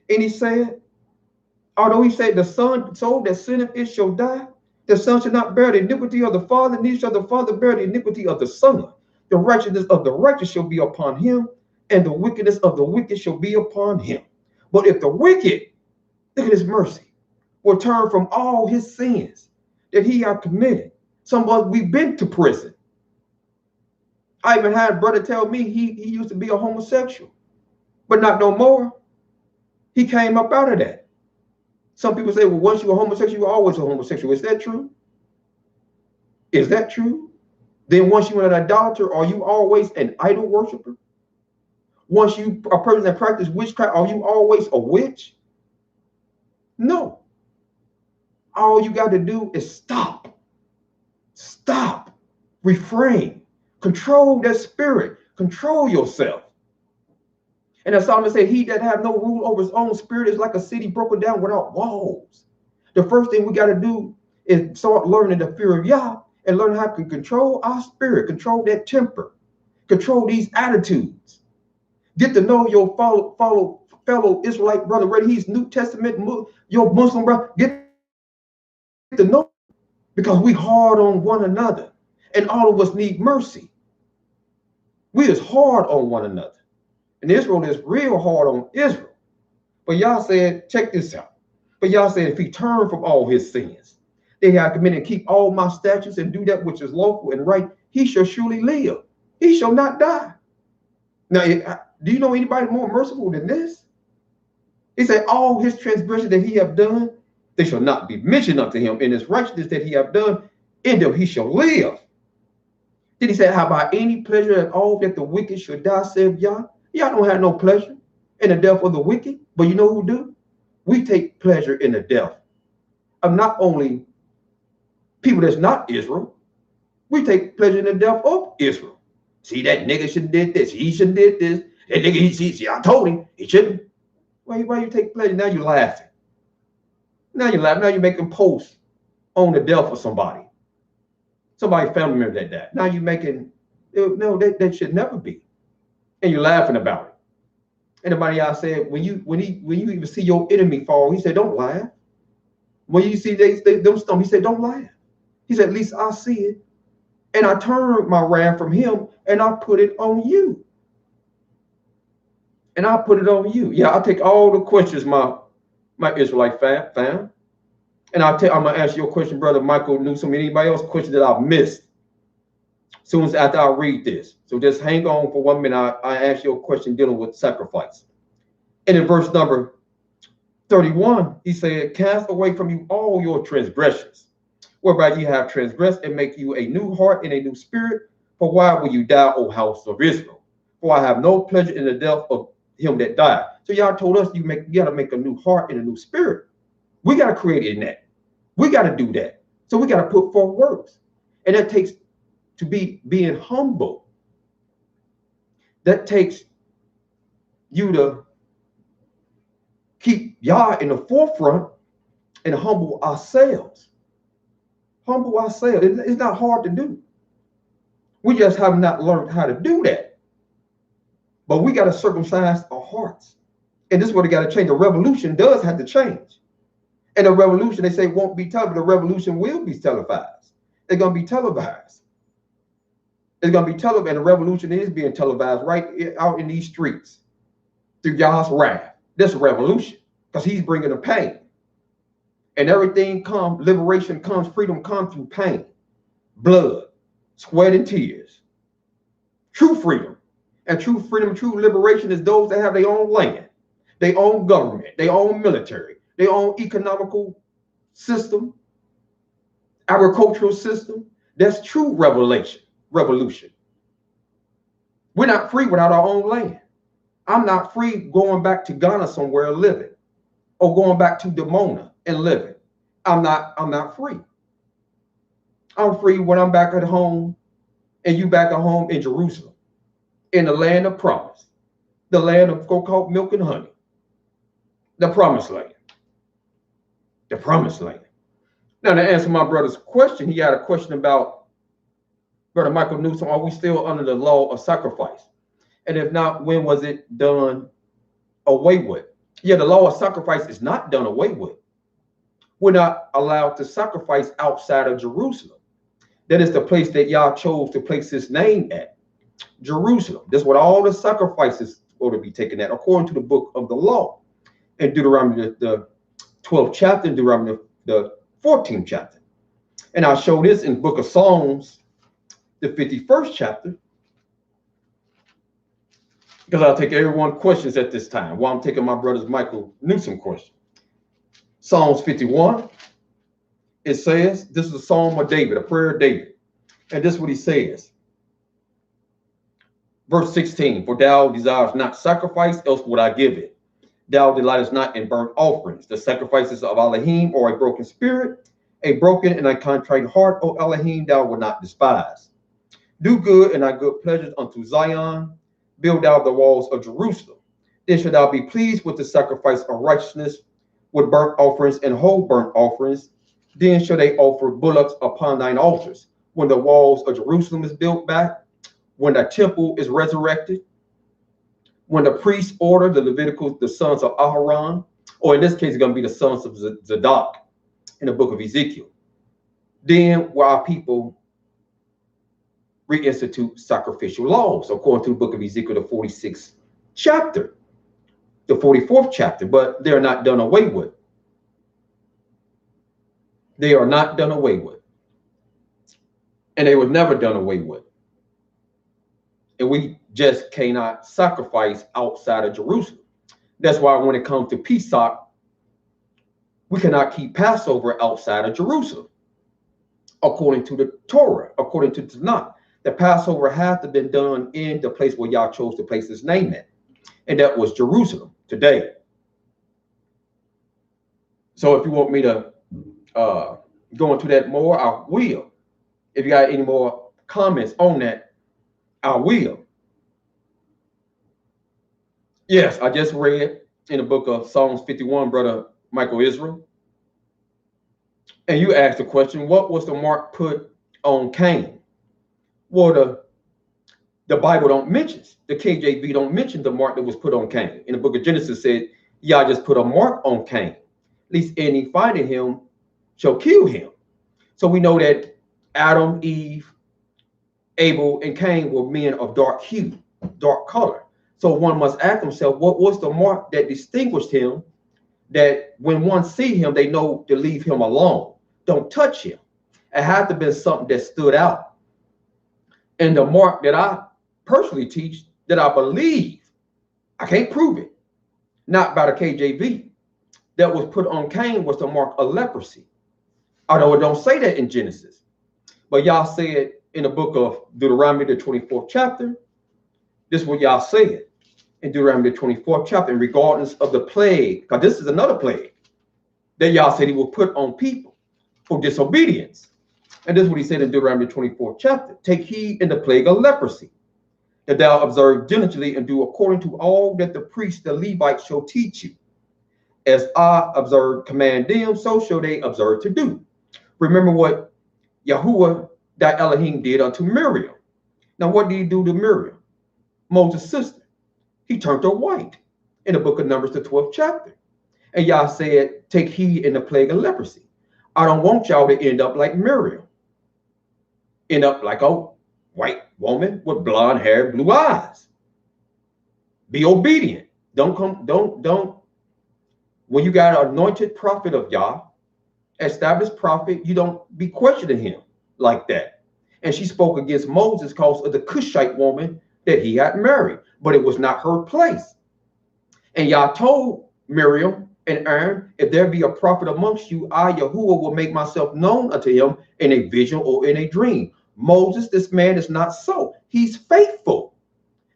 And he said, although he said the son, soul that sinneth it shall die, the son shall not bear the iniquity of the father, neither shall the father bear the iniquity of the son. The righteousness of the righteous shall be upon him, and the wickedness of the wicked shall be upon him. But if the wicked, look at his mercy, will turn from all his sins that he have committed. Some of us, we've been to prison. I even had a brother tell me he used to be a homosexual, but not no more. He came up out of that. Some people say, well, once you're a homosexual, you're always a homosexual. Is that true? Is that true? Then once you're an idolater, are you always an idol worshiper? Once you a person that practices witchcraft, are you always a witch? No. All you got to do is stop. Stop. Refrain. Control that spirit. Control yourself. And as Solomon said, he that have no rule over his own spirit is like a city broken down without walls. The first thing we got to do is start learning the fear of Yah and learn how to control our spirit, control that temper, control these attitudes. Get to know your fellow Israelite brother, whether he's New Testament, your Muslim brother. Get to know, because we hard on one another, and all of us need mercy. We is hard on one another. And Israel is real hard on Israel. But Yah said, check this out. But Yah said, if he turned from all his sins, they have committed and keep all my statutes and do that which is lawful and right, he shall surely live. He shall not die. Now, do you know anybody more merciful than this? He said, all his transgressions that he have done, they shall not be mentioned unto him. In his righteousness that he have done, in them he shall live. Then he said, how about any pleasure at all that the wicked should die, said Yah? Y'all don't have no pleasure in the death of the wicked, but you know who do? We take pleasure in the death of not only people that's not Israel, we take pleasure in the death of Israel. See, that nigga should have did this. He should have did this. That nigga, see, I told him he shouldn't. Why you take pleasure? Now you're laughing. Now you're laughing. Now you're making posts on the death of somebody. Somebody family member that died. Now you're making, no, that should never be. And you're laughing about it. And the money I said, when you even see your enemy fall, he said, don't laugh. When you see them stumble, he said, don't laugh. He said, at least I see it. And I turned my wrath from him and I put it on you. And I put it on you. Yeah, I'll take all the questions my Israelite fam. And I'm gonna ask you a question, Brother Michael Newsom, anybody else question that I've missed soon as after I read this. So just hang on for 1 minute. I ask you a question dealing with sacrifice. And in verse number 31, he said, cast away from you all your transgressions, whereby you have transgressed, and make you a new heart and a new spirit. For why will you die, O house of Israel? For I have no pleasure in the death of him that died. So y'all told us you got to make a new heart and a new spirit. We got to create in that. We got to do that. So we got to put forth works. And that takes to being humble. That takes you to keep Yah in the forefront and humble ourselves. Humble ourselves. It's not hard to do. We just have not learned how to do that. But we got to circumcise our hearts. And this is what it got to change. The revolution does have to change. And the revolution, they say, won't be televised. The revolution will be televised. It's going to be televised. It's going to be televised. And the revolution is being televised right out in these streets through Yah's wrath. This revolution, because he's bringing the pain. And everything comes, liberation comes, freedom comes through pain, blood, sweat, and tears. True freedom. And true freedom, true liberation is those that have their own land, their own government, their own military, their own economical system, agricultural system. That's true revolution. We're not free without our own land. I'm not free going back to Ghana somewhere living, or going back to Dimona and living. I'm not free. I'm free when I'm back at home and you back at home in Jerusalem, in the land of promise, the land of called milk and honey, the promised land. The promised land. Now, to answer my brother's question, he had a question about, Brother Michael Newsom, are we still under the law of sacrifice? And if not, when was it done away with? Yeah, the law of sacrifice is not done away with. We're not allowed to sacrifice outside of Jerusalem. That is the place that Yah chose to place his name at, Jerusalem. That's what all the sacrifices ought to be taken at, according to the book of the law. In Deuteronomy, the 12th chapter, and Deuteronomy, the 14th chapter. And I'll show this in book of Psalms, the 51st chapter, because I'll take everyone questions at this time while I'm taking my brother's Michael Newsom question. Psalms 51, it says, this is a psalm of David, a prayer of David. And this is what he says. Verse 16, for thou desirest not sacrifice, else would I give it. Thou delightest not in burnt offerings. The sacrifices of Elohim, or a broken spirit, a broken and a contrite heart, O Elohim, thou wilt not despise. Do good and thy good pleasures unto Zion. Build thou the walls of Jerusalem. Then shalt thou be pleased with the sacrifice of righteousness, with burnt offerings and whole burnt offerings. Then shall they offer bullocks upon thine altars. When the walls of Jerusalem is built back, when the temple is resurrected, when the priests order the Levitical, the sons of Aharon, or in this case, it's going to be the sons of Zadok in the book of Ezekiel. Then will our people reinstitute sacrificial laws, according to the book of Ezekiel, the 46th chapter, the 44th chapter, but they're not done away with. They are not done away with. And they were never done away with. And we just cannot sacrifice outside of Jerusalem. That's why when it comes to Pesach, we cannot keep Passover outside of Jerusalem. According to the Torah, according to Tanakh, the Passover had to have been done in the place where Yah chose to place his name at. And that was Jerusalem today. So if you want me to go into that more, I will. If you got any more comments on that, I will. Yes, I just read in the book of Psalms 51, Brother Michael Israel. And you asked the question, what was the mark put on Cain? Well, the Bible don't mention, the KJV don't mention the mark that was put on Cain. In the book of Genesis said, y'all just put a mark on Cain. At least any finding him shall kill him. So we know that Adam, Eve, Abel, and Cain were men of dark hue, dark color. So one must ask himself, what was the mark that distinguished him, that when one see him, they know to leave him alone, don't touch him? It had to be something that stood out. And the mark that I personally teach, that I believe, I can't prove it, not by the KJV, that was put on Cain was the mark of leprosy. Although it don't say that in Genesis. But y'all said in the book of Deuteronomy, the 24th chapter, this is what y'all said in Deuteronomy, the 24th chapter, regardless of the plague, because this is another plague that y'all said he will put on people for disobedience. And this is what he said in Deuteronomy, the 24th chapter. Take heed in the plague of leprosy, that thou observe diligently and do according to all that the priests, the Levites, shall teach you. As I observe, command them, so shall they observe to do. Remember what Yahuwah, thy Elohim, did unto Miriam. Now, what did he do to Miriam, Moses' sister? He turned her white in the book of Numbers, the 12th chapter. And y'all said, take heed in the plague of leprosy. I don't want y'all to end up like Miriam. End up like a white woman with blonde hair, blue eyes. Be obedient. Don't. When you got an anointed prophet of Yah, established prophet, you don't be questioning him like that. And she spoke against Moses because of the Cushite woman that he had married, but it was not her place. And Yah told Miriam and Aaron, if there be a prophet amongst you, I, Yahuwah, will make myself known unto him in a vision or in a dream. Moses, this man is not so. He's faithful.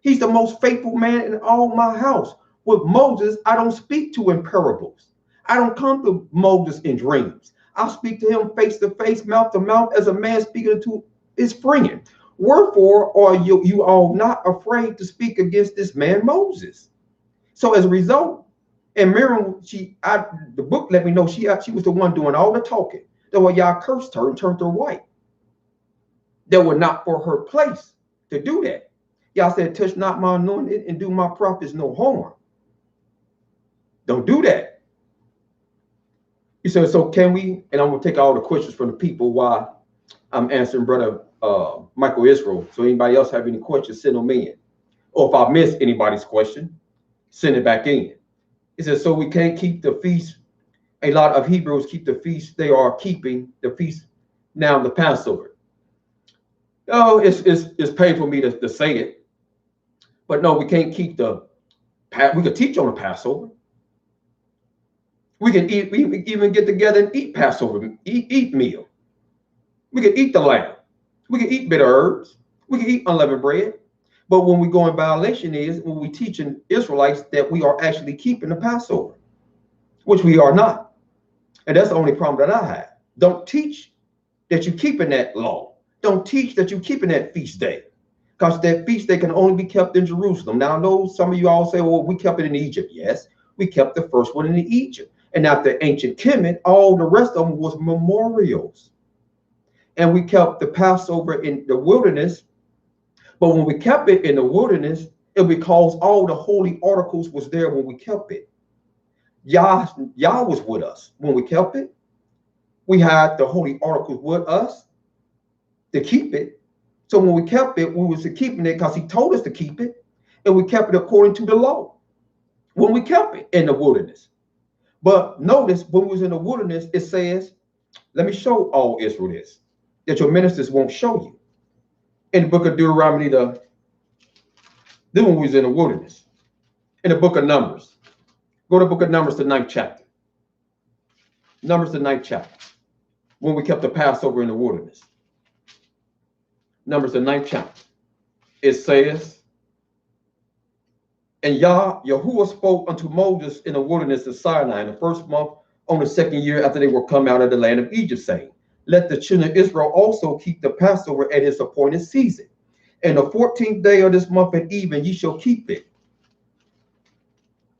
He's the most faithful man in all my house. With Moses, I don't speak to in parables. I don't come to Moses in dreams. I speak to him face to face, mouth to mouth, as a man speaking to his friend. Wherefore are you all not afraid to speak against this man Moses? So as a result, and Miriam, the book let me know she was the one doing all the talking. That's why y'all cursed her and turned her white. That were not for her place to do that. Y'all said, touch not my anointed and do my prophets no harm. Don't do that. He said, so can we, and I'm going to take all the questions from the people while I'm answering Brother Michael Israel. So anybody else have any questions, send them in. Or if I miss anybody's question, send it back in. He says, so we can't keep the feast. A lot of Hebrews keep the feast. They are keeping the feast now, the Passover. Oh, it's painful for me to say it. But no, we can't keep we could teach on the Passover. We can even get together and eat Passover, eat meal. We can eat the lamb. We can eat bitter herbs. We can eat unleavened bread. But when we go in violation is when we teaching Israelites that we are actually keeping the Passover, which we are not. And that's the only problem that I have. Don't teach that you're keeping that law. Don't teach that you're keeping that feast day. Because that feast day can only be kept in Jerusalem. Now, I know some of you all say, well, we kept it in Egypt. Yes, we kept the first one in Egypt. And after ancient Kemet, all the rest of them was memorials. And we kept the Passover in the wilderness. But when we kept it in the wilderness, it was because all the holy articles was there when we kept it. Yah was with us when we kept it. We had the holy articles with us to keep it. So when we kept it, we was keeping it because he told us to keep it. And we kept it according to the law when we kept it in the wilderness. But notice when we was in the wilderness, it says, let me show all Israel this, that your ministers won't show you. In the book of Deuteronomy, then when we was in the wilderness, in the book of Numbers, go to the book of Numbers, the 9th chapter. Numbers, the 9th chapter, when we kept the Passover in the wilderness. Numbers, the 9th chapter. It says, and Yahuwah spoke unto Moses in the wilderness of Sinai in the first month on the 2nd year after they were come out of the land of Egypt, saying, let the children of Israel also keep the Passover at its appointed season. And the 14th day of this month at even, ye shall keep it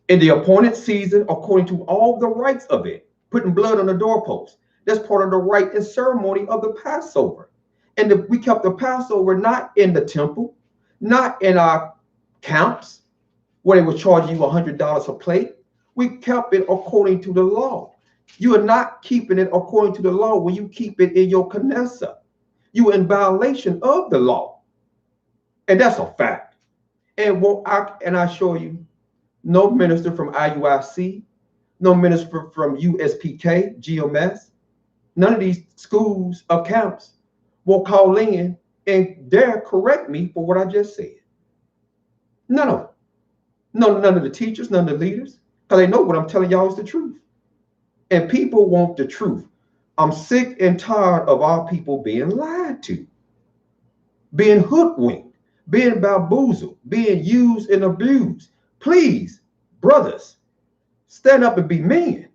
in the appointed season, according to all the rites of it, putting blood on the doorpost. That's part of the rite and ceremony of the Passover. And we kept the Passover not in the temple, not in our camps, where they would charge you $100 a plate. We kept it according to the law. You are not keeping it according to the law when you keep it in your Knesset. You are in violation of the law. And that's a fact. And I assure you, no minister from IUIC, no minister from USPK, GMS, none of these schools of camps will call in and dare correct me for what I just said. None of them. None of the teachers, none of the leaders, because they know what I'm telling y'all is the truth. And people want the truth. I'm sick and tired of our people being lied to, being hoodwinked, being bamboozled, being used and abused. Please, brothers, stand up and be men.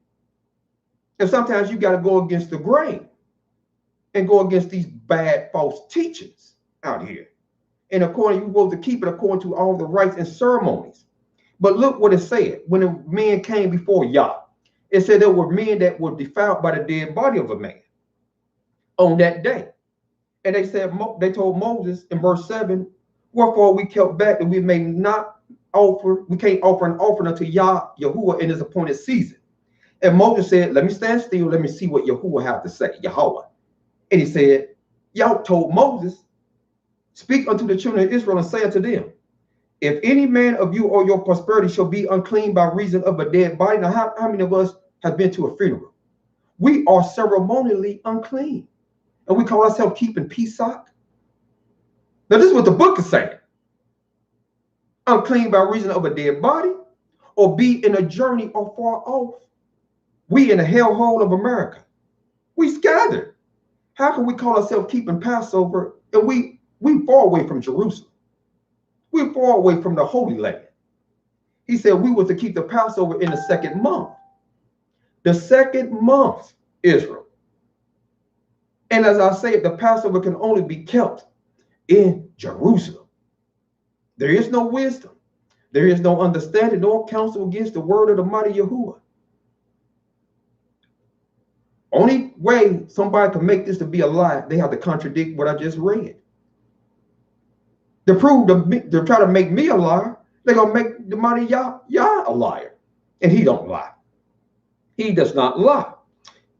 And sometimes you got to go against the grain and go against these bad false teachers out here. And according, you're supposed to keep it according to all the rites and ceremonies. But look what it said when the men came before Yah. It said there were men that were defiled by the dead body of a man on that day. And they said, they told Moses in verse 7, wherefore we kept back that we may not offer, we can't offer an offering unto Yah, Yahuwah in his appointed season. And Moses said, let me stand still, let me see what Yahuwah have to say, Yahweh. And he said, Yah told Moses, speak unto the children of Israel and say unto them, if any man of you or your prosperity shall be unclean by reason of a dead body. Now, how many of us have been to a funeral? We are ceremonially unclean. And we call ourselves keeping Pesach. Now, this is what the book is saying. Unclean by reason of a dead body, or be in a journey or far off. We in the hellhole of America. We scattered. How can we call ourselves keeping Passover and we far away from Jerusalem? We're far away from the Holy Land. He said we were to keep the Passover in the second month. The second month, Israel. And as I said, the Passover can only be kept in Jerusalem. There is no wisdom. There is no understanding nor counsel against the word of the mighty Yahuwah. Only way somebody can make this to be a lie, they have to contradict what I just read. To prove, to try to make me a liar, they're going to make the mighty Yah a liar. And he don't lie. He does not lie.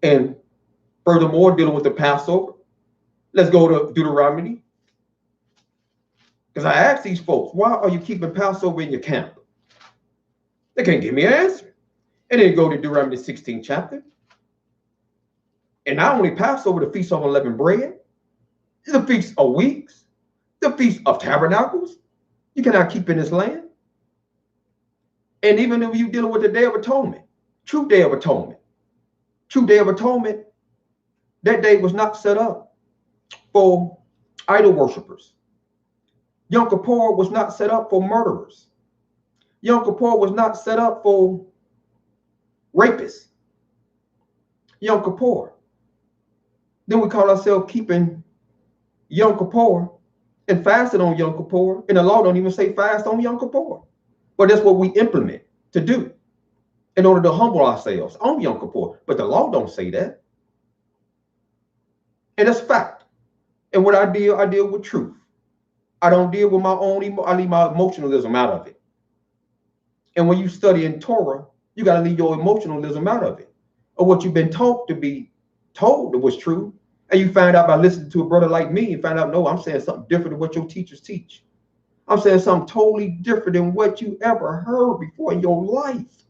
And furthermore, dealing with the Passover, let's go to Deuteronomy. Because I asked these folks, why are you keeping Passover in your camp? They can't give me an answer. And then go to Deuteronomy 16th chapter. And not only Passover, the Feast of Unleavened Bread, the Feast of Weeks, the Feast of Tabernacles, you cannot keep in this land. And even if you're dealing with the Day of Atonement, true Day of Atonement, that day was not set up for idol worshipers. Yom Kippur was not set up for murderers. Yom Kippur was not set up for rapists. Yom Kippur. Then we call ourselves keeping Yom Kippur and fasting on Yom Kippur, and the law don't even say fast on Yom Kippur. But that's what we implement to do in order to humble ourselves on Yom Kippur. But the law don't say that. And that's fact. And what I deal with truth. I don't deal with my own, I leave my emotionalism out of it. And when you study in Torah, you got to leave your emotionalism out of it. Or what you've been taught to be told that was true. And you find out by listening to a brother like me, and find out, no, I'm saying something different than what your teachers teach. I'm saying something totally different than what you ever heard before in your life.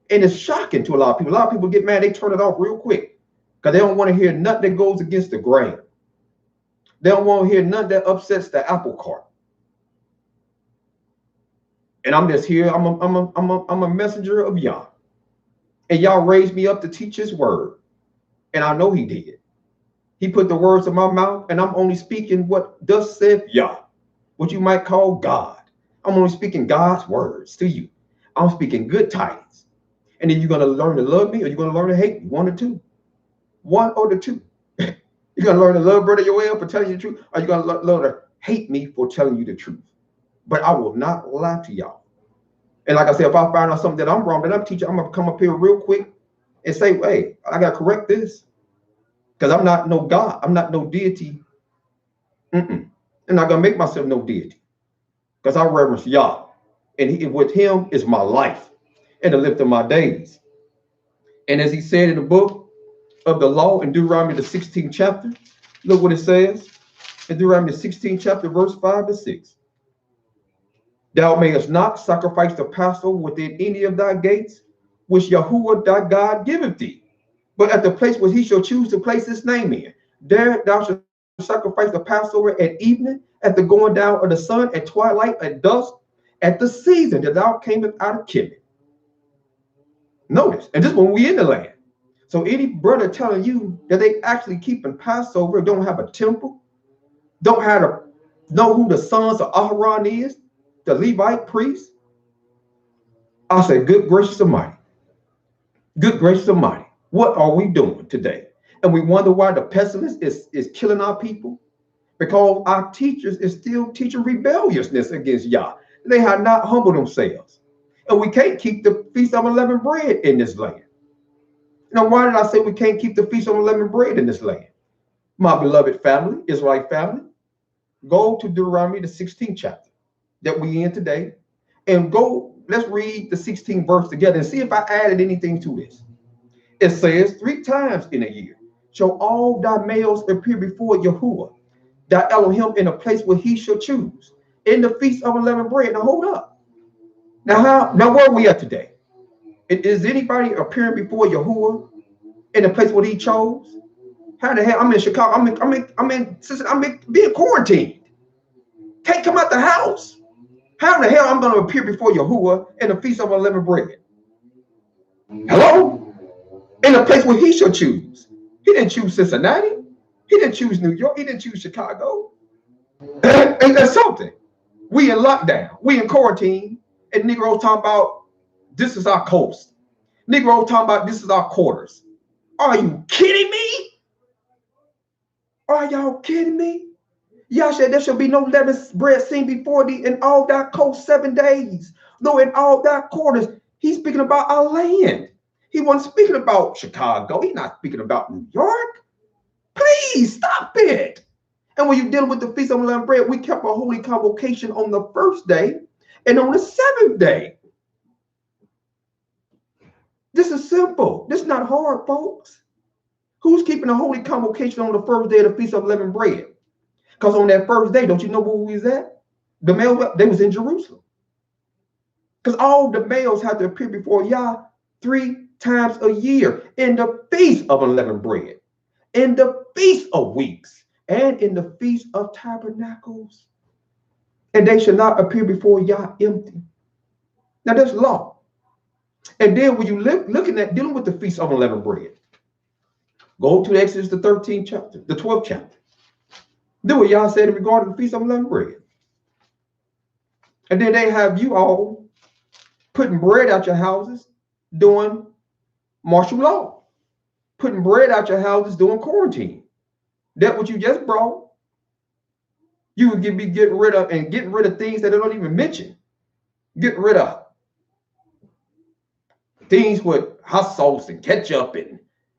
And it's shocking to a lot of people. A lot of people get mad, they turn it off real quick because they don't want to hear nothing that goes against the grain. They don't want to hear nothing that upsets the apple cart. And I'm just here, I'm a messenger of Yah. And Yah raised me up to teach his word. And I know he did. He put the words in my mouth, and I'm only speaking what thus saith Yah, what you might call God. I'm only speaking God's words to you. I'm speaking good tidings. And then you're going to learn to love me, or you're going to learn to hate me. One or two. One or the two. You're going to learn to love Brother Yoel for telling you the truth, or you're going to learn to hate me for telling you the truth, but I will not lie to y'all. And like I said, if I find out something that I'm wrong, then I'm teaching, I'm gonna come up here real quick and say, hey, I gotta correct this. Because I'm not no God, I'm not no deity. I'm not gonna make myself no deity. Because I reverence Yah. And with him is my life and the lift of my days. And as he said in the book of the law in Deuteronomy, the 16th chapter, look what it says in Deuteronomy, the 16th chapter, verse 5 and 6. Thou mayest not sacrifice the Passover within any of thy gates, which Yahuwah thy God giveth thee, but at the place where he shall choose to place his name in. There thou shalt sacrifice the Passover at evening, at the going down of the sun, at twilight, at dusk, at the season that thou camest out of Kemet. Notice, and this is when we in the land. So any brother telling you that they actually keeping Passover, don't have a temple, don't have to know who the sons of Aharon is, the Levite priest, I say, good gracious almighty. Good gracious almighty. What are we doing today? And we wonder why the pestilence is killing our people, because our teachers is still teaching rebelliousness against Yah. They have not humbled themselves. And we can't keep the Feast of Unleavened Bread in this land. Now, why did I say we can't keep the Feast of Unleavened Bread in this land? My beloved family, Israelite family, go to Deuteronomy, the 16th chapter that we in today, and go, let's read the 16th verse together and see if I added anything to this. It says, 3 times in a year shall all thy males appear before Yahuwah, thy Elohim, in a place where he shall choose, in the Feast of Unleavened Bread. Now hold up. Now where are we at today? Is anybody appearing before Yahuwah in the place where he chose? How the hell? I'm in Chicago. I'm being quarantined. Can't come out the house. How the hell I'm going to appear before Yahuwah in the Feast of Unleavened Bread? Hello? In the place where he shall choose. He didn't choose Cincinnati. He didn't choose New York. He didn't choose Chicago. Ain't that something? We in lockdown. We in quarantine. And Negroes talking about this is our coast. Negroes talking about this is our quarters. Are you kidding me? Are y'all kidding me? Yah said there shall be no leavened bread seen before thee in all thy coast 7 days. No, in all thy quarters. He's speaking about our land. He wasn't speaking about Chicago. He's not speaking about New York. Please stop it. And when you're dealing with the Feast of Unleavened Bread, we kept a holy convocation on the 1st day and on the 7th day. This is simple. This is not hard, folks. Who's keeping a holy convocation on the 1st day of the Feast of Unleavened Bread? Because on that 1st day, don't you know where we was at? The males, they was in Jerusalem. Because all the males had to appear before Yah 3 times a year in the Feast of Unleavened Bread, in the Feast of Weeks, and in the Feast of Tabernacles. And they should not appear before Yah empty. Now that's law. And then when you looking at dealing with the Feast of Unleavened Bread, go to Exodus, the 13th chapter, the 12th chapter. Do what Yah said regarding the Feast of Unleavened Bread. And then they have you all putting bread out your houses, doing martial law, putting bread out your houses, doing quarantine. That what you just brought. You would be getting rid of things that they don't even mention. Get rid of things with hot sauce and ketchup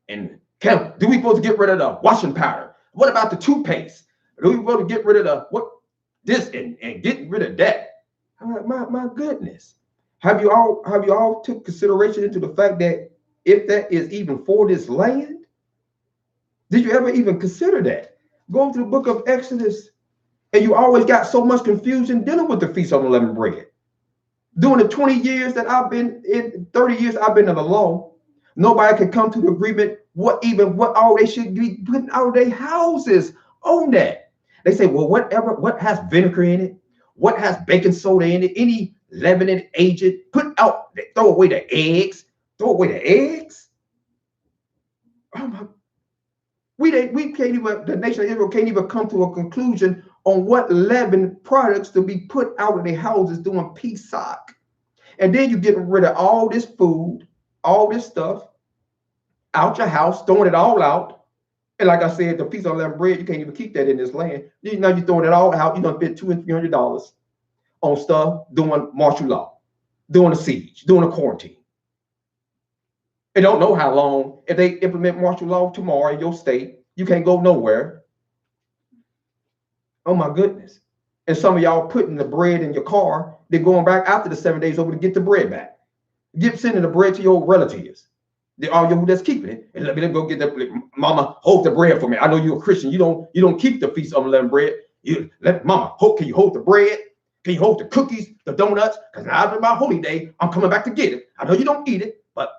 and do we supposed to get rid of the washing powder? What about the toothpaste? Do we supposed to get rid of this and get rid of that? I'm like, my goodness. Have you all took consideration into the fact that if that is even for this land? Did you ever even consider that? Go to the book of Exodus, and you always got so much confusion dealing with the Feast of Unleavened Bread. During the 20 years that I've been in, 30 years I've been in the law, nobody could come to the agreement what all they should be putting out of their houses on that. They say, well, what has vinegar in it? What has baking soda in it? Any leavening agent? Throw away the eggs. Throw away the eggs. Oh my. We can't even, the nation of Israel can't even come to a conclusion on what leavened products to be put out of their houses doing Pesach. And then you're getting rid of all this food, all this stuff out your house, throwing it all out. And like I said, the Feast of Unleavened Bread, you can't even keep that in this land. Now you're throwing it all out. You done spent $200 and $300 on stuff doing martial law, doing a siege, doing a quarantine. And don't know how long. If they implement martial law tomorrow in your state, you can't go nowhere. Oh my goodness. And some of y'all putting the bread in your car, they're going back after the 7 days over to get the bread back. Sending the bread to your relatives. They are you that's keeping it. And let me go get the mama, hold the bread for me. I know you're a Christian. You don't keep the Feast of Unleavened Bread. You let mama can you hold the bread? Can you hold the cookies, the donuts? Because now after my holy day, I'm coming back to get it. I know you don't eat it, but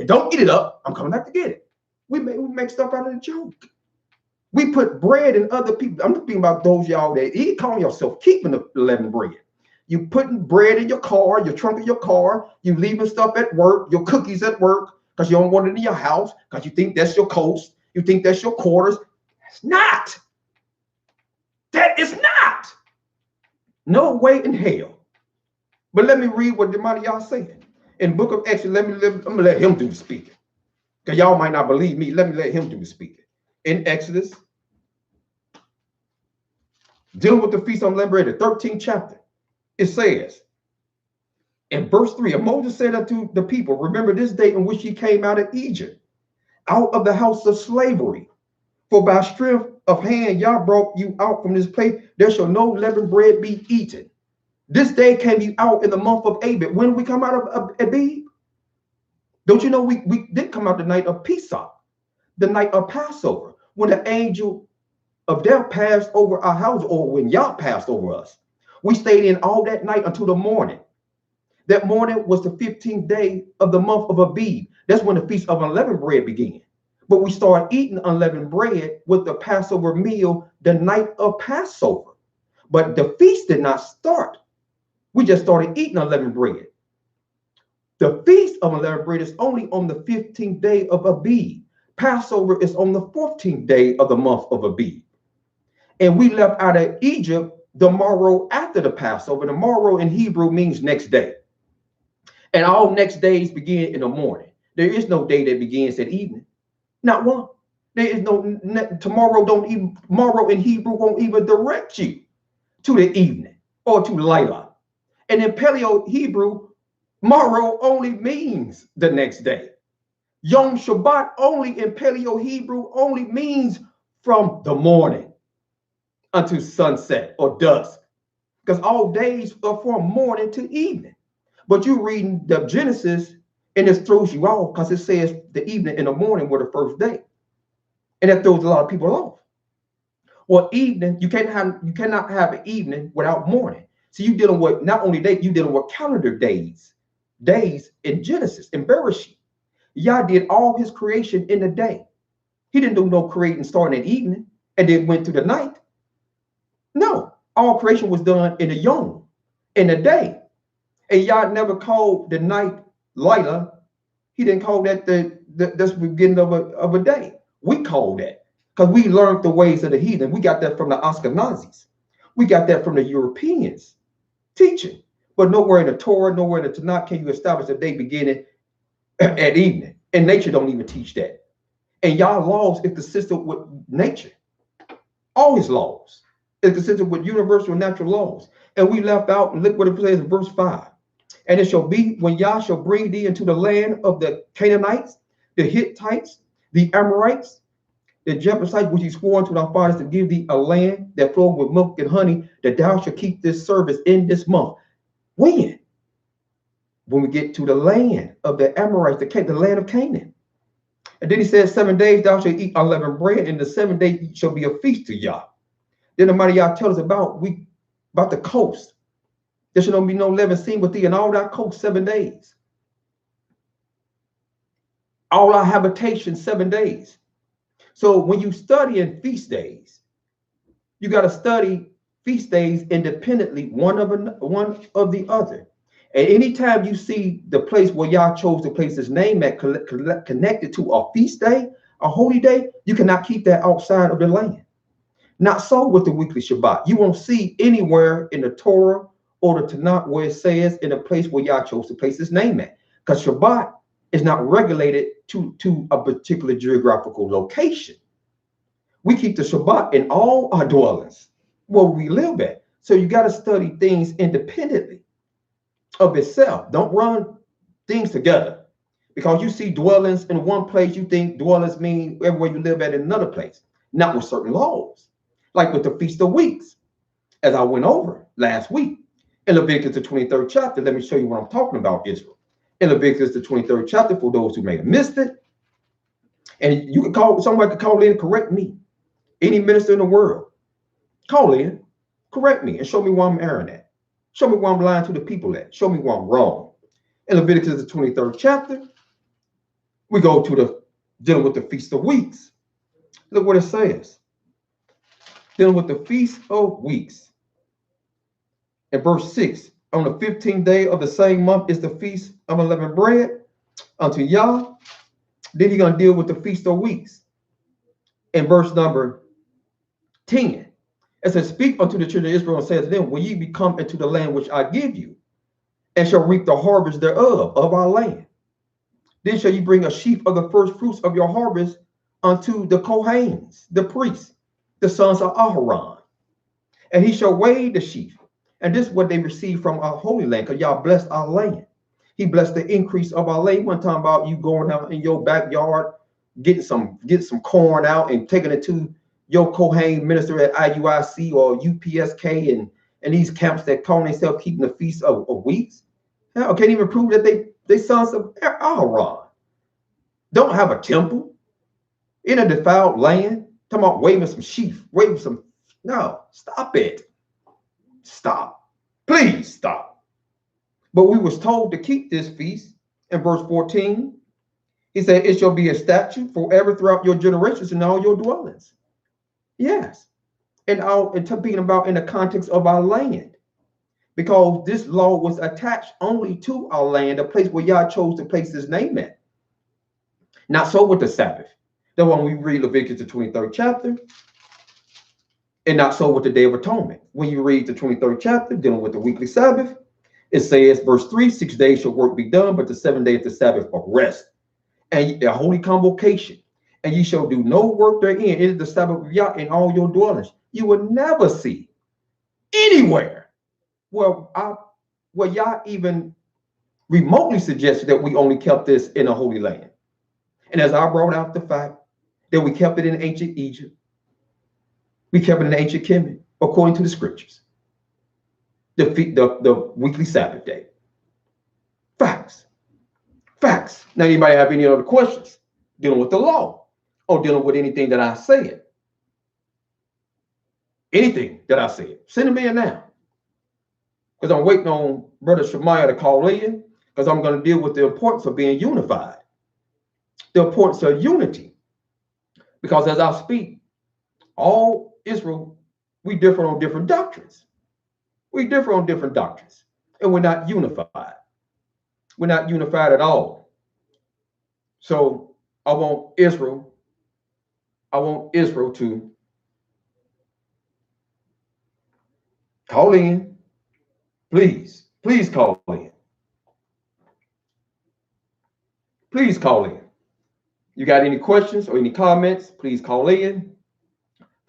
don't eat it up. I'm coming back to get it. We make stuff out of the joke. We put bread in other people. I'm thinking about those y'all that you call yourself keeping the leavened bread. You putting bread in your car, your trunk of your car. You leaving stuff at work, your cookies at work, because you don't want it in your house, because you think that's your coast. You think that's your quarters. That's not. That is not. No way in hell. But let me read what the money y'all saying. In the book of Exodus, I'm going to let him do the speaking. Because y'all might not believe me. Let me let him do the speaking. In Exodus, dealing with the Feast of Unleavened Bread, the 13th chapter, it says, in verse 3, and Moses said unto the people, remember this day in which ye came out of Egypt, out of the house of slavery. For by strength of hand Yah brought you out from this place. There shall no leavened bread be eaten. This day came you out in the month of Abib. When we come out of Abib? Don't you know we did come out the night of Pesach, the night of Passover, when the angel of death passed over our house, or when Yah passed over us. We stayed in all that night until the morning. That morning was the 15th day of the month of Abib. That's when the Feast of Unleavened Bread began. But we started eating unleavened bread with the Passover meal the night of Passover. But the feast did not start. We just started eating unleavened bread. The Feast of Unleavened Bread is only on the 15th day of Abib. Passover is on the 14th day of the month of Abib. And we left out of Egypt the morrow after the Passover. The morrow in Hebrew means next day. And all next days begin in the morning. There is no day that begins at evening. Not one. There is no tomorrow. Tomorrow in Hebrew won't even direct you to the evening or to Layla. And in Paleo Hebrew, morrow only means the next day. Yom Shabbat only in Paleo Hebrew only means from the morning until sunset or dusk, because all days are from morning to evening. But you reading the Genesis and it throws you off because it says the evening and the morning were the first day, and that throws a lot of people off. Well, evening you cannot have an evening without morning. So you dealing with not only day, you dealing with calendar days in Genesis in Bereshit. Yah did all his creation in the day. He didn't do no creating starting at evening and then went to the night. No, all creation was done in the yom, in the day. And Yah never called the night Layla. He didn't call that that's the beginning of a day. We call that because we learned the ways of the heathen. We got that from the Ashkenazis. We got that from the Europeans teaching. But nowhere in the Torah, nowhere in the Tanakh can you establish a day beginning at evening. And nature don't even teach that. And Yah's laws is consistent with nature. All his laws is consistent with universal natural laws. And we left out, and look what it says in verse 5. And it shall be when Yah shall bring thee into the land of the Canaanites, the Hittites, the Amorites, the Jebusites, which he swore unto thy fathers to give thee a land that flowed with milk and honey, that thou shalt keep this service in this month. When? When we get to the land of the Amorites, the land of Canaan. And then he says, 7 days thou shalt eat unleavened bread, and the 7th day shall be a feast to Yah. Then the mighty Yah tells us about the coast. There shall not be no leaven seen with thee in all thy coast 7 days. All our habitation 7 days. So when you study in feast days, you got to study feast days independently, one of the other. And anytime you see the place where Yah chose to place his name at connected to a feast day, a holy day, you cannot keep that outside of the land. Not so with the weekly Shabbat. You won't see anywhere in the Torah or the Tanakh where it says in a place where Yah chose to place his name at. Because Shabbat is not regulated to a particular geographical location. We keep the Shabbat in all our dwellings where we live at. So you got to study things independently of itself. Don't run things together. Because you see dwellings in one place, you think dwellings mean everywhere you live at in another place. Not with certain laws. Like with the Feast of Weeks, as I went over last week. In Leviticus, the 23rd chapter, let me show you what I'm talking about, Israel. In Leviticus, the 23rd chapter, for those who may have missed it. And you can call, somebody could call in and correct me. Any minister in the world, call in, correct me, and show me where I'm erring at. Show me where I'm lying to the people at. Show me where I'm wrong. In Leviticus, the 23rd chapter, we go to the dealing with the Feast of Weeks. Look what it says. Dealing with the Feast of Weeks. In verse 6, on the 15th day of the same month is the Feast of Unleavened Bread unto Yah. Then he's going to deal with the Feast of Weeks. In verse number 10, it says, speak unto the children of Israel and say to them, when ye be come into the land which I give you, and shall reap the harvest thereof of our land. Then shall you bring a sheaf of the first fruits of your harvest unto the Kohanes, the priests, the sons of Aharon. And he shall weigh the sheaf. And this is what they receive from our holy land, because y'all blessed our land. He blessed the increase of our land. One time about you going out in your backyard, getting some corn out and taking it to your Kohen minister at IUIC or UPSK and these camps that call themselves keeping the Feast of Weeks. Hell, can't even prove that they sons of Aharon. Don't have a temple in a defiled land. Talking about waving some sheaf, waving some. No, stop it. Stop. Please stop. But we was told to keep this feast in verse 14. He said, it shall be a statute forever throughout your generations and all your dwellings. Yes. And being about in the context of our land. Because this law was attached only to our land, a place where Yah chose to place his name at. Not so with the Sabbath. That's when we read Leviticus, the 23rd chapter. And not so with the Day of Atonement. When you read the 23rd chapter, dealing with the weekly Sabbath, it says, verse 3, 6 days shall work be done, but the 7th day is the Sabbath of rest. And a holy convocation. And ye shall do no work therein. It is the Sabbath of Yah in all your dwellings. You will never see anywhere where Yah even remotely suggested that we only kept this in a holy land. And as I brought out the fact that we kept it in ancient Egypt, we kept it in ancient Kemet, according to the scriptures. The weekly Sabbath day. Facts. Facts. Now, anybody have any other questions dealing with the law or dealing with anything that I said? Anything that I said, send them in now. Because I'm waiting on Brother Shemaiah to call in, because I'm going to deal with the importance of being unified. The importance of unity. Because as I speak, all Israel, we differ on different doctrines. We differ on different doctrines. And we're not unified. We're not unified at all. So I want Israel to call in. Please call in. Please call in. You got any questions or any comments, please call in.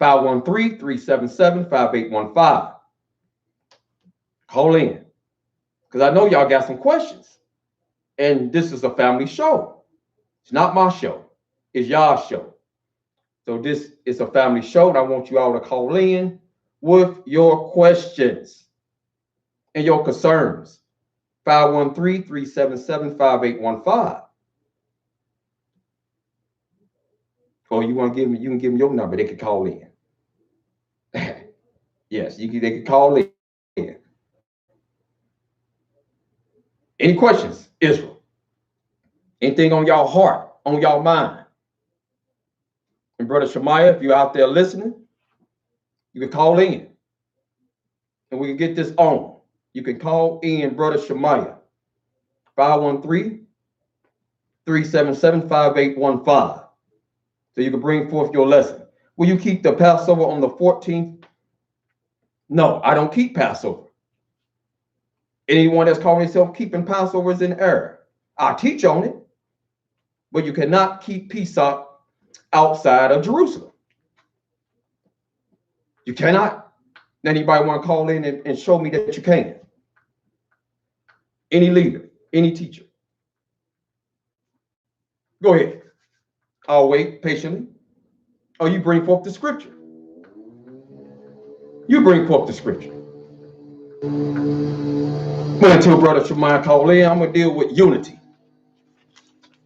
513-377-5815. Call in. Because I know y'all got some questions. And this is a family show. It's not my show. It's y'all's show. So this is a family show, and I want you all to call in with your questions and your concerns. 513-377-5815. Or you want to give me, you can give them your number. They can call in. Yes, they can call in. Any questions, Israel? Anything on y'all heart, on y'all mind? And Brother Shemaiah, if you're out there listening, you can call in. And we can get this on. You can call in Brother Shemaiah. 513-377-5815. So you can bring forth your lesson. Will you keep the Passover on the 14th? No, I don't keep Passover. Anyone that's calling himself keeping Passover is in error. I'll teach on it, but you cannot keep Pesach outside of Jerusalem. You cannot? Anybody want to call in and show me that you can? Any leader, any teacher. Go ahead. I'll wait patiently. Or you bring forth the scripture. You bring forth the scripture. When until Brother Shemaiah call in, I'm going to deal with unity.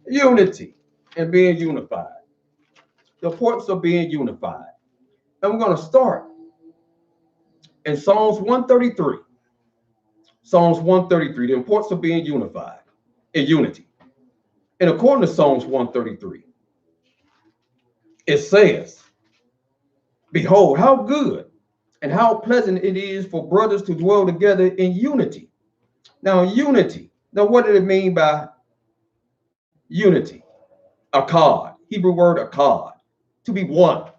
Unity and being unified. The importance of being unified. And we're going to start in Psalms 133. Psalms 133, the importance of being unified in unity. And according to Psalms 133, it says, behold, how good and how pleasant it is for brothers to dwell together in unity. Now, unity. Now, what did it mean by unity? Akkad, Hebrew word akkad, to be one.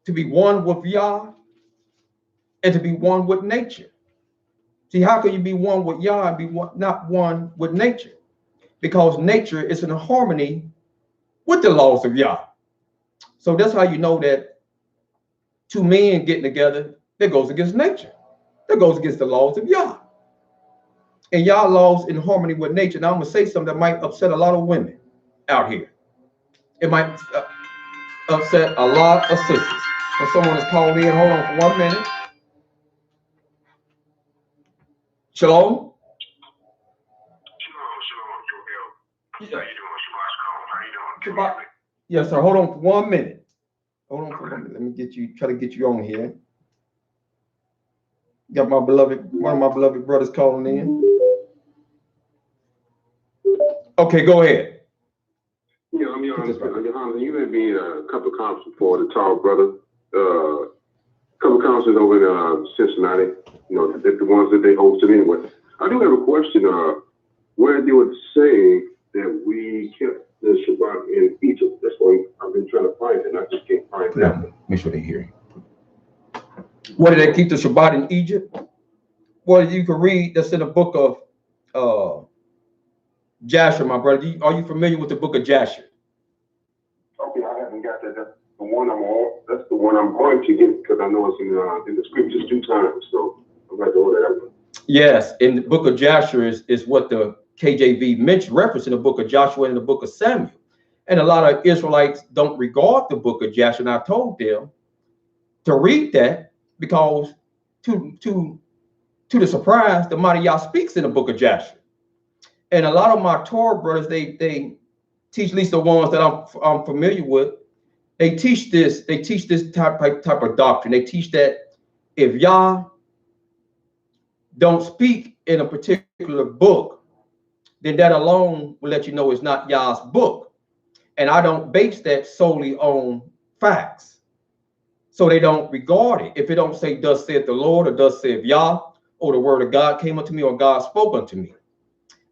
To be one with Yah and to be one with nature. See, how can you be one with Yah and be not one with nature? Because nature is in harmony with the laws of Yah. So that's how you know that two men getting together, that goes against nature. That goes against the laws of Yah. And Yah laws in harmony with nature. Now I'm going to say something that might upset a lot of women out here. It might upset a lot of sisters. When someone is called in, hold on for 1 minute. Shalom. Shalom, Joel. How you doing? Shabbat shalom. How you doing? Shabbat. Yes, sir. Hold on for 1 minute. Hold on for 1 minute. Let me try to get you on here. Got my beloved, one of my beloved brothers calling in. Okay, go ahead. Yeah, I'm Johanna. You had me a couple of conferences before, the tall brother. A couple of conferences over in Cincinnati. You know, the ones that they hosted anyway. I do have a question. Where they were saying that we kept the Shabbat in Egypt. That's why I've been trying to find it, and I just can't find it. Make sure they hear you. Where did they keep the Shabbat in Egypt? Well, you can read that's in the book of Jasher, my brother. Are you familiar with the book of Jasher? Okay, I haven't got that. That's the one I'm on. That's the one I'm going to get because I know it's in the scriptures 2 times. So I'm going to order that one. Yes, in the book of Jasher is what the KJV mentioned, reference in the book of Joshua and the book of Samuel. And a lot of Israelites don't regard the book of Jasher. And I told them to read that because to the surprise, the mighty Yah speaks in the book of Jasher. And a lot of my Torah brothers, they teach, at least the ones that I'm familiar with, they teach this type of doctrine. They teach that if Yah don't speak in a particular book, then that alone will let you know it's not Yah's book. And I don't base that solely on facts. So they don't regard it. If it don't say, thus saith the Lord, or thus saith Yah, or the word of God came unto me, or God spoke unto me.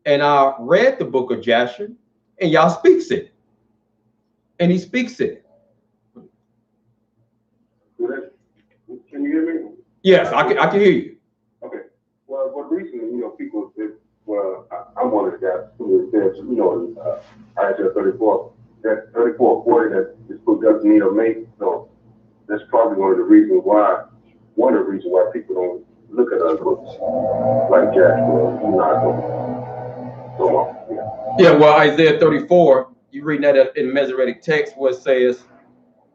And I read the book of Jasher, and Yah speaks it. And he speaks it. Can you hear me? Yes, I can hear you. Okay. Well, but recently, people said, well, I'm one of the guys who says, in Isaiah 34, that 34:40, that this book doesn't need a mate. So that's probably one of the reasons why people don't look at other books like Jasher. Yeah, well, Isaiah 34, you read that in Masoretic text where it says,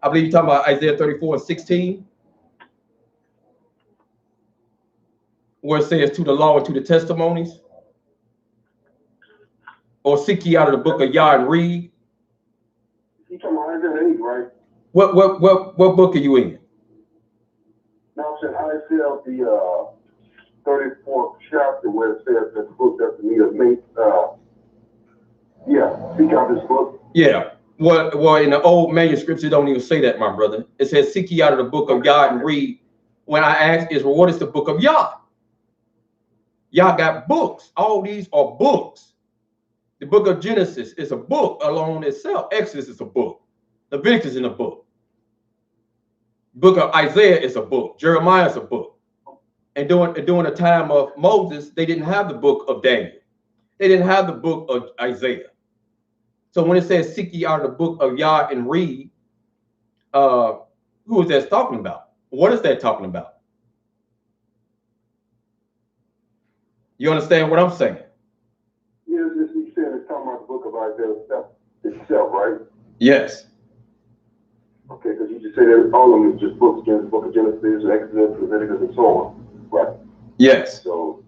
I believe you're talking about Isaiah 34:16, where it says to the law and to the testimonies, or seek ye out of the book of Yah and read. You talking about Isaiah 8, right? What book are you in? No, I'm saying Isaiah the 34th chapter where it says that the book doesn't need a mate. Seek out this book. Yeah. Well, in the old manuscripts, it don't even say that, my brother. It says, seek ye out of the book of Yah and read. When I asked Israel, what is the book of Yah? Yah got books. All these are books. The book of Genesis is a book alone itself. Exodus is a book. Leviticus is a book. Book of Isaiah is a book. Jeremiah is a book. And during the time of Moses, they didn't have the book of Daniel. They didn't have the book of Isaiah. So when it says, seek ye out of the book of Yah and read, who is that talking about? What is that talking about? You understand what I'm saying? Yes, you said it's talking about the book of Isaiah itself, right? Yes. Okay, because you just said that all of them is just books, the book of Genesis, Exodus, Leviticus, and so on, right? Yes. So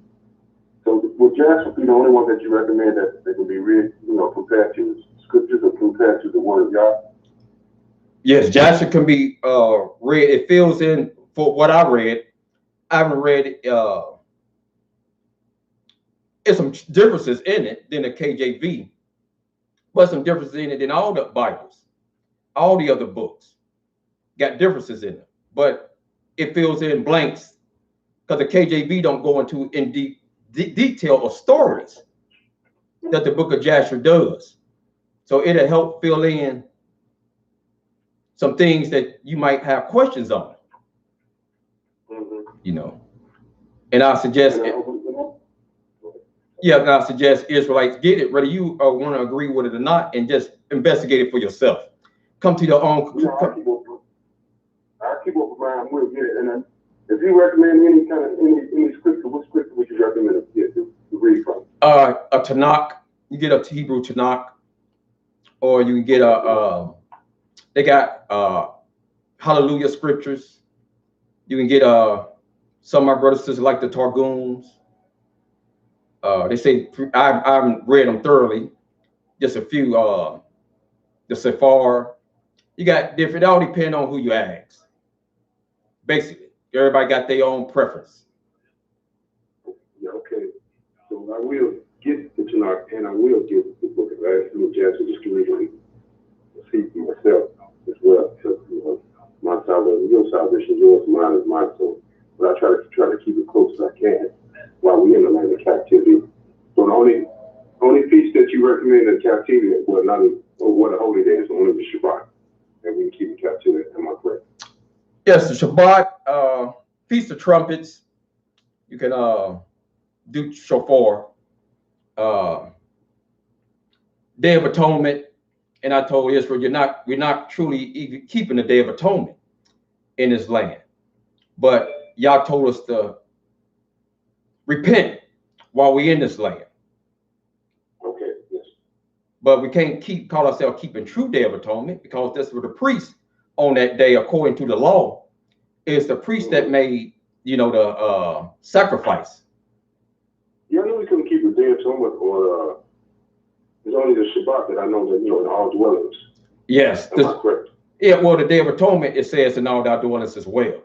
would Jasher be the only one that you recommend that they can be read, compared to scriptures or compared to the word of God? Yes, Jasher can be read. It fills in for what I read. I haven't read there's some differences in it than the KJV, but some differences in it than all the Bibles. All the other books got differences in it, but it fills in blanks because the KJV don't go into in detail of stories that the book of Jasher does. So it'll help fill in some things that you might have questions on, And I suggest, I suggest Israelites get it, whether you want to agree with it or not, and just investigate it for yourself. Come to your own. I'll keep up with mine. We'll get it. And if you recommend any scripture, what scripture would you recommend to read from? A Tanakh. You get a Hebrew Tanakh, or you can get they got Hallelujah scriptures. You can get some of my brothers and sisters like the Targums. They say I haven't read them thoroughly. Just a few. The Sephar. You got different. It all depends on who you ask. Basically, everybody got their own preference. Yeah, okay. So I will get the Tanakh and I will get the book of Jasher just to really see for myself as well. So, my salvation, your salvation, yours, mine is mine. So, but I try to keep it close as I can while we're in the land of captivity. So the only feast that you recommend in captivity, well, not what a holy day is, only the Shabbat, and we can keep it captivity. Am I correct? Yes, the Shabbat, Feast of Trumpets. You can do Shofar, Day of Atonement, and I told Israel, we're not truly even keeping the Day of Atonement in this land, but y'all told us to repent while we're in this land. Okay, yes. But we can't call ourselves keeping true Day of Atonement, because that's what the priest on that day, according to the law, is the priest that made, the sacrifice. Yeah, I know we couldn't keep the Day of Atonement, or it's only the Shabbat that I know that, in all dwellings. Yes. Am I correct? Yeah, well, the Day of Atonement, it says in all thy dwellings as well.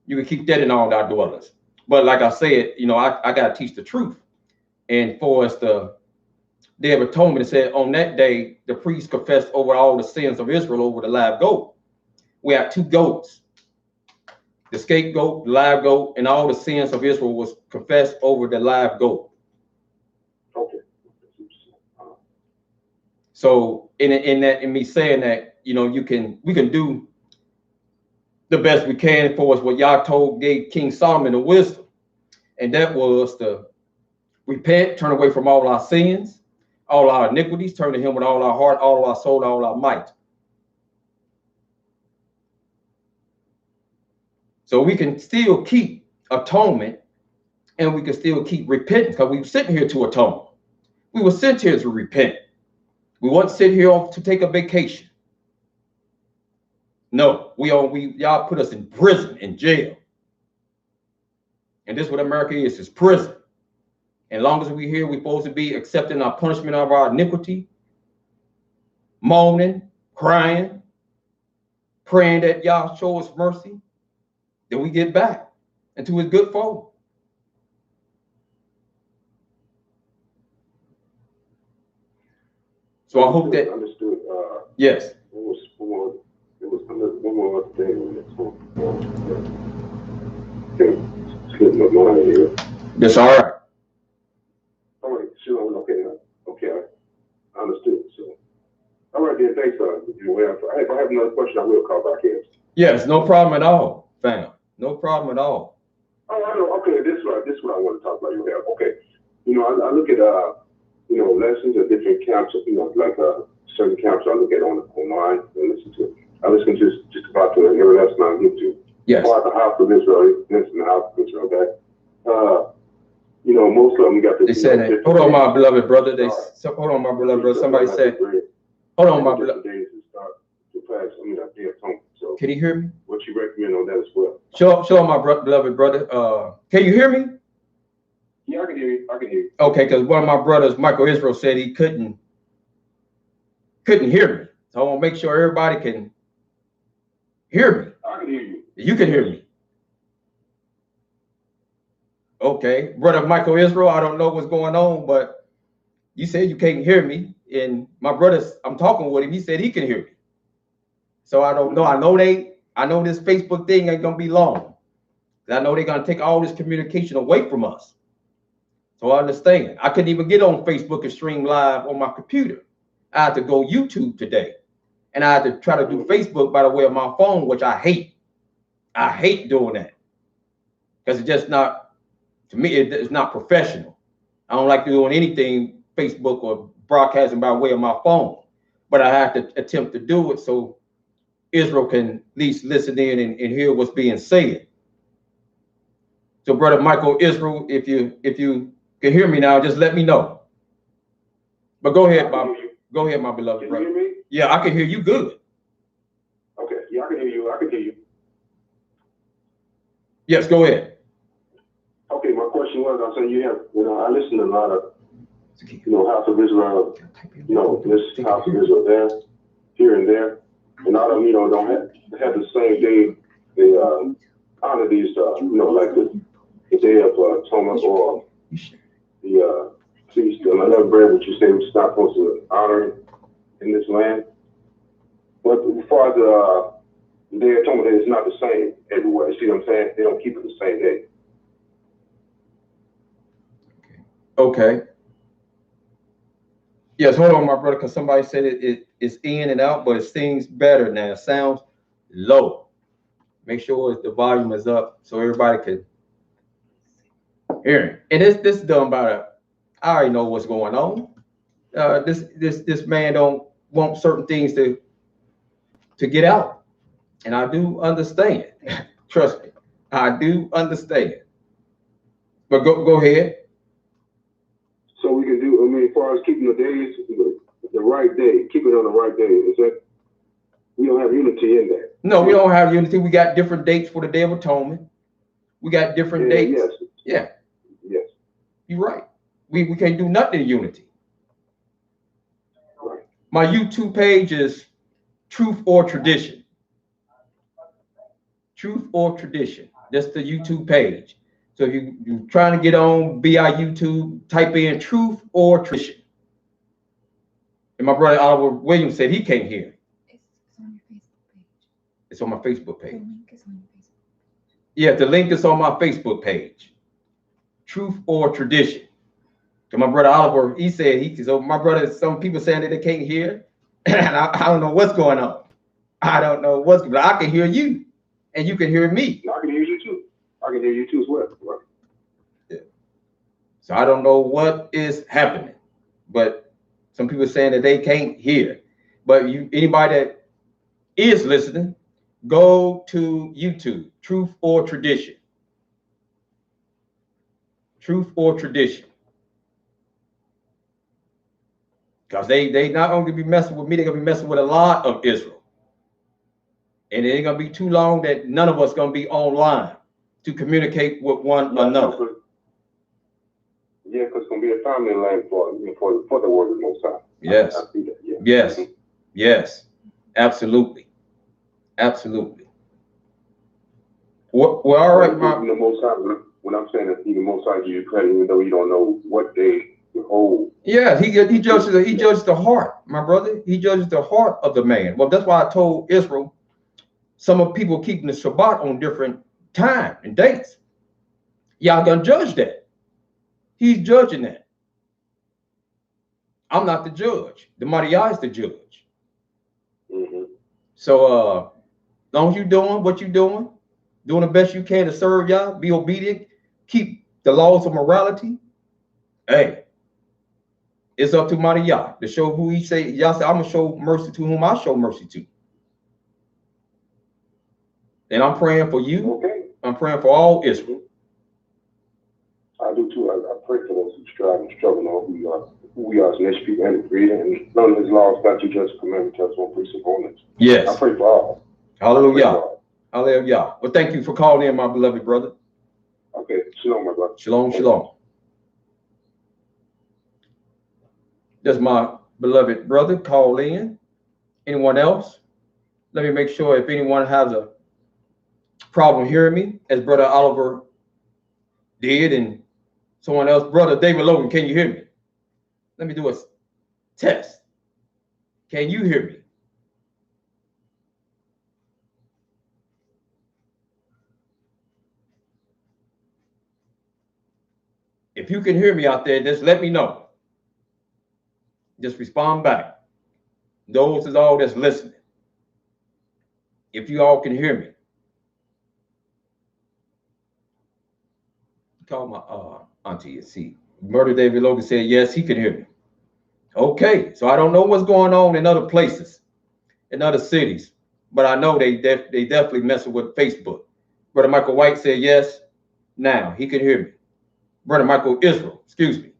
You can keep that in all thy dwellings. But like I said, I got to teach the truth. And for us, the Day of Atonement, it said on that day, the priest confessed over all the sins of Israel over the live goat. We had 2 goats, the scapegoat, the live goat, and all the sins of Israel was confessed over the live goat. Okay. So in me saying that, we can do the best we can for us what Yah gave King Solomon the wisdom, and that was to repent, turn away from all our sins, all our iniquities, turn to him with all our heart, all our soul, all our might. So we can still keep atonement, and we can still keep repentance, because we were sitting here to atone. We were sent here to repent. We weren't sitting here to take a vacation. No, y'all put us in prison, in jail. And this is what America is prison. And as long as we're here, we're supposed to be accepting our punishment of our iniquity, moaning, crying, praying that y'all show us mercy, then we get back into his good fold. So I hope that understood. Yes. There was one more thing on this one. Okay, skip my mind here. That's all right. All right, sure. Okay, I understood. So, all right, then. Thanks. If I have another question, I will call back in. Yes, no problem at all, fam. No problem at all. Oh, I know. Okay, this is what I want to talk about. You have. Okay, I look at lessons at different camps. Like certain camps I look at online and listen to. I listen to just about to every last night I get to. Yes. Part of the House of Israel, mentioned the House of Israel back. You know, most of them got the. They said it. Hold on, my beloved brother. Hold on, my beloved brother. Somebody said. Hold on, my beloved. Days to start to pass. I mean, Day of Atonement. So. Can you hear me? What you recommend on that as well? Show my beloved brother. Can you hear me? Yeah, I can hear you. I can hear you. Okay, because one of my brothers, Michael Israel, said he couldn't hear me. So I want to make sure everybody can hear me. I can hear you. You can hear me. Okay, brother Michael Israel, I don't know what's going on, but you said you can't hear me. And my brother, I'm talking with him, he said he can hear me. So I don't know. I know this Facebook thing ain't gonna be long. I know they're gonna take all this communication away from us. So I understand. I couldn't even get on Facebook and stream live on my computer. I had to go YouTube today. And I had to try to do Facebook by the way of my phone, which I hate. I hate doing that. Because it's just not, to me, it's not professional. I don't like doing anything Facebook or broadcasting by way of my phone. But I have to attempt to do it so Israel can at least listen in and hear what's being said. So, brother Michael Israel, if you can hear me now, just let me know. But go ahead, my beloved brother. Can you hear me? Yeah, I can hear you good. Okay, yeah, I can hear you. I can hear you. Yes, go ahead. Okay, my question was, I said I listen to a lot of, House of Israel, this House of Israel there, here and there, and all of them, don't have the same day they honor these, like the Day of Atonement or the feast of unleavened bread, which you say we're not supposed to honor in this land. But as far as the Day of Atonement, it's not the same everywhere. See what I'm saying? They don't keep it the same day. Okay. Yes, hold on, my brother, because somebody said it's in and out, but it seems better now. It sounds low. Make sure the volume is up so everybody can hear it. And this is done by I already know what's going on. This man don't want certain things to get out. And I do understand. Trust me, I do understand. But go ahead. So we can do, as far as keeping the days, the right day, keep it on the right day. Is that, we don't have unity in that? No, we don't have unity. We got different dates for the Day of Atonement. We got different dates. Yes. Yeah. Yes. You're right. We can't do nothing in unity. Right. My YouTube page is Truth or Tradition. Truth or Tradition. That's the YouTube page. So if you're trying to get on BI YouTube, type in Truth or Tradition. And my brother Oliver Williams said he can't hear. It's on your Facebook page. It's on my Facebook page. The link is on your Facebook page. Yeah, the link is on my Facebook page. Truth or Tradition. And my brother Oliver, he said so my brother, some people saying that they can't hear. And I don't know what's going on. I don't know what's going on. I can hear you and you can hear me. I can hear you too. I can hear you too as well. Right. Yeah. So I don't know what is happening, but some people saying that they can't hear. But anybody that is listening, go to YouTube, Truth or Tradition. Truth or Tradition. Because they not only be messing with me, they're gonna be messing with a lot of Israel. And it ain't gonna be too long that none of us gonna be online to communicate with one another. Yeah, because it's gonna be a family land for the word of the Most High. Yes. I see that. Yeah. Yes. Yes. Absolutely. Absolutely. Well, all right, The Most High, when I'm saying that the Most High give you credit, even though you don't know what day the whole. Yeah, he judges the heart, my brother. He judges the heart of the man. Well, that's why I told Israel, some of people keeping the Shabbat on different time and dates. Y'all gonna judge that. He's judging that. I'm not the judge. The Mariah is the judge. Mm-hmm. So as long as you're doing what you're doing the best you can to serve y'all, be obedient, keep the laws of morality. Hey, it's up to Mariah to show who he say. Y'all say, I'm gonna show mercy to whom I show mercy to. And I'm praying for you. Okay, I'm praying for all Israel. I do too. I pray for those who strive and struggle on who we are as nation people and creator and learn his laws, statutes, judgments, commandments, testimony, priests, and opponents. I Yes. pray for all. I pray Hallelujah. for all. Hallelujah. Well, thank you for calling in, my beloved brother. Okay, shalom, my brother. Shalom, shalom. That's my beloved brother. Call in. Anyone else? Let me make sure if anyone has a problem hearing me, as Brother Oliver did, and someone else. Brother David Logan, can you hear me? Let me do a test. Can you hear me? If you can hear me out there, just let me know. Just respond back. Those is all that's listening. If you all can hear me. Call my auntie and see. Murder David Logan said, yes, he can hear me. Okay, so I don't know what's going on in other places, in other cities, but I know they definitely messing with Facebook. Brother Michael White said, yes, now he can hear me. Brother Michael Israel, excuse me,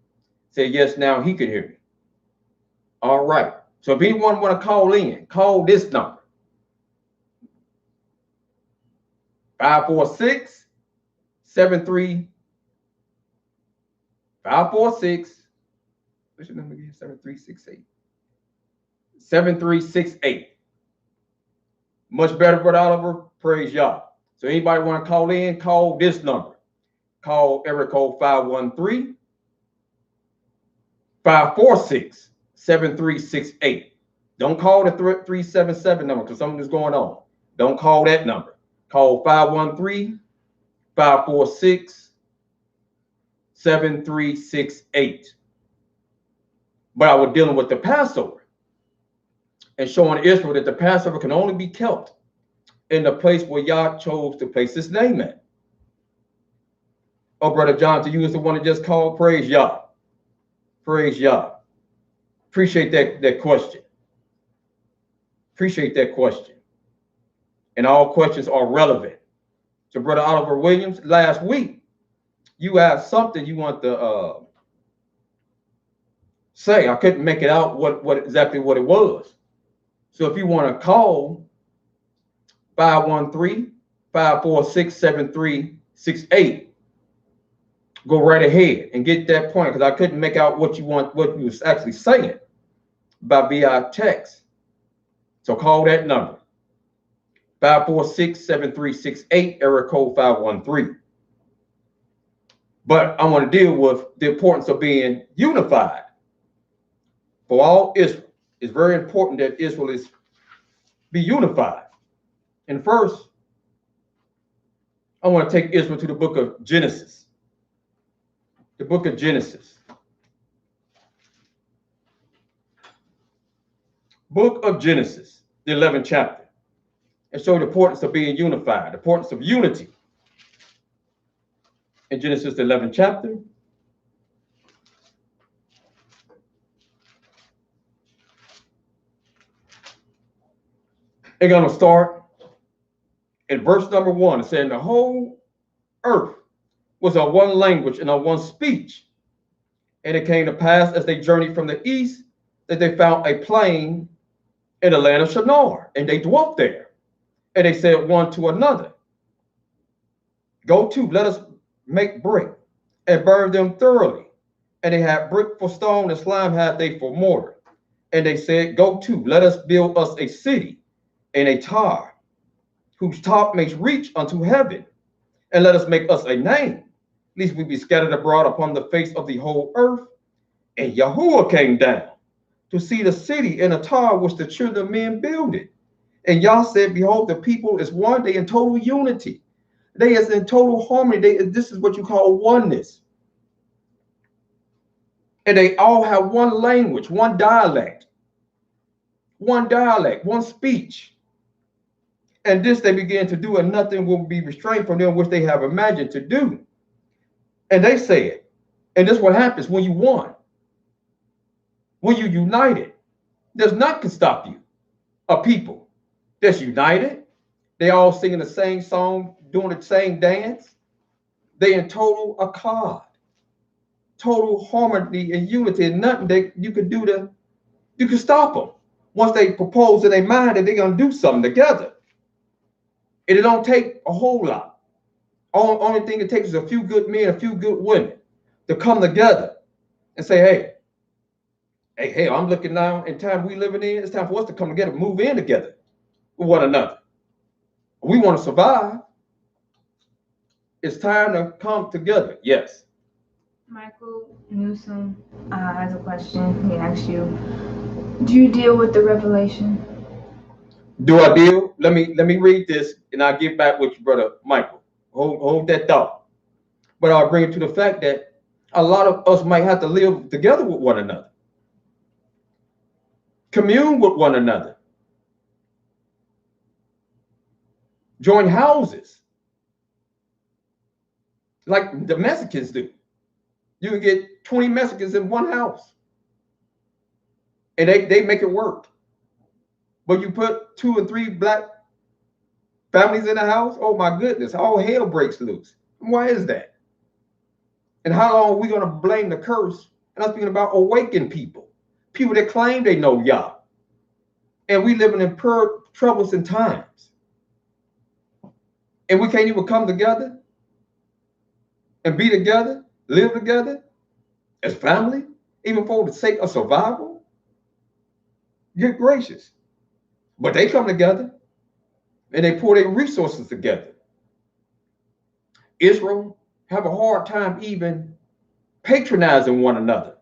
said, yes, now he can hear me. All right, so if anyone want to call in, call this number. 546-73. 546. What's your number again? 7368. 7368. Much better, Brother Oliver. Praise Yah. So anybody want to call in, call this number. Call area code 513-546-7368. Don't call the 377 number because something is going on. Don't call that number. Call 513-546-7368. But I was dealing with the Passover and showing Israel that the Passover can only be kept in the place where Yah chose to place his name at. Oh, Brother Jonathan, you was the one that just called. Praise Yah. Praise Yah. Appreciate that question. Appreciate that question. And all questions are relevant. So, Brother Oliver Williams, last week, you asked something you want to say. I couldn't make it out what exactly what it was. So if you want to call 513-546-7368, go right ahead and get that point because I couldn't make out what you was actually saying by via text. So call that number. 546-7368, area code 513. But I want to deal with the importance of being unified. For all Israel, it's very important that Israel be unified. And first, I want to take Israel to the book of Genesis. The book of Genesis. Book of Genesis, the 11th chapter. And show the importance of being unified, the importance of unity. In Genesis, the 11th chapter. They're going to start in verse number 1. It said, the whole earth was on one language and on one speech. And it came to pass as they journeyed from the east that they found a plain in the land of Shinar, and they dwelt there. And they said one to another, go to, let us make brick and burn them thoroughly. And they had brick for stone and slime had they for mortar. And they said, go to, let us build us a city and a tower whose top may reach unto heaven. And let us make us a name, lest we be scattered abroad upon the face of the whole earth. And Yahuwah came down to see the city and a tower which the children of men builded. And Yah said, behold, the people is one, they in total unity. They is in total harmony. This is what you call oneness. And they all have one language, one dialect, one speech. And this they began to do, and nothing will be restrained from them which they have imagined to do. And they said, and this is what happens when you won. When you united, there's nothing can stop you. A people that's united, They all singing the same song, doing the same dance. They in total accord, total harmony and unity, and nothing that you could do you can stop them. Once they propose in their mind that they're gonna do something together. And it don't take a whole lot. Only thing it takes is a few good men, a few good women to come together and say, hey, I'm looking now in time we living in, it's time for us to come together, move in together with one another. We want to survive. It's time to come together. Yes. Michael Newsom has a question. He asks you, do you deal with the revelation? Do I deal? Let me read this and I'll get back with you, brother Michael. Hold that thought. But I'll bring it to the fact that a lot of us might have to live together with one another. Commune with one another. Join houses. Like the Mexicans do. You can get 20 Mexicans in one house. And they make it work. But you put 2 or 3 black families in the house, oh my goodness, all hell breaks loose. Why is that? And how long are we going to blame the curse? And I'm speaking about awakened people. People that claim they know Yah. And we living in troublesome times. And we can't even come together and be together, live together as family, even for the sake of survival. Good gracious. But they come together and they pour their resources together. Israel have a hard time even patronizing one another.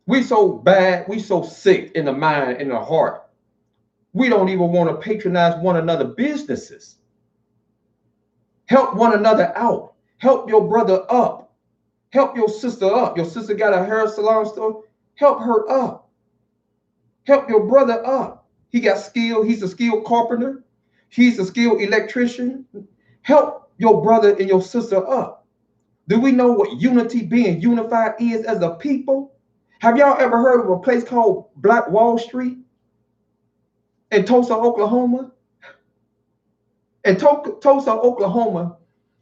We so bad, we so sick in the mind, in the heart. We don't even want to patronize one another's businesses. Help one another out. Help your brother up. Help your sister up. Your sister got a hair salon store. Help her up. Help your brother up. He got skill. He's a skilled carpenter. He's a skilled electrician. Help your brother and your sister up. Do we know what unity, being unified, is as a people? Have y'all ever heard of a place called Black Wall Street in Tulsa, Oklahoma? In Tulsa, Oklahoma,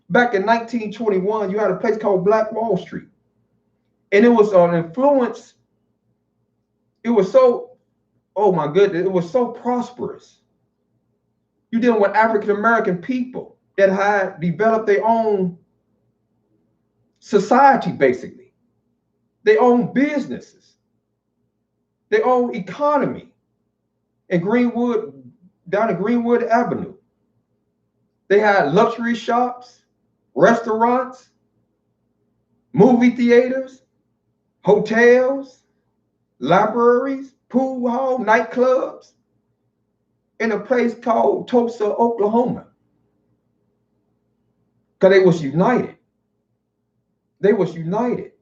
back in 1921, you had a place called Black Wall Street. And it was an influence. It was so, oh my goodness, it was so prosperous. You're dealing with African-American people that had developed their own society, basically. Their own businesses. Their own economy. In Greenwood, down in Greenwood Avenue. They had luxury shops, restaurants, movie theaters, hotels, libraries, pool hall, nightclubs, in a place called Tulsa, Oklahoma. Because they was united. They was united.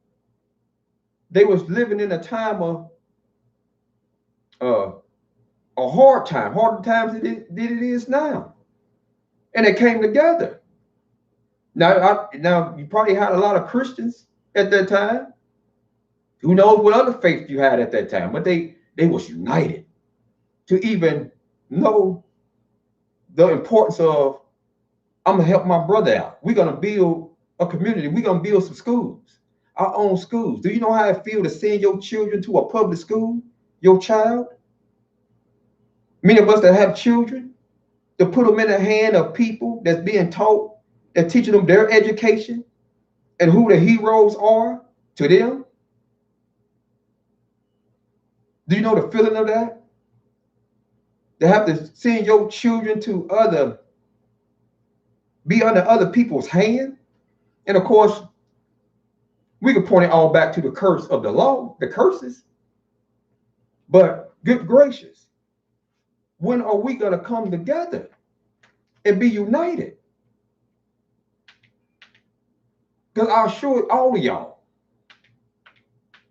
They was living in a time of a hard time, harder times than it is now. And they came together. Now you probably had a lot of Christians at that time. Who knows what other faith you had at that time, but they was united to even know the importance of, I'm gonna help my brother out. We're gonna build a community. We're gonna build some schools, our own schools. Do you know how it feels to send your children to a public school, your child? Many of us that have children, to put them in the hand of people that's being taught, that's teaching them their education and who the heroes are to them. Do you know the feeling of that? To have to send your children to be under other people's hand. And of course, we can point it all back to the curse of the law, the curses. But good gracious, when are we going to come together and be united? Because I'll assure all of y'all,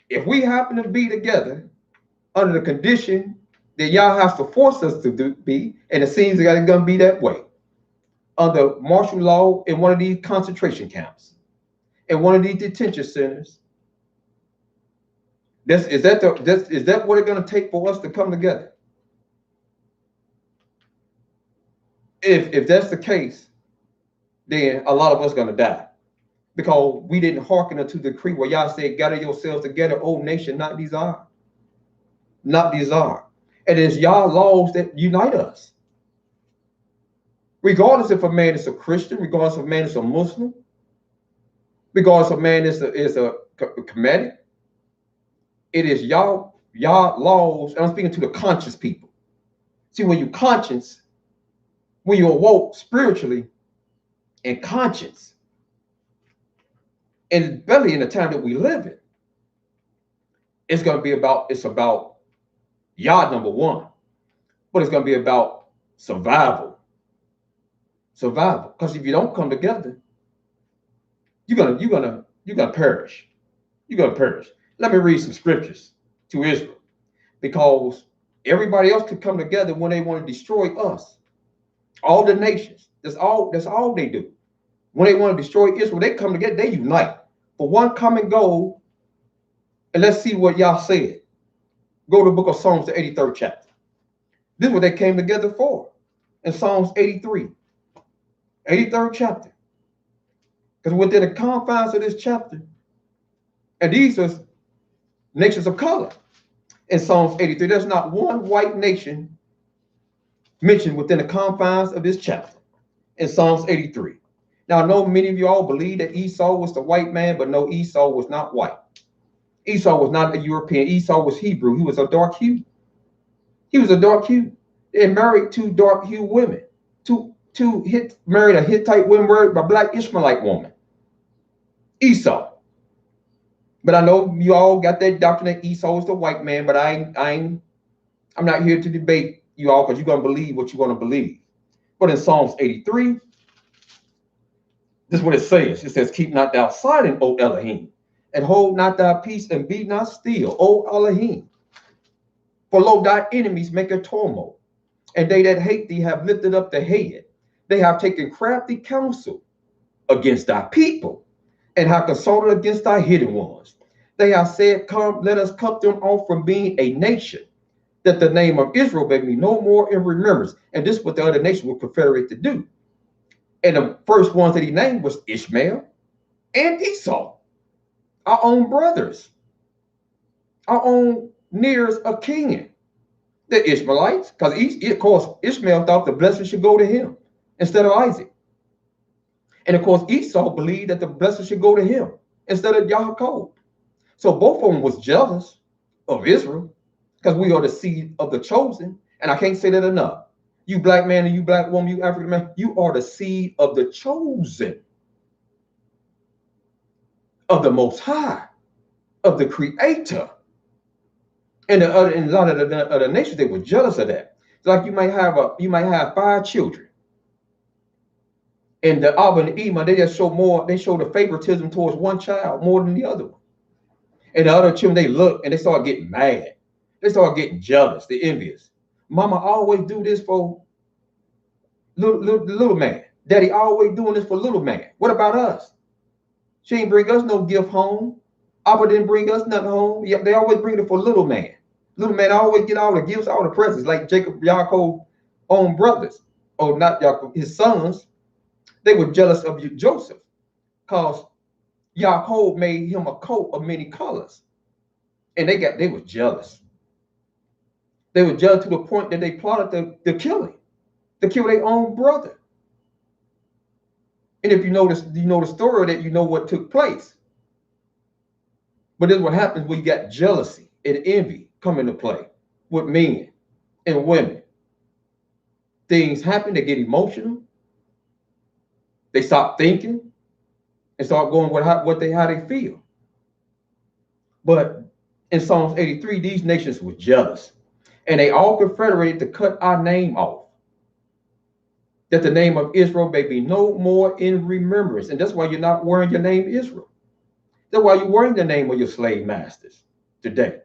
if we happen to be together under the condition that y'all has to force us to be, and it seems that it's going to be that way, under martial law in one of these concentration camps, in one of these detention centers, is that what it's going to take for us to come together? If that's the case, then a lot of us gonna die because we didn't hearken unto the decree where y'all said, gather yourselves together, O nation, not desire. Not desire. And it's y'all laws that unite us. Regardless if a man is a Christian, regardless if a man is a Muslim, regardless if a man is a Kemetic, it is y'all laws, and I'm speaking to the conscious people. See, when you conscious, when you awoke spiritually and conscience, and especially in the time that we live in, it's about Yah number one, but it's gonna be about survival. Survival. Because if you don't come together, you're gonna perish. You're gonna perish. Let me read some scriptures to Israel, because everybody else could come together when they want to destroy us. All the nations. That's all they do. When they want to destroy Israel, they come together, they unite for one common goal. And let's see what y'all said. Go to the book of Psalms, the 83rd chapter. This is what they came together for in Psalms 83, 83rd chapter. Because within the confines of this chapter, and these are nations of color. In Psalms 83, there's not one white nation mentioned within the confines of this chapter in Psalms 83. Now, I know many of you all believe that Esau was the white man, but no, Esau was not white. Esau was not a European. Esau was Hebrew. He was a dark hue. He was a dark hue. They married two dark hue women. Married a Hittite woman, married a black Ishmaelite woman. Esau. But I know you all got that doctrine that Esau is the white man, but I'm not here to debate you all, because you're going to believe what you want to believe. But in Psalms 83, this is what it says. It says, keep not thou silent, O Elohim, and hold not thy peace, and be not still, O Elohim. For lo, thy enemies make a turmoil, and they that hate thee have lifted up the head. They have taken crafty counsel against thy people, and have consulted against thy hidden ones. They have said, come, let us cut them off from being a nation, that the name of Israel may be no more in remembrance. And this is what the other nations were confederate to do. And the first ones that he named was Ishmael and Esau, our own brothers, our own nearest of kin, the Ishmaelites, because of course Ishmael thought the blessing should go to him instead of Isaac. And of course Esau believed that the blessing should go to him instead of Yaakov. So both of them was jealous of Israel, because we are the seed of the chosen. And I can't say that enough. You black man and you black woman, you African man, you are the seed of the chosen, of the Most High, of the Creator. And a lot of the other nations, they were jealous of that. It's like you might have 5 children, and the Abba and the Ema, they show the favoritism towards one child more than the other one. And the other children, they look and they start getting mad. They start getting jealous, they envious. Mama always do this for little man. Daddy always doing this for little man. What about us? She ain't bring us no gift home. Abba didn't bring us nothing home. Yeah, they always bring it for little man. Little man always get all the gifts, all the presents, like Jacob, Yaakov's own brothers, or not Yaakov, his sons. They were jealous of Joseph, because Yaakov made him a coat of many colors, and they were jealous. They were jealous to the point that they plotted to kill him, to kill their own brother. And if you know the story of that, you know what took place. But this is what happens when you got jealousy and envy come into play with men and women. Things happen, they get emotional. They stop thinking and start going with how they feel. But in Psalms 83, these nations were jealous, and they all confederated to cut our name off, that the name of Israel may be no more in remembrance. And that's why you're not wearing your name Israel. That's why you're wearing the name of your slave masters today.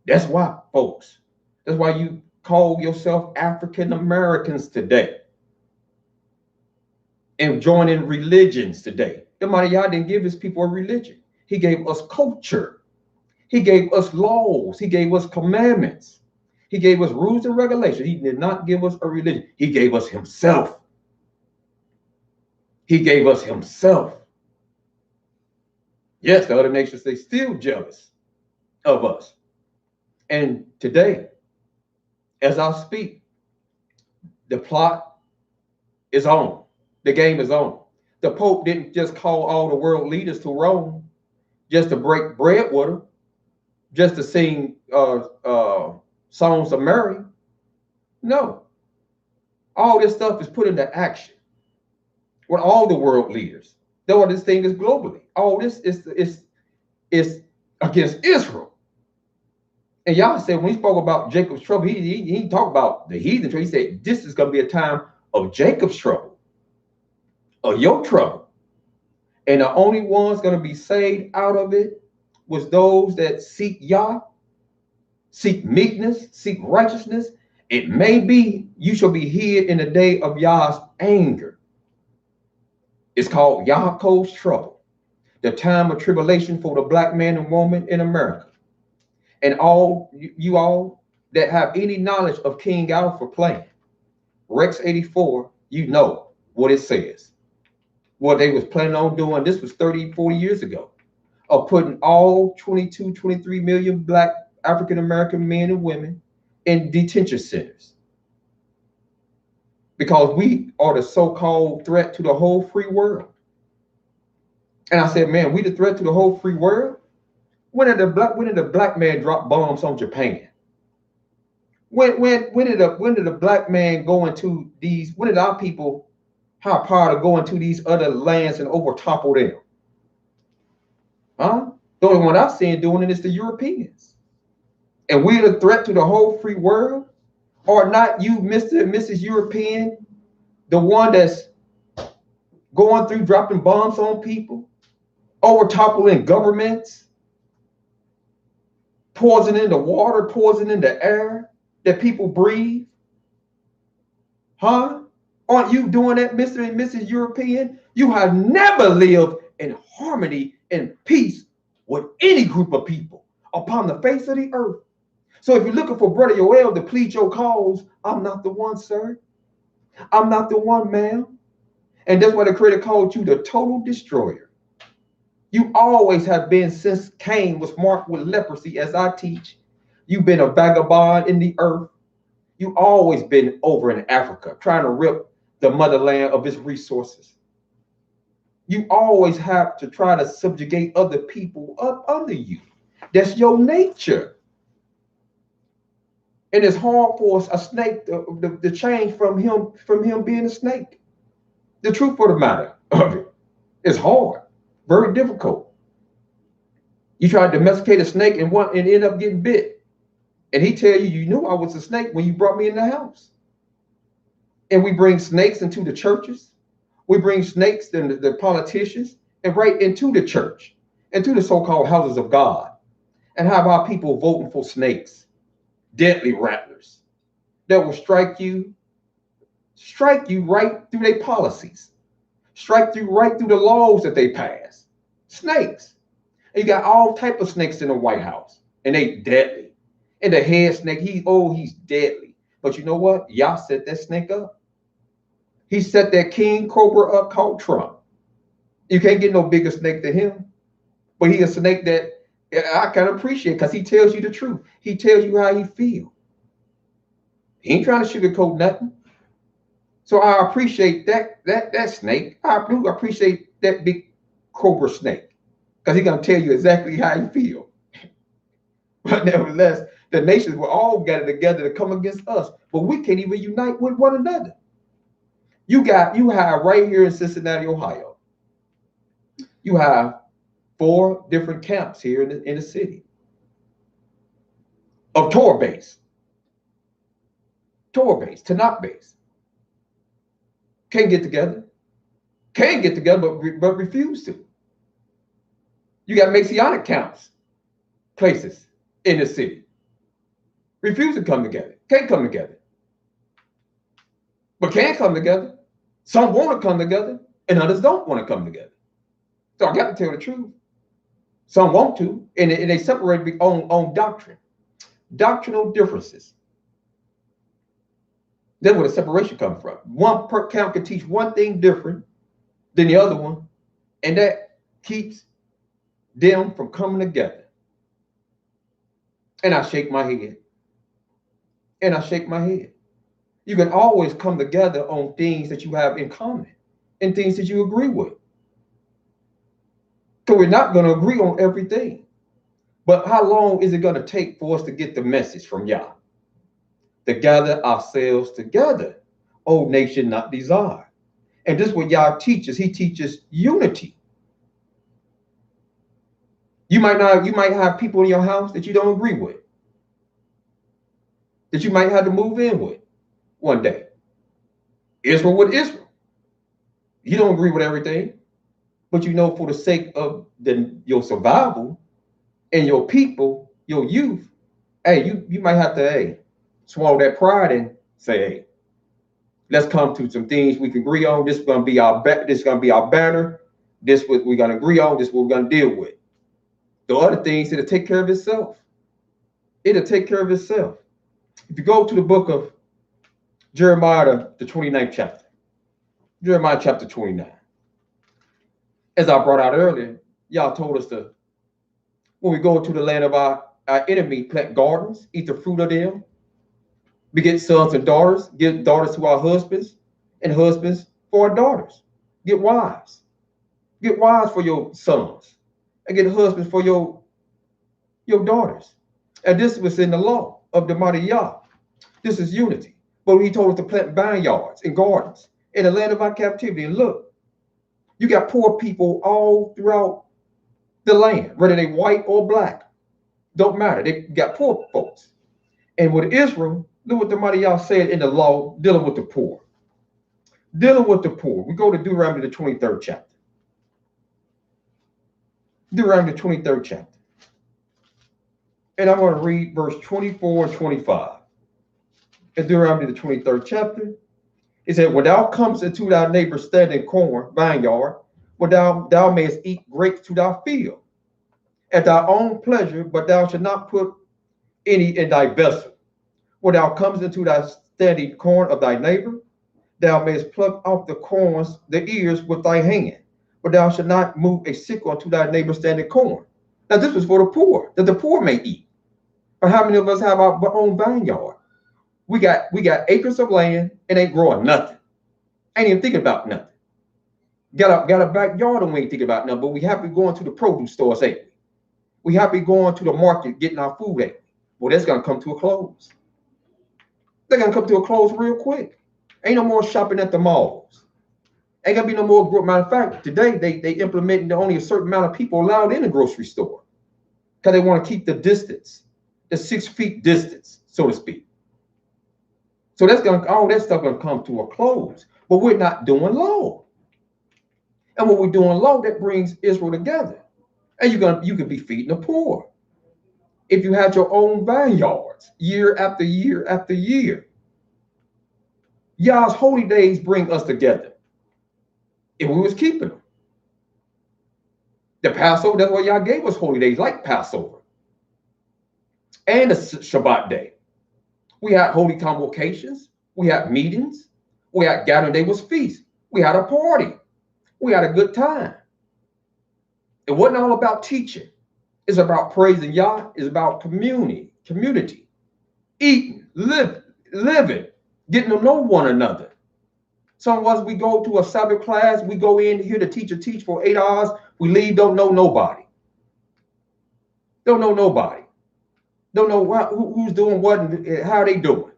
That's why, folks. That's why you call yourself African Americans today, and joining religions today. The Almighty Yah didn't give his people a religion. He gave us culture. He gave us laws. He gave us commandments. He gave us rules and regulations. He did not give us a religion. He gave us himself. He gave us himself. Yes, the other nations, they still jealous of us. And today, as I speak, the plot is on. The game is on. The Pope didn't just call all the world leaders to Rome just to break bread with them, just to sing songs of Mary. No. All this stuff is put into action with all the world leaders. Though this thing is globally. All this is against Israel. And y'all said when he spoke about Jacob's trouble, he didn't talk about the heathen trouble. He said this is going to be a time of Jacob's trouble, of your trouble. And the only ones going to be saved out of it was those that seek Yah, seek meekness, seek righteousness. It may be you shall be hid in the day of Yah's anger. It's called Yaakov's trouble, the time of tribulation for the black man and woman in America. And all you all that have any knowledge of King Alpha plan, Rex 84, you know what it says. What they was planning on doing, this was 30, 40 years ago, of putting all 22, 23 million black African-American men and women in detention centers. Because we are the so-called threat to the whole free world. And I said, man, we the threat to the whole free world? When did the black man drop bombs on Japan? When did the black man go into these, when did our people have power to go into these other lands and overtopple them? Huh? The only one I've seen doing it is the Europeans. And we're the threat to the whole free world? Or not you, Mr. and Mrs. European, the one that's going through dropping bombs on people, overtoppling governments, poisoning the water, poisoning the air that people breathe? Huh? Aren't you doing that, Mr. and Mrs. European? You have never lived in harmony and peace with any group of people upon the face of the earth. So if you're looking for Brother Yoel to plead your cause, I'm not the one, sir. I'm not the one, ma'am. And that's why the Creator called you the total destroyer. You always have been, since Cain was marked with leprosy, as I teach. You've been a vagabond in the earth. You've always been over in Africa, trying to rip the motherland of its resources. You always have to try to subjugate other people up under you. That's your nature. And it's hard for a snake to change from him being a snake. The truth of the matter of it is hard, very difficult. You try to domesticate a snake and end up getting bit. And he tell you, you knew I was a snake when you brought me in the house. And we bring snakes into the churches. We bring snakes and the politicians and right into the church, into the so-called houses of God, and have our people voting for snakes. Deadly rattlers that will strike you right through their policies, strike you right through the laws that they pass. Snakes. And you got all type of snakes in the White House, and they deadly. And the head snake, he's deadly. But you know what? Y'all set that snake up. He set that king cobra up called Trump. You can't get no bigger snake than him. But he a snake that I can appreciate because he tells you the truth. He tells you how he feels. He ain't trying to sugarcoat nothing. So I appreciate that snake. I do appreciate that big cobra snake because he's going to tell you exactly how he feels. But nevertheless, the nations will all gather together to come against us, but we can't even unite with one another. You have right here in Cincinnati, Ohio, you have 4 different camps here in the city of Torah base, Tanakh base. Can't get together, but refuse to. You got Messianic camps, places in the city, refuse to come together, can't come together, but can come together. Some want to come together, and others don't want to come together. So I got to tell the truth. Some want to, and they separate on doctrine. Doctrinal differences. That's where the separation comes from. One per camp can teach one thing different than the other one, and that keeps them from coming together. And I shake my head. And I shake my head. You can always come together on things that you have in common and things that you agree with. So we're not going to agree on everything. But how long is it going to take for us to get the message from Yah? To gather ourselves together, O nation not desired. And this is what Yah teaches. He teaches unity. You might have people in your house that you don't agree with, that you might have to move in with one day. Israel with Israel. You don't agree with everything, but you know for the sake of your survival and your people, your youth, hey, you might have to, swallow that pride and say, hey, let's come to some things we can agree on. This is gonna be our banner. This what we're gonna agree on, this is what we're gonna deal with. The other things, it'll take care of itself. It'll take care of itself. If you go to the book of Jeremiah, the 29th chapter, Jeremiah chapter 29. As I brought out earlier, y'all told us to, when we go to the land of our enemy, plant gardens, eat the fruit of them, beget sons and daughters, give daughters to our husbands, and husbands for our daughters. Get wives. Get wives for your sons, and get husbands for your daughters. And this was in the law of the mighty Yah. This is unity. But he told us to plant vineyards and gardens in the land of our captivity. And look, you got poor people all throughout the land, whether they white or black. Don't matter. They got poor folks. And with Israel, look what the mighty Yah said in the law dealing with the poor. Dealing with the poor. We go to Deuteronomy, the 23rd chapter. Deuteronomy, the 23rd chapter. And I'm going to read verse 24 and 25. In Deuteronomy, the 23rd chapter, it said, when thou comest into thy neighbor's standing corn, vineyard, where thou mayest eat grapes to thy field, at thy own pleasure, but thou shalt not put any in thy vessel. When thou comest into thy standing corn of thy neighbor, thou mayest pluck off the ears with thy hand, but thou shalt not move a sickle unto thy neighbor's standing corn. Now this was for the poor, that the poor may eat. But how many of us have our own vineyard? We got acres of land and ain't growing nothing. Ain't even thinking about nothing. Got a backyard and we ain't thinking about nothing, but we happy going to the produce stores, ain't we? We happy going to the market getting our food, ain't we? Well, that's gonna come to a close. They're gonna come to a close real quick. Ain't no more shopping at the malls. Ain't gonna be no more group. Matter of fact, today they implementing only a certain amount of people allowed in the grocery store because they want to keep the distance, the 6 feet distance, so to speak. So that's all that stuff gonna come to a close. But we're not doing law. And when we're doing law, that brings Israel together. And you can be feeding the poor. If you had your own vineyards year after year after year. Yah's holy days bring us together. If we was keeping them. The Passover, that's why Yah gave us holy days like Passover. And the Shabbat day. We had holy convocations. We had meetings. We had gathering day was feast. We had a party. We had a good time. It wasn't all about teaching. It's about praising Yah. It's about community, eating, living, getting to know one another. Some of us, we go to a Sabbath class. We go in here, the teacher teach for 8 hours. We leave, don't know nobody. Don't know nobody. Don't know who's doing what and how they doing.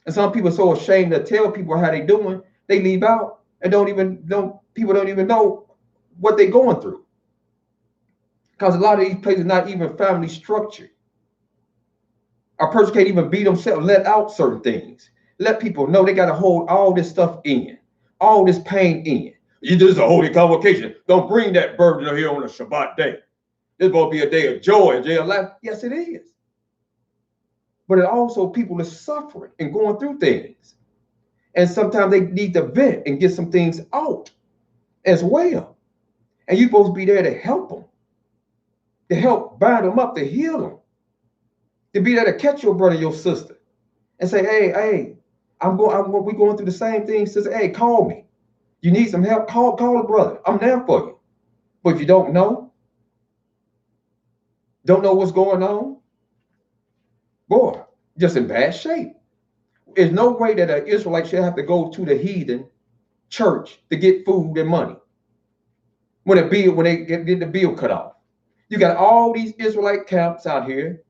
And some people are so ashamed to tell people how they doing, they leave out and people don't even know what they're going through. Because a lot of these places are not even family structured. A person can't even be themselves, let out certain things. Let people know they got to hold all this stuff in, all this pain in. This is a holy convocation. Don't bring that burden here on a Shabbat day. This is supposed to be a day of joy, a day of life. Yes, it is. But it also people are suffering and going through things. And sometimes they need to vent and get some things out as well. And you're supposed to be there to help them, to help bind them up, to heal them, to be there to catch your brother, your sister, and say, hey, we going through the same thing. Sister, hey, call me. You need some help? Call a brother. I'm there for you. But if you don't know what's going on, boy, just in bad shape. There's no way that an Israelite should have to go to the heathen church to get food and money when they get the bill cut off. You got all these Israelite camps out here,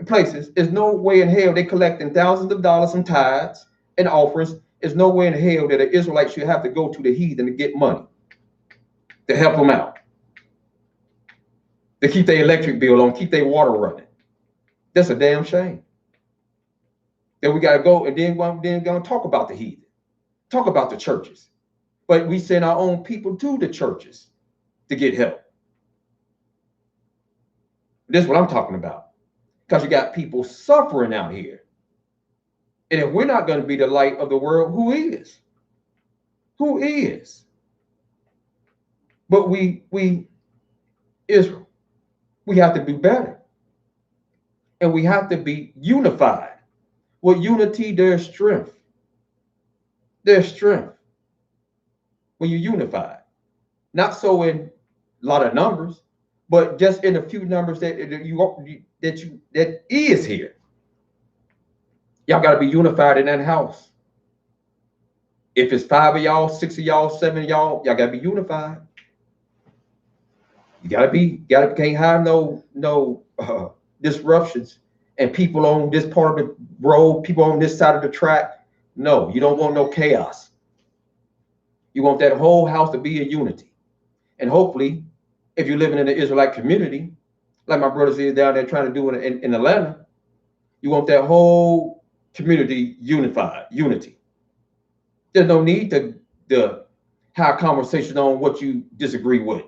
places. There's no way in hell they collecting thousands of dollars from tithes and offerings. There's no way in hell that an Israelite should have to go to the heathen to get money to help them out, to keep their electric bill on, keep their water running. That's a damn shame. Then we got to go and then gonna talk about the heathen, talk about the churches, but we send our own people to the churches to get help. This is what I'm talking about, because you got people suffering out here. And if we're not going to be the light of the world, who is? Who is? But Israel, we have to do better. And we have to be unified. With unity, there's strength. There's strength when you're unified. Not so in a lot of numbers, but just in a few numbers that is here. Y'all got to be unified in that house. If it's 5 of y'all, 6 of y'all, 7 of y'all got to be unified. You can't have no disruptions and people on this part of the road, people on this side of the track. No, you don't want no chaos. You want that whole house to be in unity. And hopefully, if you're living in the Israelite community, like my brothers is down there trying to do in Atlanta, you want that whole community unified, unity. There's no need to have conversation on what you disagree with.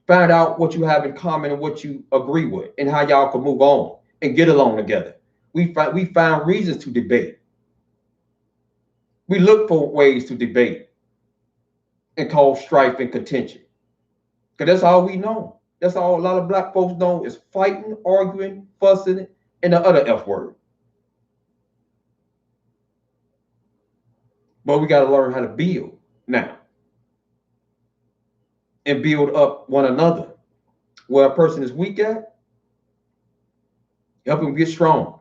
Find out what you have in common and what you agree with and how y'all can move on and get along together. We find reasons to debate. We look for ways to debate and cause strife and contention. Because that's all we know. That's all a lot of black folks know is fighting, arguing, fussing, and the other F word. But we got to learn how to build now and build up one another. Where a person is weak at, help them get strong.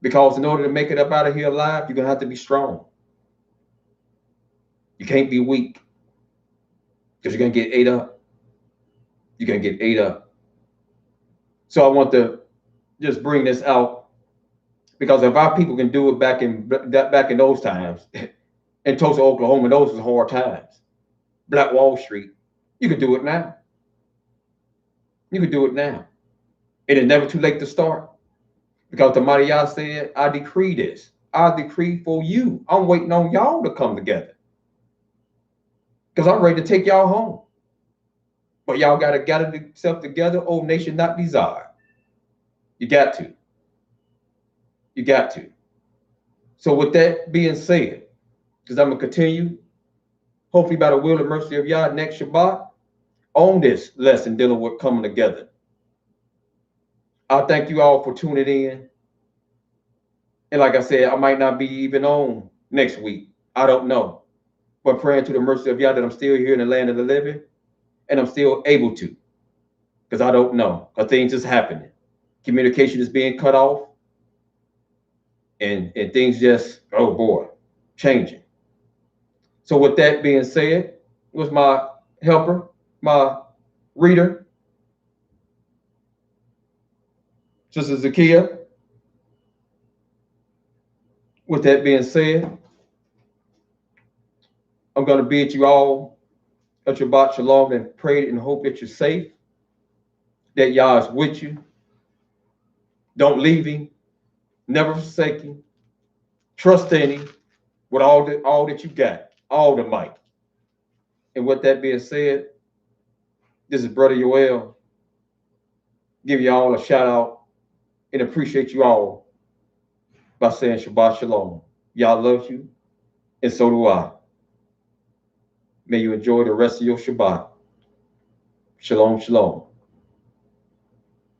Because in order to make it up out of here alive, you're going to have to be strong. You can't be weak because you're going to get ate up. You're going to get ate up. So I want to just bring this out because if our people can do it back in those times, in Tulsa, Oklahoma, those was hard times. Black Wall Street, you could do it now. You could do it now. It is never too late to start. Because the mighty Yah said, I decree this. I decree for you. I'm waiting on y'all to come together. Because I'm ready to take y'all home. But y'all got to gather yourself together, O nation not desired. You got to. You got to. So with that being said, because I'm going to continue, hopefully by the will and mercy of Yah next Shabbat, on this lesson dealing with coming together. I thank you all for tuning in. And like I said, I might not be even on next week. I don't know. But praying to the mercy of Yah that I'm still here in the land of the living and I'm still able to. Because I don't know. Because things is happening. Communication is being cut off. And things just, oh boy, changing. So with that being said, it was my helper, my reader, Sister Zakia. With that being said, I'm going to bid you all a Shabbat Shalom and pray and hope that you're safe, that Yah is with you. Don't leave him. Never forsake him. Trust in him with all that you got, all the might. And with that being said, this is Brother Yoel. Give you all a shout out and appreciate you all by saying Shabbat Shalom. Yah loves you, and so do I. May you enjoy the rest of your Shabbat. Shalom, shalom.